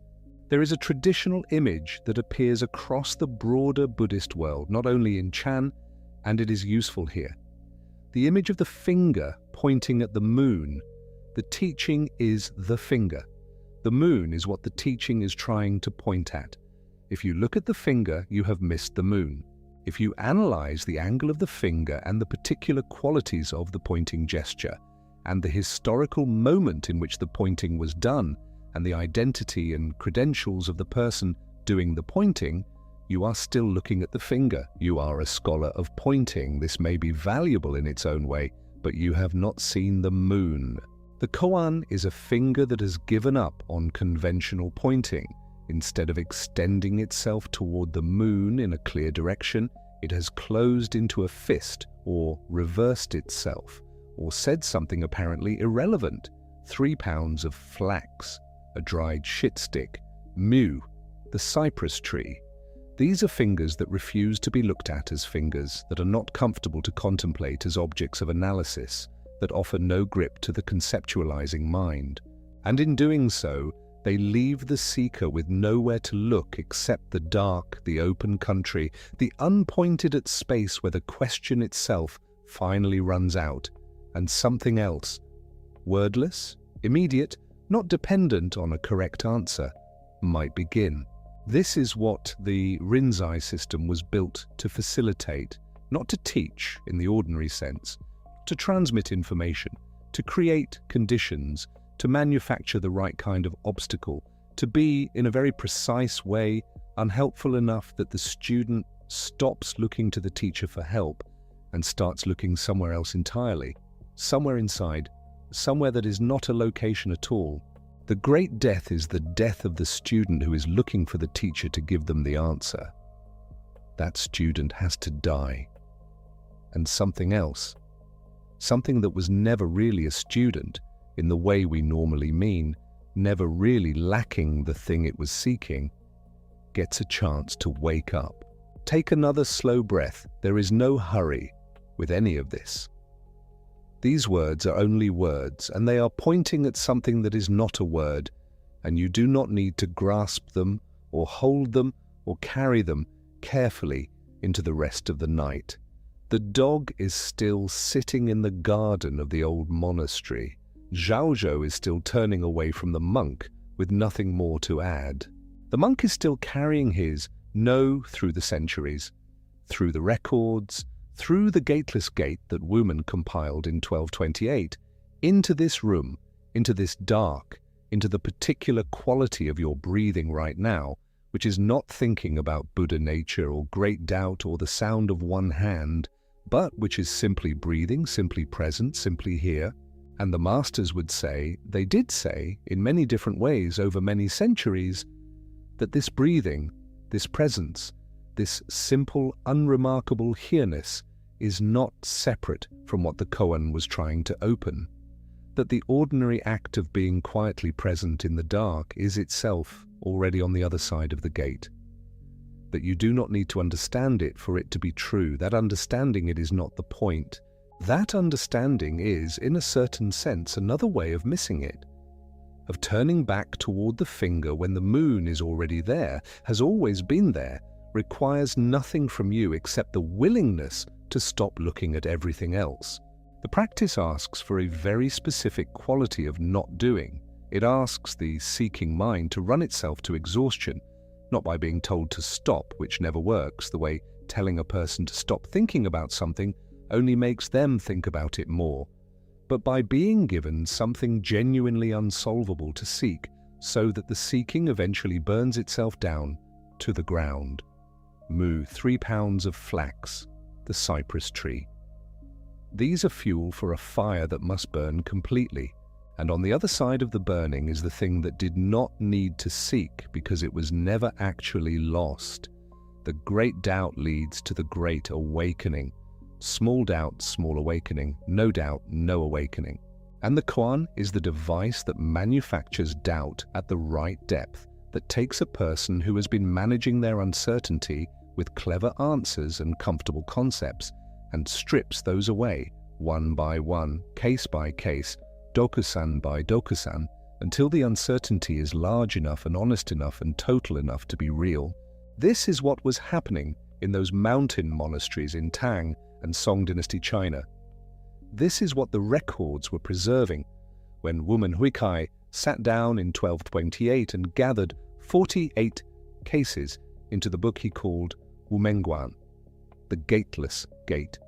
There is a traditional image that appears across the broader Buddhist world, not only in Chan, and it is useful here. The image of the finger pointing at the moon. The teaching is the finger. The moon is what the teaching is trying to point at. If you look at the finger, you have missed the moon. If you analyze the angle of the finger and the particular qualities of the pointing gesture, and the historical moment in which the pointing was done, and the identity and credentials of the person doing the pointing, you are still looking at the finger. You are a scholar of pointing. This may be valuable in its own way, but you have not seen the moon. The koan is a finger that has given up on conventional pointing. Instead of extending itself toward the moon in a clear direction, it has closed into a fist or reversed itself, or said something apparently irrelevant. 3 pounds of flax, a dried shit stick, mu, the cypress tree. These are fingers that refuse to be looked at as fingers, that are not comfortable to contemplate as objects of analysis, that offer no grip to the conceptualizing mind. And in doing so, they leave the seeker with nowhere to look except the dark, the open country, the unpointed-at space where the question itself finally runs out, and something else, wordless, immediate, not dependent on a correct answer, might begin. This is what the Rinzai system was built to facilitate, not to teach in the ordinary sense, to transmit information, to create conditions, to manufacture the right kind of obstacle, to be, in a very precise way, unhelpful enough that the student stops looking to the teacher for help and starts looking somewhere else entirely, somewhere inside, somewhere that is not a location at all. The great death is the death of the student who is looking for the teacher to give them the answer. That student has to die. And something else, something that was never really a student, in the way we normally mean, never really lacking the thing it was seeking, gets a chance to wake up. Take another slow breath. There is no hurry with any of this. These words are only words, and they are pointing at something that is not a word, and you do not need to grasp them or hold them or carry them carefully into the rest of the night. The dog is still sitting in the garden of the old monastery. Zhaozhou is still turning away from the monk with nothing more to add. The monk is still carrying his no through the centuries, through the records, through the Gateless Gate that Wumen compiled in 1228, into this room, into this dark, into the particular quality of your breathing right now, which is not thinking about Buddha nature or great doubt or the sound of one hand, but which is simply breathing, simply present, simply here. And the masters would say, they did say, in many different ways over many centuries, that this breathing, this presence, this simple, unremarkable here-ness is not separate from what the Koan was trying to open, that the ordinary act of being quietly present in the dark is itself already on the other side of the gate, that you do not need to understand it for it to be true, that understanding it is not the point. That understanding is, in a certain sense, another way of missing it, of turning back toward the finger when the moon is already there, has always been there, requires nothing from you except the willingness to stop looking at everything else. The practice asks for a very specific quality of not doing. It asks the seeking mind to run itself to exhaustion, not by being told to stop, which never works, the way telling a person to stop thinking about something only makes them think about it more, but by being given something genuinely unsolvable to seek, so that the seeking eventually burns itself down to the ground. 3 pounds of flax, the cypress tree. These are fuel for a fire that must burn completely, and on the other side of the burning is the thing that did not need to seek because it was never actually lost. The great doubt leads to the great awakening. Small doubt, small awakening. No doubt, no awakening. And the Koan is the device that manufactures doubt at the right depth, that takes a person who has been managing their uncertainty with clever answers and comfortable concepts, and strips those away, one by one, case by case, dokusan by dokusan, until the uncertainty is large enough and honest enough and total enough to be real. This is what was happening in those mountain monasteries in Tang and Song Dynasty China. This is what the records were preserving when Wumen Huikai sat down in 1228 and gathered 48 cases into the book he called Wumen Wenyan, the Gateless Gate.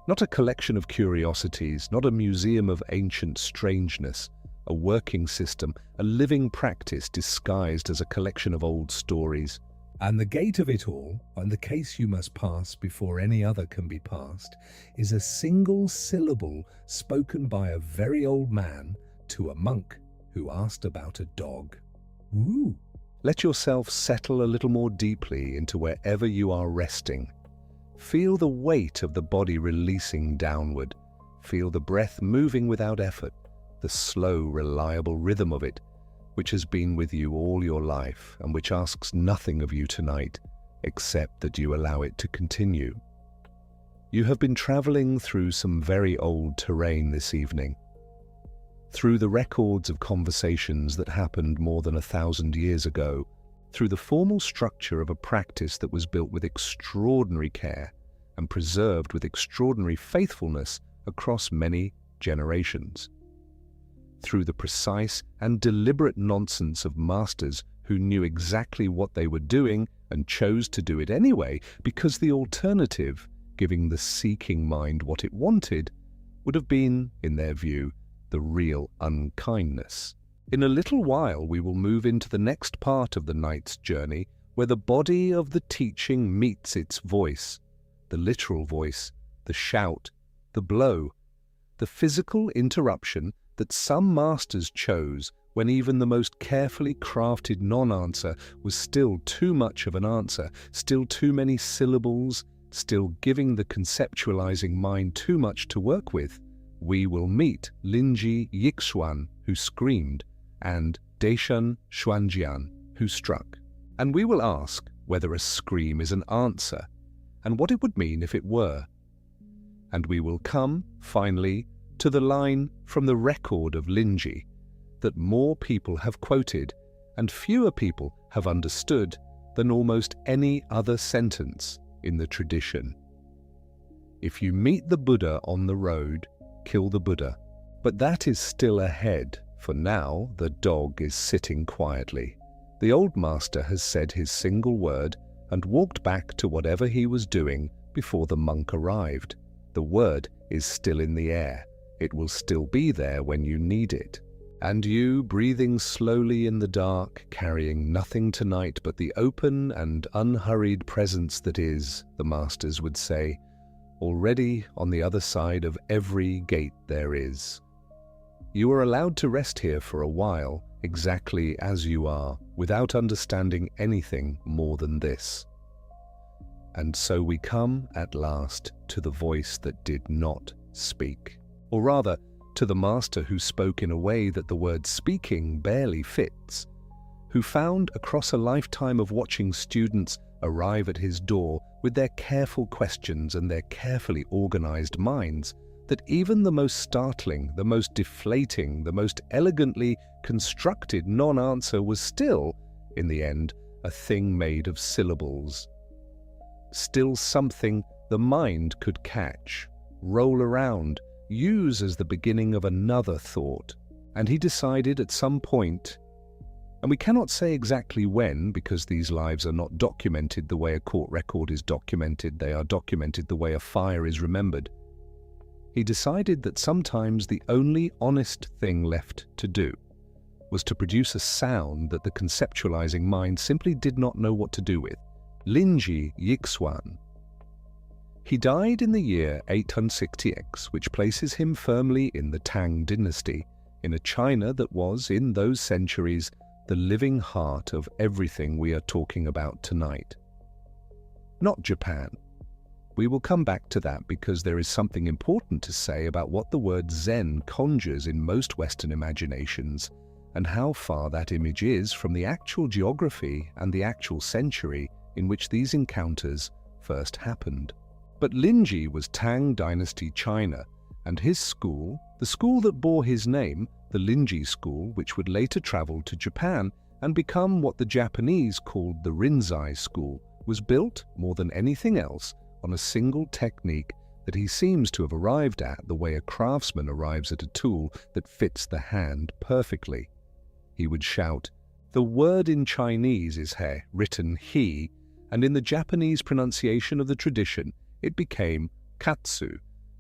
Not a collection of curiosities, not a museum of ancient strangeness, a working system, a living practice disguised as a collection of old stories. And the gate of it all, and the case you must pass before any other can be passed, is a single syllable spoken by a very old man to a monk who asked about a dog. Woo! Let yourself settle a little more deeply into wherever you are resting. Feel the weight of the body releasing downward. Feel the breath moving without effort, the slow, reliable rhythm of it, which has been with you all your life and which asks nothing of you tonight, except that you allow it to continue. You have been traveling through some very old terrain this evening, through the records of conversations that happened more than 1,000 years ago, through the formal structure of a practice that was built with extraordinary care and preserved with extraordinary faithfulness across many generations, through the precise and deliberate nonsense of masters who knew exactly what they were doing and chose to do it anyway because the alternative, giving the seeking mind what it wanted, would have been, in their view, the real unkindness. In a little while we will move into the next part of the night's journey, where the body of the teaching meets its voice, the literal voice, the shout, the blow, the physical interruption that some masters chose when even the most carefully crafted non-answer was still too much of an answer, still too many syllables, still giving the conceptualizing mind too much to work with. We will meet Linji Yixuan, who screamed, and Deshan Xuanjian, who struck. And we will ask whether a scream is an answer, and what it would mean if it were. And we will come, finally, to the line from the record of Linji that more people have quoted and fewer people have understood than almost any other sentence in the tradition. If you meet the Buddha on the road, kill the Buddha. But that is still ahead, for now the dog is sitting quietly. The old master has said his single word and walked back to whatever he was doing before the monk arrived. The word is still in the air. It will still be there when you need it. And you, breathing slowly in the dark, carrying nothing tonight but the open and unhurried presence that is, the masters would say, already on the other side of every gate there is. You are allowed to rest here for a while, exactly as you are, without understanding anything more than this. And so we come, at last, to the voice that did not speak. Or rather, to the master who spoke in a way that the word speaking barely fits, who found across a lifetime of watching students arrive at his door with their careful questions and their carefully organized minds, that even the most startling, the most deflating, the most elegantly constructed non-answer was still, in the end, a thing made of syllables. Still something the mind could catch, roll around, use as the beginning of another thought. And he decided at some point, and we cannot say exactly when, because these lives are not documented the way a court record is documented, they are documented the way a fire is remembered. He decided that sometimes the only honest thing left to do was to produce a sound that the conceptualizing mind simply did not know what to do with. Linji Yixuan. He died in the year 860X, which places him firmly in the Tang dynasty, in a China that was, in those centuries, the living heart of everything we are talking about tonight. Not Japan. We will come back to that because there is something important to say about what the word Zen conjures in most Western imaginations, and how far that image is from the actual geography and the actual century in which these encounters first happened. But Linji was Tang Dynasty China, and his school, the school that bore his name, the Linji school, which would later travel to Japan and become what the Japanese called the Rinzai school, was built, more than anything else, on a single technique that he seems to have arrived at the way a craftsman arrives at a tool that fits the hand perfectly. He would shout, "The word in Chinese is he," written he, and in the Japanese pronunciation of the tradition, it became katsu,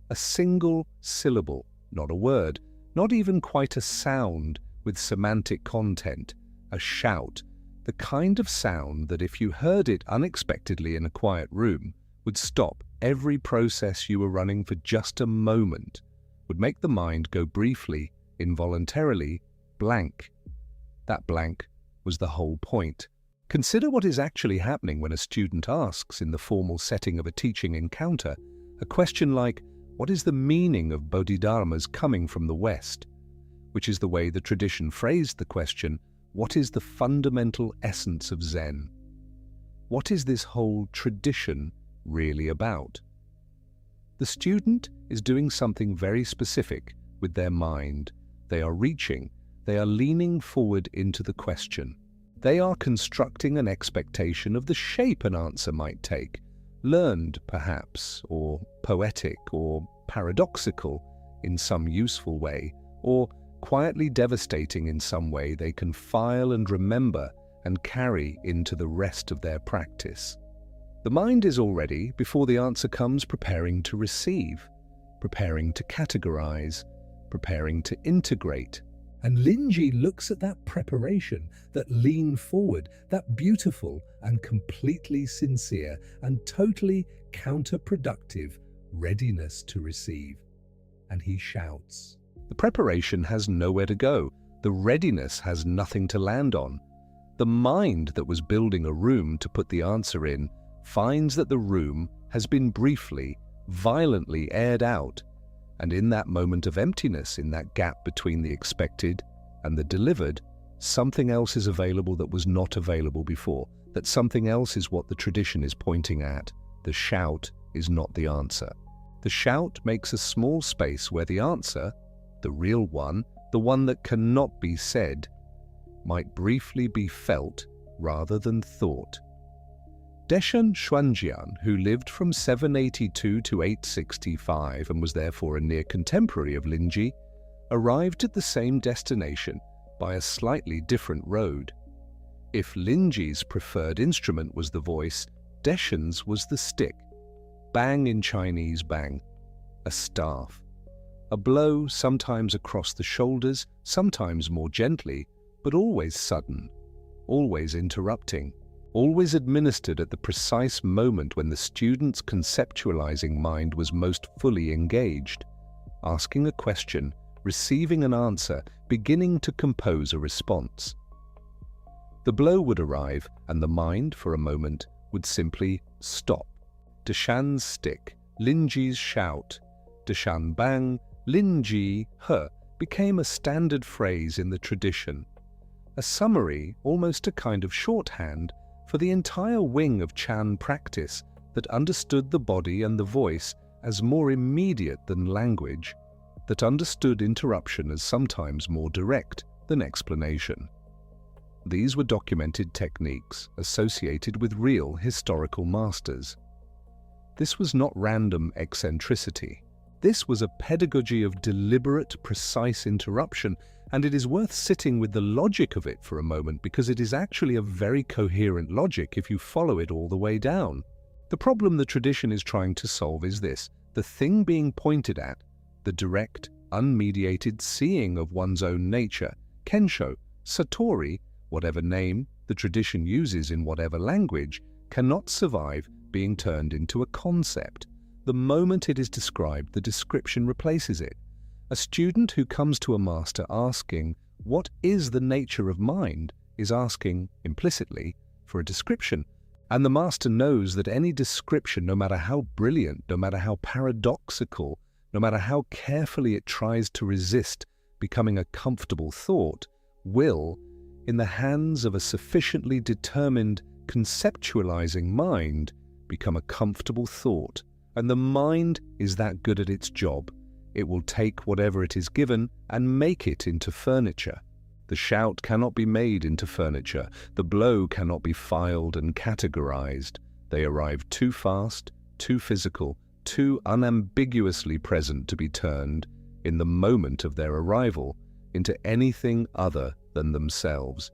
a single syllable, not a word, not even quite a sound with semantic content, a shout, the kind of sound that if you heard it unexpectedly in a quiet room, would stop every process you were running for just a moment, would make the mind go briefly, involuntarily, blank. That blank was the whole point. Consider what is actually happening when a student asks, in the formal setting of a teaching encounter, a question like, what is the meaning of Bodhidharma's coming from the West? Which is the way the tradition phrased the question, what is the fundamental essence of Zen? What is this whole tradition really about? The student is doing something very specific with their mind. They are reaching, they are leaning forward into the question. They are constructing an expectation of the shape an answer might take, learned perhaps, or poetic, or paradoxical in some useful way, or quietly devastating in some way they can file and remember and carry into the rest of their practice. The mind is already, before the answer comes, preparing to receive, preparing to categorize, preparing to integrate. And Linji looks at that preparation, that lean forward, that beautiful and completely sincere and totally counterproductive readiness to receive. And he shouts. The preparation has nowhere to go. The readiness has nothing to land on. The mind that was building a room to put the answer in finds that the room has been briefly, violently aired out, and in that moment of emptiness, in that gap between the expected and the delivered, something else is available that was not available before. That something else is what the tradition is pointing at. The shout is not the answer. The shout makes a small space where the answer, the real one, the one that cannot be said, might briefly be felt rather than thought. Deshan Xuanjian, who lived from 782 to 865 and was therefore a near contemporary of Linji, arrived at the same destination by a slightly different road. If Linji's preferred instrument was the voice, Deshan's was the stick. Bang in Chinese bang, a staff. A blow sometimes across the shoulders, sometimes more gently, but always sudden, always interrupting, always administered at the precise moment when the student's conceptualizing mind was most fully engaged, asking a question, receiving an answer, beginning to compose a response. The blow would arrive, and the mind, for a moment, would simply stop. Deshan's stick, Linji's shout, Deshan bang, Linji he became a standard phrase in the tradition, a summary, almost a kind of shorthand, for the entire wing of Chan practice that understood the body and the voice as more immediate than language, that understood interruption as sometimes more direct than explanation. These were documented techniques associated with real historical masters. This was not random eccentricity. This was a pedagogy of deliberate, precise interruption, and it is worth sitting with the logic of it for a moment because it is actually a very coherent logic if you follow it all the way down. The problem the tradition is trying to solve is this: the thing being pointed at, the direct, unmediated seeing of one's own nature, kensho, satori, whatever name the tradition uses in whatever language, cannot survive being turned into a concept. The moment it is described, the description replaces it. A student who comes to a master asking, "What is the nature of mind?" is asking, implicitly, for a description. And the master knows that any description, no matter how brilliant, no matter how paradoxical, no matter how carefully it tries to resist becoming a comfortable thought, will, in the hands of a sufficiently determined, conceptualizing mind, become a comfortable thought. And the mind is that good at its job. It will take whatever it is given and make it into furniture. The shout cannot be made into furniture. The blow cannot be filed and categorized. They arrive too fast, too physical, too unambiguously present to be turned, in the moment of their arrival, into anything other than themselves.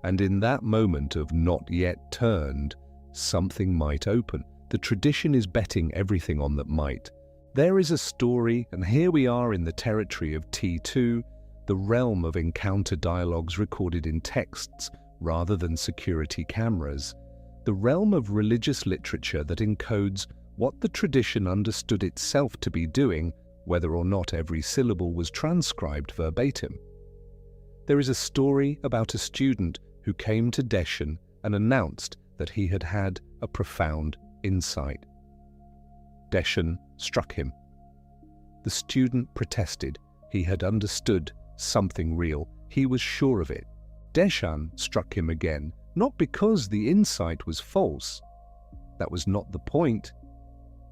And in that moment of not yet turned, something might open. The tradition is betting everything on that might. There is a story, and here we are in the territory of T2, the realm of encounter dialogues recorded in texts rather than security cameras, the realm of religious literature that encodes what the tradition understood itself to be doing, whether or not every syllable was transcribed verbatim. There is a story about a student who came to Deshan and announced that he had had a profound insight. Deshan struck him. The student protested. He had understood something real. He was sure of it. Deshan struck him again, not because the insight was false. That was not the point.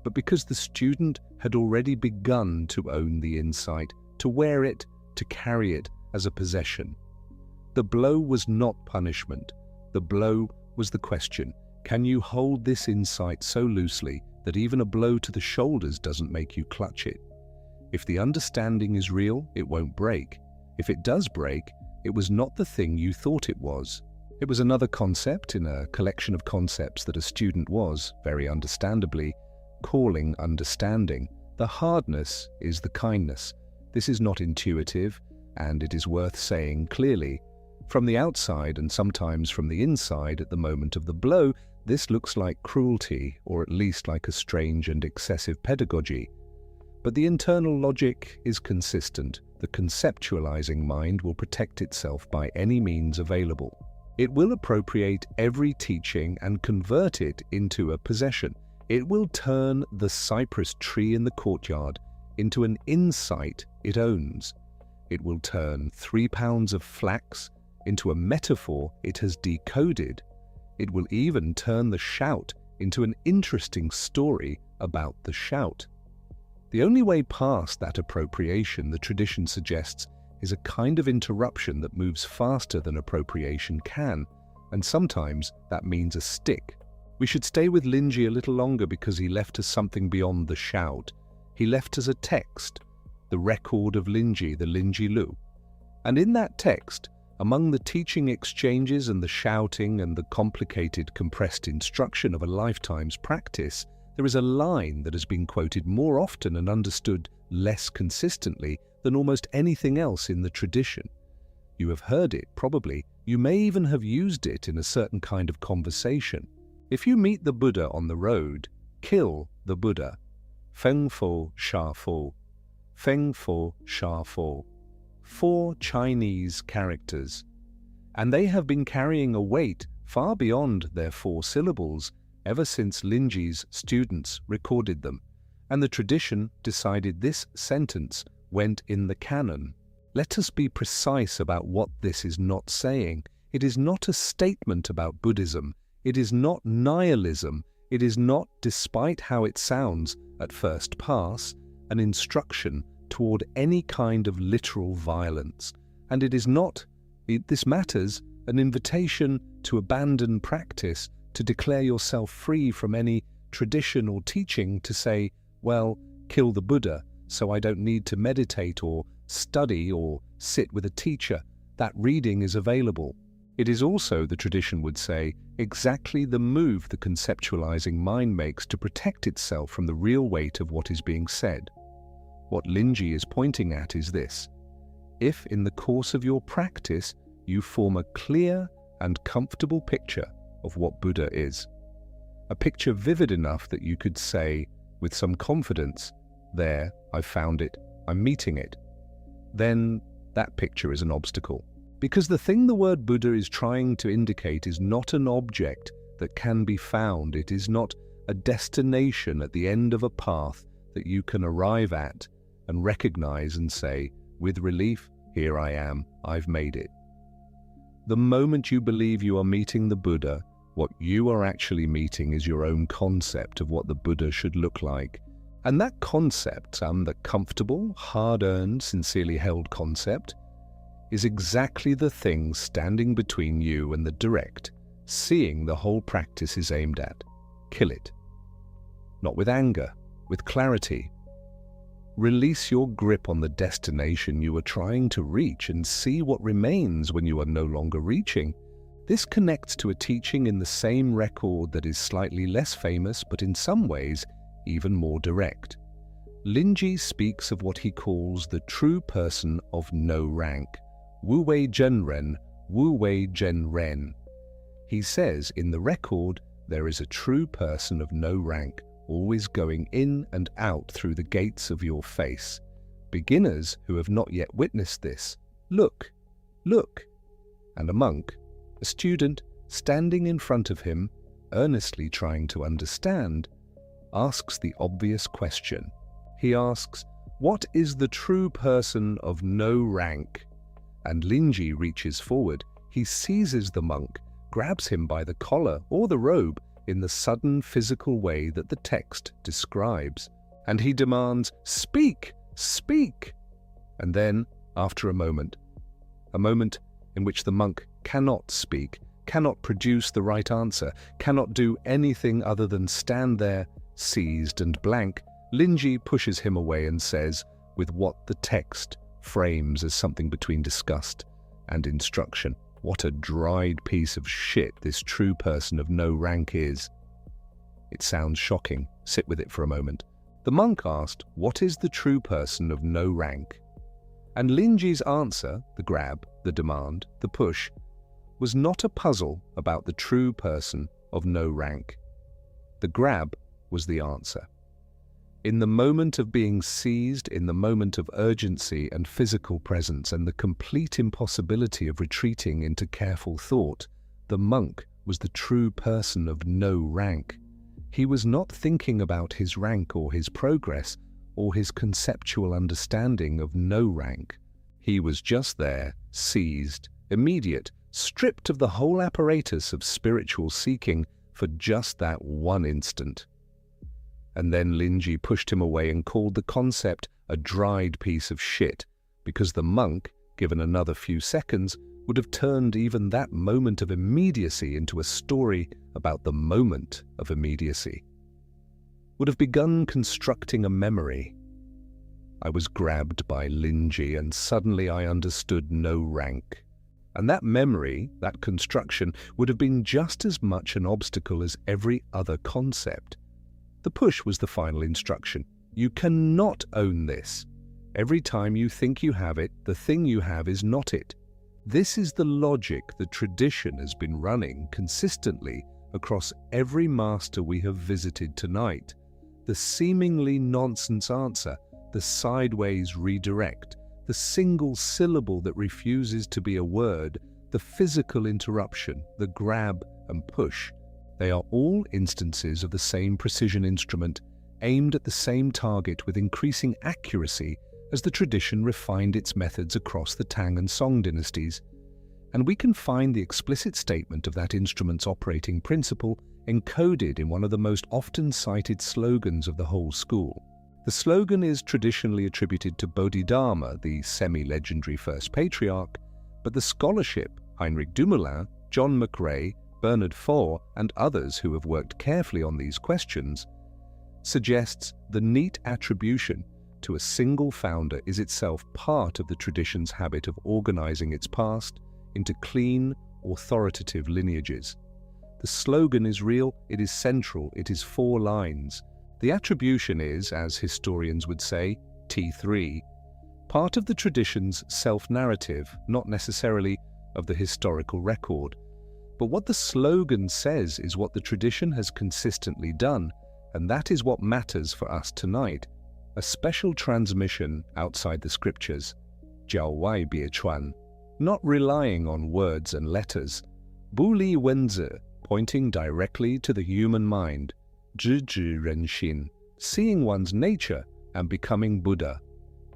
but because the student had already begun to own the insight, to wear it, to carry it as a possession. The blow was not punishment. The blow was the question: can you hold this insight so loosely that even a blow to the shoulders doesn't make you clutch it? If the understanding is real, it won't break. If it does break, it was not the thing you thought it was. It was another concept in a collection of concepts that a student was, very understandably, calling understanding. The hardness is the kindness. This is not intuitive, and it is worth saying clearly. From the outside, and sometimes from the inside at the moment of the blow, this looks like cruelty, or at least like a strange and excessive pedagogy. But the internal logic is consistent. The conceptualizing mind will protect itself by any means available. It will appropriate every teaching and convert it into a possession. It will turn the cypress tree in the courtyard into an insight it owns. It will turn 3 pounds of flax into a metaphor it has decoded. It will even turn the shout into an interesting story about the shout. The only way past that appropriation, the tradition suggests, is a kind of interruption that moves faster than appropriation can, and sometimes that means a stick. We should stay with Linji a little longer because he left us something beyond the shout. He left us a text, the record of Linji, the Linji Lu. And in that text, among the teaching exchanges and the shouting and the complicated compressed instruction of a lifetime's practice, there is a line that has been quoted more often and understood less consistently than almost anything else in the tradition. You have heard it, probably. You may even have used it in a certain kind of conversation. If you meet the Buddha on the road, kill the Buddha. Feng Fo Sha Fo. Feng Fo Sha Fo. 4 Chinese characters. And they have been carrying a weight far beyond their 4 syllables ever since Linji's students recorded them, and the tradition decided this sentence went in the canon. Let us be precise about what this is not saying. It is not a statement about Buddhism. It is not nihilism. It is not, despite how it sounds at first pass, an instruction toward any kind of literal violence. And it is not, this matters, an invitation to abandon practice, to declare yourself free from any tradition or teaching, to say, well, kill the Buddha, so I don't need to meditate or study or sit with a teacher. That reading is available. It is also, the tradition would say, exactly the move the conceptualizing mind makes to protect itself from the real weight of what is being said. What Linji is pointing at is this: if in the course of your practice you form a clear and comfortable picture of what Buddha is, a picture vivid enough that you could say with some confidence, there, I found it, I'm meeting it, then that picture is an obstacle. Because the thing the word Buddha is trying to indicate is not an object that can be found. It is not a destination at the end of a path that you can arrive at and recognize and say, with relief, here I am, I've made it. The moment you believe you are meeting the Buddha, what you are actually meeting is your own concept of what the Buddha should look like. And that concept, the comfortable, hard-earned, sincerely held concept, is exactly the thing standing between you and the direct, seeing the whole practice is aimed at. Kill it. Not with anger, with clarity. Release your grip on the destination you are trying to reach and see what remains when you are no longer reaching. This connects to a teaching in the same record that is slightly less famous, but in some ways even more direct. Linji speaks of what he calls the true person of no rank. Wu Wei Zhen Ren, Wu Wei Zhen Ren. He says in the record there is a true person of no rank, always going in and out through the gates of your face. Beginners who have not yet witnessed this, look, look. And a monk, a student, standing in front of him, earnestly trying to understand, asks the obvious question. He asks, what is the true person of no rank? And Linji reaches forward. He seizes the monk, grabs him by the collar or the robe, in the sudden physical way that the text describes, and he demands, "Speak! Speak!" And then, after a moment in which the monk cannot speak, cannot produce the right answer, cannot do anything other than stand there, seized and blank, Linji pushes him away and says, with what the text frames as something between disgust and instruction, "What a dried piece of shit this true person of no rank is." It sounds shocking. Sit with it for a moment. The monk asked, "What is the true person of no rank?" And Linji's answer, the grab, the demand, the push, was not a puzzle about the true person of no rank. The grab was the answer. In the moment of being seized, in the moment of urgency and physical presence and the complete impossibility of retreating into careful thought, the monk was the true person of no rank. He was not thinking about his rank or his progress or his conceptual understanding of no rank. He was just there, seized, immediate, stripped of the whole apparatus of spiritual seeking for just that one instant. And then Linji pushed him away and called the concept a dried piece of shit, because the monk, given another few seconds, would have turned even that moment of immediacy into a story about the moment of immediacy. Would have begun constructing a memory. I was grabbed by Linji and suddenly I understood no rank. And that memory, that construction, would have been just as much an obstacle as every other concept. The push was the final instruction. You cannot own this. Every time you think you have it, the thing you have is not it. This is the logic the tradition has been running consistently across every master we have visited tonight. The seemingly nonsense answer, the sideways redirect, the single syllable that refuses to be a word, the physical interruption, the grab and push. They are all instances of the same precision instrument, aimed at the same target with increasing accuracy as the tradition refined its methods across the Tang and Song dynasties. And we can find the explicit statement of that instrument's operating principle encoded in one of the most often cited slogans of the whole school. The slogan is traditionally attributed to Bodhidharma, the semi-legendary first patriarch, but the scholarship, Heinrich Dumoulin, John McRae, Bernard Faure, and others who have worked carefully on these questions, suggests the neat attribution to a single founder is itself part of the tradition's habit of organizing its past into clean, authoritative lineages. The slogan is real, it is central, it is 4 lines. The attribution is, as historians would say, T3, part of the tradition's self-narrative, not necessarily of the historical record. But what the slogan says is what the tradition has consistently done, and that is what matters for us tonight. A special transmission outside the scriptures, Jiao Wai Bie Chuan, not relying on words and letters, Bu Li Wenzi, pointing directly to the human mind, Zhi Zhi Ren Xin, seeing one's nature and becoming Buddha,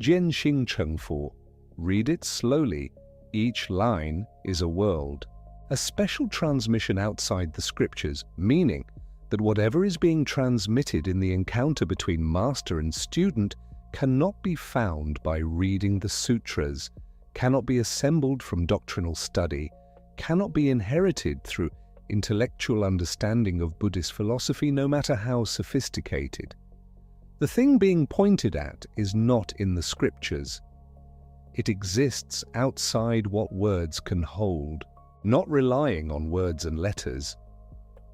Jian Xing Cheng Fu, read it slowly, each line is a world. A special transmission outside the scriptures, meaning that whatever is being transmitted in the encounter between master and student cannot be found by reading the sutras, cannot be assembled from doctrinal study, cannot be inherited through intellectual understanding of Buddhist philosophy, no matter how sophisticated. The thing being pointed at is not in the scriptures. It exists outside what words can hold, not relying on words and letters,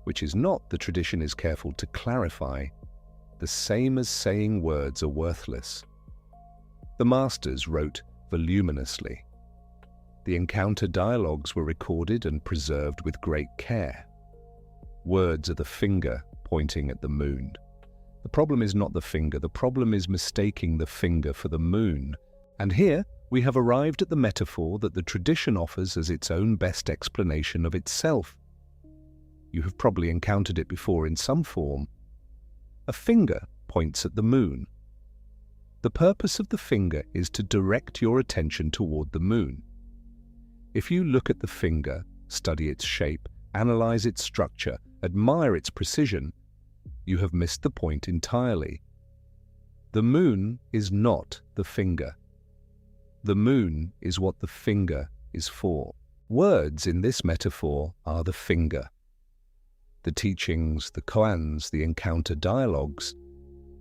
which is not, the tradition is careful to clarify, the same as saying words are worthless. The masters wrote voluminously. The encounter dialogues were recorded and preserved with great care. Words are the finger pointing at the moon. The problem is not the finger, the problem is mistaking the finger for the moon. And here we have arrived at the metaphor that the tradition offers as its own best explanation of itself. You have probably encountered it before in some form. A finger points at the moon. The purpose of the finger is to direct your attention toward the moon. If you look at the finger, study its shape, analyze its structure, admire its precision, you have missed the point entirely. The moon is not the finger. The moon is what the finger is for. Words in this metaphor are the finger. The teachings, the koans, the encounter dialogues,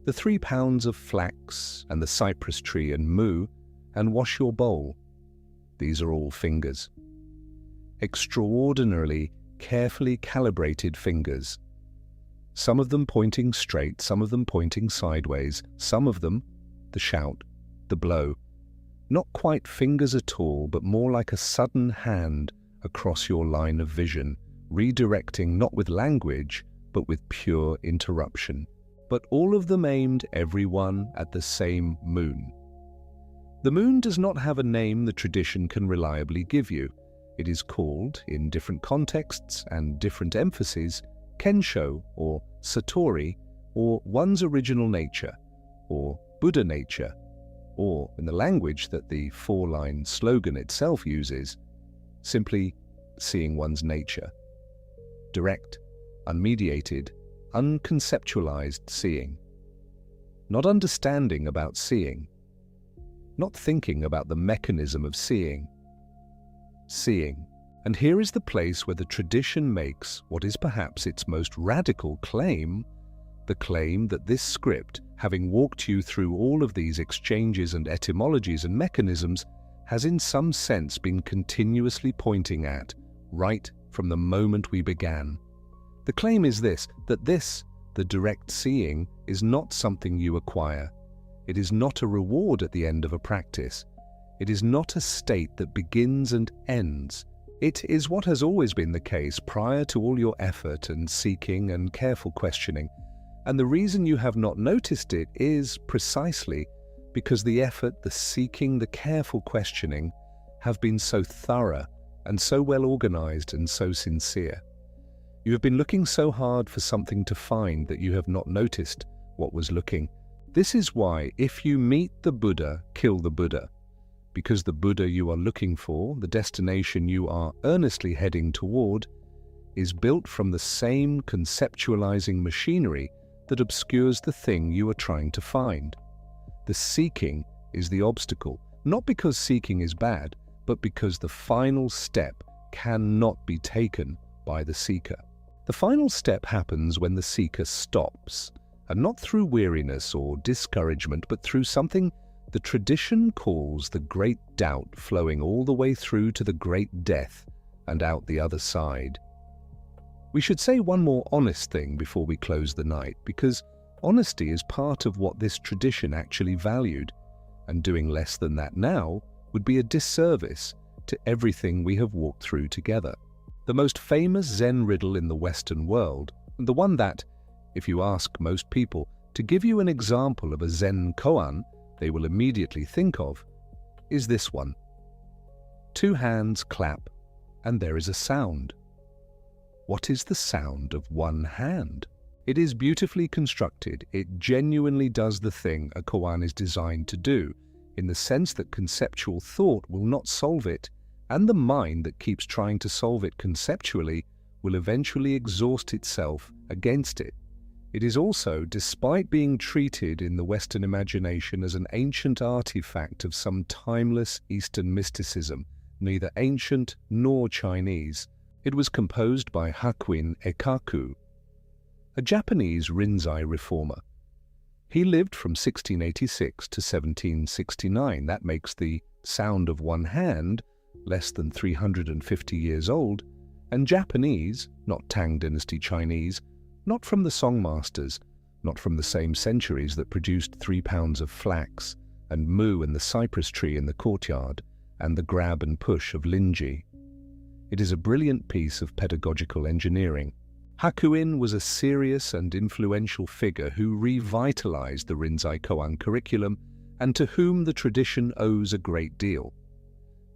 the 3 pounds of flax and the cypress tree and mu, and wash your bowl. These are all fingers. Extraordinarily, carefully calibrated fingers. Some of them pointing straight, some of them pointing sideways, some of them, the shout, the blow, not quite fingers at all, but more like a sudden hand across your line of vision, redirecting not with language, but with pure interruption. But all of them aimed everyone at the same moon. The moon does not have a name the tradition can reliably give you. It is called, in different contexts and different emphases, Kensho or Satori, or one's original nature, or Buddha nature, or, in the language that the 4-line slogan itself uses, simply seeing one's nature. Direct, unmediated, unconceptualized seeing. Not understanding about seeing. Not thinking about the mechanism of seeing. Seeing. And here is the place where the tradition makes what is perhaps its most radical claim, the claim that this script, having walked you through all of these exchanges and etymologies and mechanisms, has in some sense been continuously pointing at, right from the moment we began. The claim is this, that this, the direct seeing, is not something you acquire. It is not a reward at the end of a practice. It is not a state that begins and ends. It is what has always been the case prior to all your effort and seeking and careful questioning. And the reason you have not noticed it is precisely because the effort, the seeking, the careful questioning have been so thorough and so well organized and so sincere. You have been looking so hard for something to find that you have not noticed what was looking. This is why, if you meet the Buddha, kill the Buddha. Because the Buddha you are looking for, the destination you are earnestly heading toward, is built from the same conceptualizing machinery that obscures the thing you are trying to find. The seeking is the obstacle, not because seeking is bad, but because the final step cannot be taken by the seeker. The final step happens when the seeker stops, and not through weariness or discouragement, but through something the tradition calls the great doubt flowing all the way through to the great death and out the other side. We should say one more honest thing before we close the night, because honesty is part of what this tradition actually valued, and doing less than that now would be a disservice to everything we have walked through together. The most famous Zen riddle in the Western world, and the one that, if you ask most people to give you an example of a Zen koan they will immediately think of, is this one. 2 hands clap, and there is a sound. What is the sound of 1 hand? It is beautifully constructed. It genuinely does the thing a koan is designed to do, in the sense that conceptual thought will not solve it, and the mind that keeps trying to solve it conceptually will eventually exhaust itself against it. It is also, despite being treated in the Western imagination as an ancient artifact of some timeless Eastern mysticism, neither ancient nor Chinese, it was composed by Hakuin Ekaku, a Japanese Rinzai reformer. He lived from 1686 to 1769. That makes the sound of 1 hand less than 350 years old, and Japanese, not Tang Dynasty Chinese, not from the songmasters, not from the same centuries that produced 3 pounds of flax and mu and the cypress tree in the courtyard and the grab and push of Linji. It is a brilliant piece of pedagogical engineering. Hakuin was a serious and influential figure who revitalized the Rinzai Koan curriculum and to whom the tradition owes a great deal.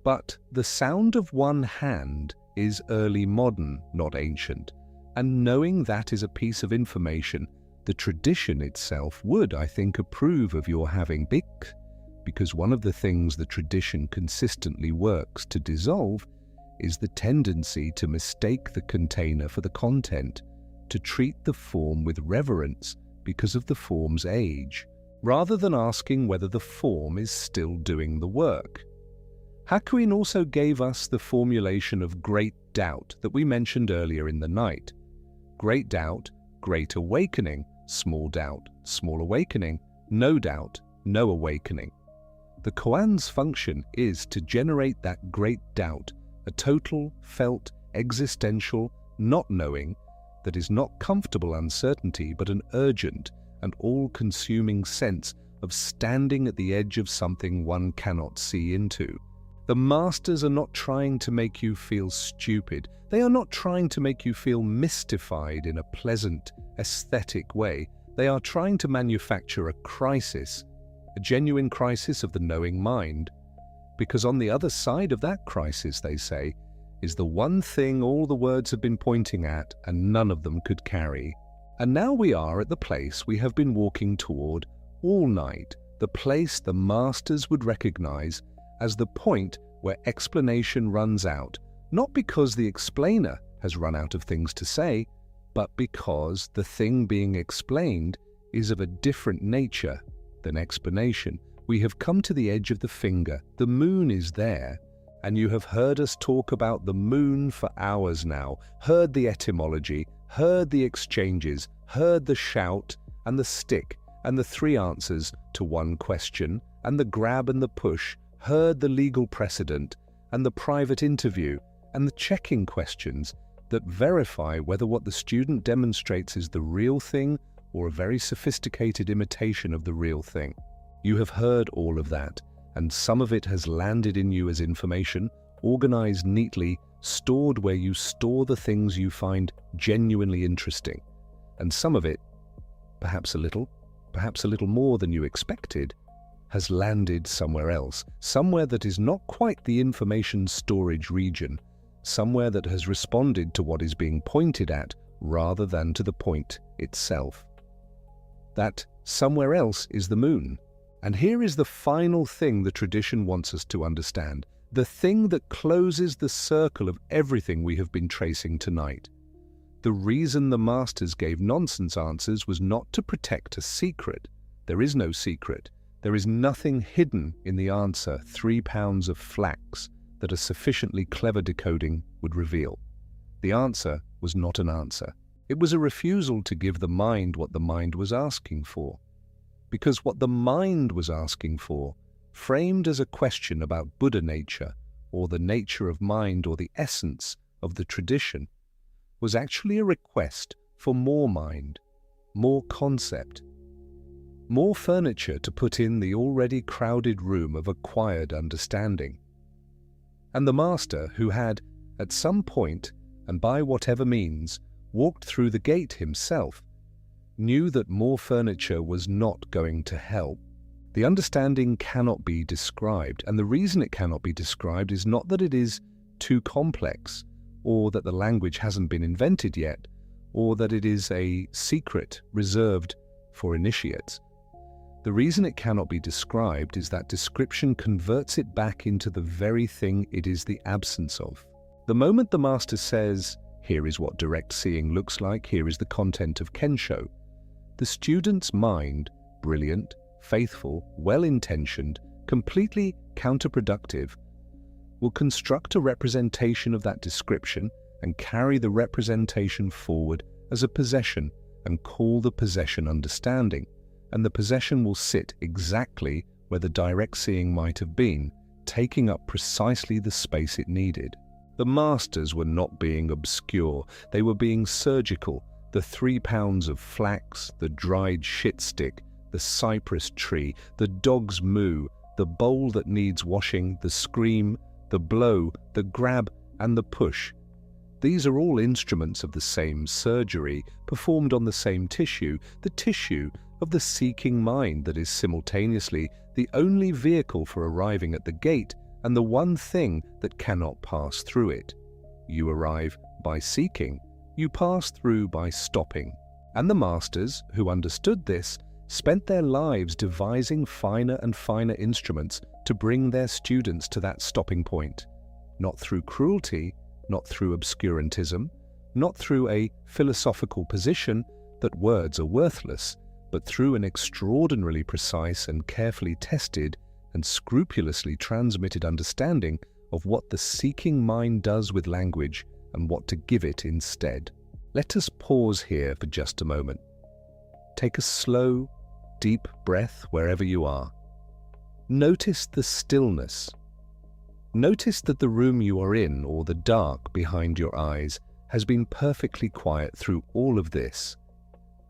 But the sound of 1 hand is early modern, not ancient, and knowing that is a piece of information the tradition itself would, I think, approve of your having big, because one of the things the tradition consistently works to dissolve is the tendency to mistake the container for the content, to treat the form with reverence because of the form's age, rather than asking whether the form is still doing the work. Hakuin also gave us the formulation of great doubt that we mentioned earlier in the night. Great doubt, great awakening, small awakening, no doubt, no awakening. The Koan's function is to generate that great doubt, a total, felt, existential, not knowing, that is not comfortable uncertainty but an urgent and all-consuming sense of standing at the edge of something one cannot see into. The masters are not trying to make you feel stupid. They are not trying to make you feel mystified in a pleasant, aesthetic way. They are trying to manufacture a crisis, a genuine crisis of the knowing mind. Because on the other side of that crisis, they say, is the one thing all the words have been pointing at and none of them could carry. And now we are at the place we have been walking toward all night, the place the masters would recognize as the point where explanation runs out, not because the explainer has run out of things to say, but because the thing being explained is of a different nature than explanation. We have come to the edge of the finger. The moon is there, and you have heard us talk about the moon for hours now, heard the etymology, heard the exchanges, heard the shout and the stick and the three answers to one question and the grab and the push, heard the legal precedent and the private interview and the checking questions that verify whether what the student demonstrates is the real thing or a very sophisticated imitation of the real thing. You have heard all of that, and some of it has landed in you as information, organized neatly, stored where you store the things you find genuinely interesting. And some of it, perhaps a little more than you expected, has landed somewhere else, somewhere that is not quite the information storage region, somewhere that has responded to what is being pointed at rather than to the point itself. That somewhere else is the moon. And here is the final thing the tradition wants us to understand, the thing that closes the circle of everything we have been tracing tonight. The reason the masters gave nonsense answers was not to protect a secret. There is no secret. There is nothing hidden in the answer 3 pounds of flax that a sufficiently clever decoding would reveal. The answer was not an answer. It was a refusal to give the mind what the mind was asking for. Because what the mind was asking for, framed as a question about Buddha nature, or the nature of mind, or the essence of the tradition, was actually a request for more mind, more concept, more furniture to put in the already crowded room of acquired understanding. And the master, who had, at some point, and by whatever means, walked through the gate himself, knew that more furniture was not going to help. The understanding cannot be described, and the reason it cannot be described is not that it is too complex, or that the language hasn't been invented yet, or that it is a secret reserved for initiates. The reason it cannot be described is that description converts it back into the very thing it is the absence of. The moment the master says, "Here is what direct seeing looks like, here is the content of Kensho," the student's mind, brilliant, faithful, well-intentioned, completely counterproductive, will construct a representation of that description and carry the representation forward as a possession and call the possession understanding, and the possession will sit exactly where the direct seeing might have been, taking up precisely the space it needed. The masters were not being obscure, they were being surgical. The 3 pounds of flax, the dried shit stick, the cypress tree, the dog's moo, the bowl that needs washing, the scream, the blow, the grab, and the push. These are all instruments of the same surgery, performed on the same tissue, the tissue of the seeking mind that is simultaneously the only vehicle for arriving at the gate and the one thing that cannot pass through it. You arrive by seeking. You pass through by stopping. And the masters, who understood this, spent their lives devising finer and finer instruments to bring their students to that stopping point, not through cruelty, not through obscurantism, not through a philosophical position that words are worthless, but through an extraordinarily precise and carefully tested and scrupulously transmitted understanding of what the seeking mind does with language and what to give it instead. Let us pause here for just a moment. Take a slow, deep breath wherever you are. Notice the stillness. Notice that the room you are in, or the dark behind your eyes, has been perfectly quiet through all of this,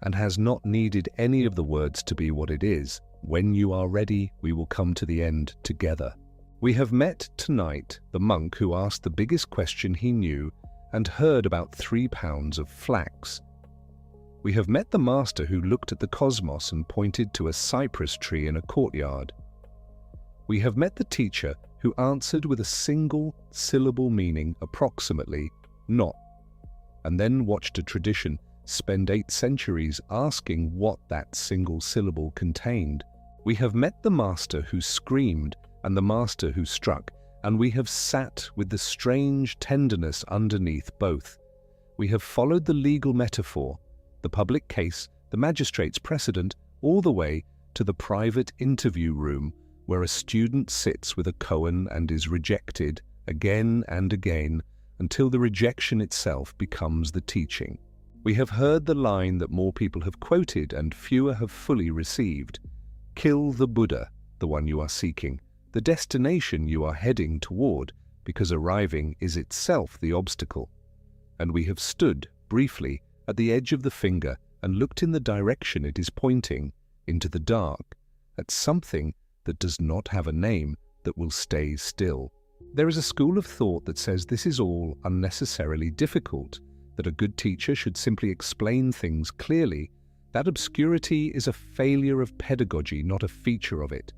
and has not needed any of the words to be what it is. When you are ready, we will come to the end together. We have met tonight the monk who asked the biggest question he knew and heard about 3 pounds of flax. We have met the master who looked at the cosmos and pointed to a cypress tree in a courtyard. We have met the teacher who answered with a single syllable meaning approximately, not, and then watched a tradition spend 8 centuries asking what that single syllable contained. We have met the master who screamed and the master who struck, and we have sat with the strange tenderness underneath both. We have followed the legal metaphor, the public case, the magistrate's precedent, all the way to the private interview room where a student sits with a koan and is rejected again and again until the rejection itself becomes the teaching. We have heard the line that more people have quoted and fewer have fully received. Kill the Buddha, the one you are seeking, the destination you are heading toward, because arriving is itself the obstacle. And we have stood, briefly, at the edge of the finger and looked in the direction it is pointing, into the dark, at something that does not have a name that will stay still. There is a school of thought that says this is all unnecessarily difficult, that a good teacher should simply explain things clearly. That obscurity is a failure of pedagogy, not a feature of it.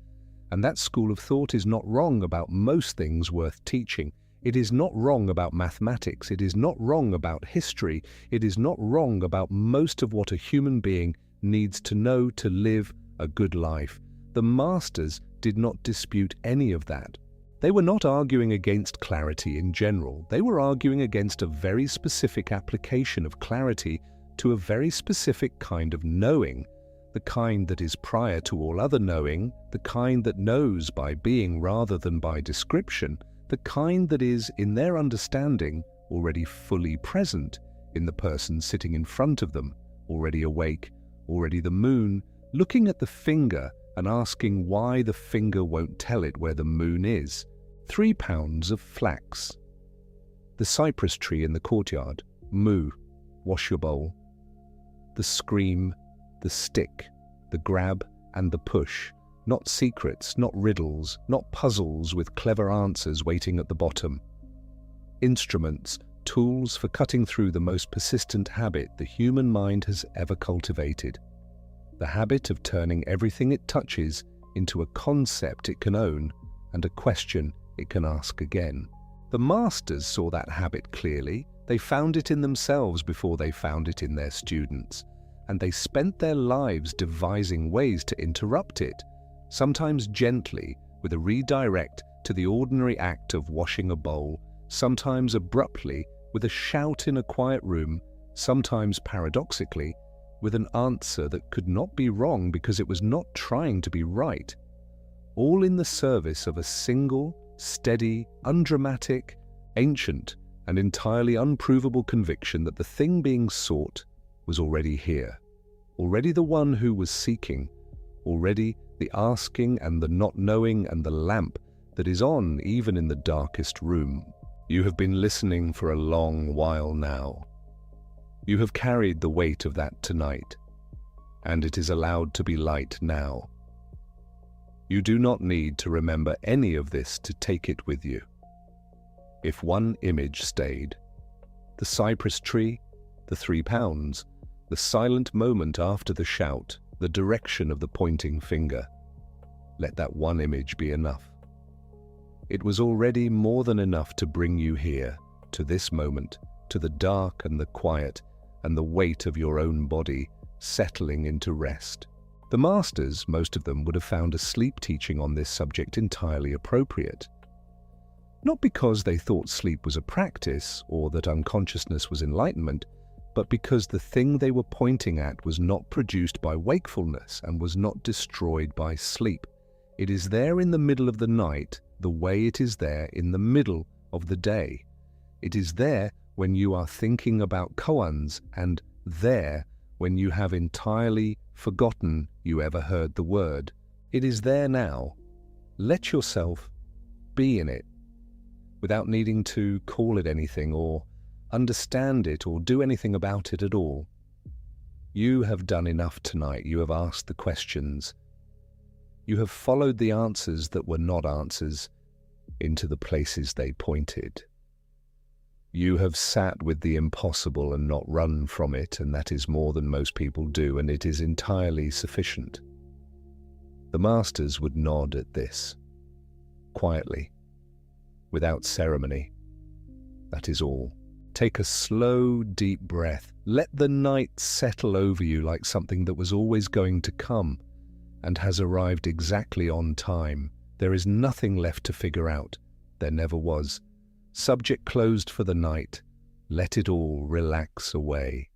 And that school of thought is not wrong about most things worth teaching. It is not wrong about mathematics. It is not wrong about history. It is not wrong about most of what a human being needs to know to live a good life. The masters did not dispute any of that. They were not arguing against clarity in general. They were arguing against a very specific application of clarity to a very specific kind of knowing, the kind that is prior to all other knowing, the kind that knows by being rather than by description, the kind that is, in their understanding, already fully present in the person sitting in front of them, already awake, already the moon, looking at the finger and asking why the finger won't tell it where the moon is. 3 pounds of flax. The cypress tree in the courtyard. Moo. Wash your bowl. The scream, the stick, the grab and the push. Not secrets, not riddles, not puzzles with clever answers waiting at the bottom. Instruments, tools for cutting through the most persistent habit the human mind has ever cultivated. The habit of turning everything it touches into a concept it can own and a question it can ask again. The masters saw that habit clearly. They found it in themselves before they found it in their students, and they spent their lives devising ways to interrupt it, sometimes gently with a redirect to the ordinary act of washing a bowl, sometimes abruptly with a shout in a quiet room, sometimes paradoxically with an answer that could not be wrong because it was not trying to be right, all in the service of a single, steady, undramatic, ancient, and entirely unprovable conviction that the thing being sought was already here, already the one who was seeking, already the asking and the not knowing and the lamp that is on even in the darkest room. You have been listening for a long while now. You have carried the weight of that tonight, and it is allowed to be light now. You do not need to remember any of this to take it with you. If one image stayed, the cypress tree, the 3 pounds, the silent moment after the shout, the direction of the pointing finger, let that one image be enough. It was already more than enough to bring you here, to this moment, to the dark and the quiet, and the weight of your own body settling into rest. The masters, most of them, would have found a sleep teaching on this subject entirely appropriate. Not because they thought sleep was a practice or that unconsciousness was enlightenment, but because the thing they were pointing at was not produced by wakefulness and was not destroyed by sleep. It is there in the middle of the night, the way it is there in the middle of the day. It is there when you are thinking about koans, and there when you have entirely forgotten you ever heard the word. It is there now. Let yourself be in it, without needing to call it anything or understand it or do anything about it at all. You have done enough tonight. You have asked the questions. You have followed the answers that were not answers into the places they pointed. You have sat with the impossible and not run from it, and that is more than most people do, and it is entirely sufficient. The masters would nod at this, quietly, without ceremony. That is all. Take a slow, deep breath. Let the night settle over you like something that was always going to come and has arrived exactly on time. There is nothing left to figure out. There never was. Subject closed for the night. Let it all relax away.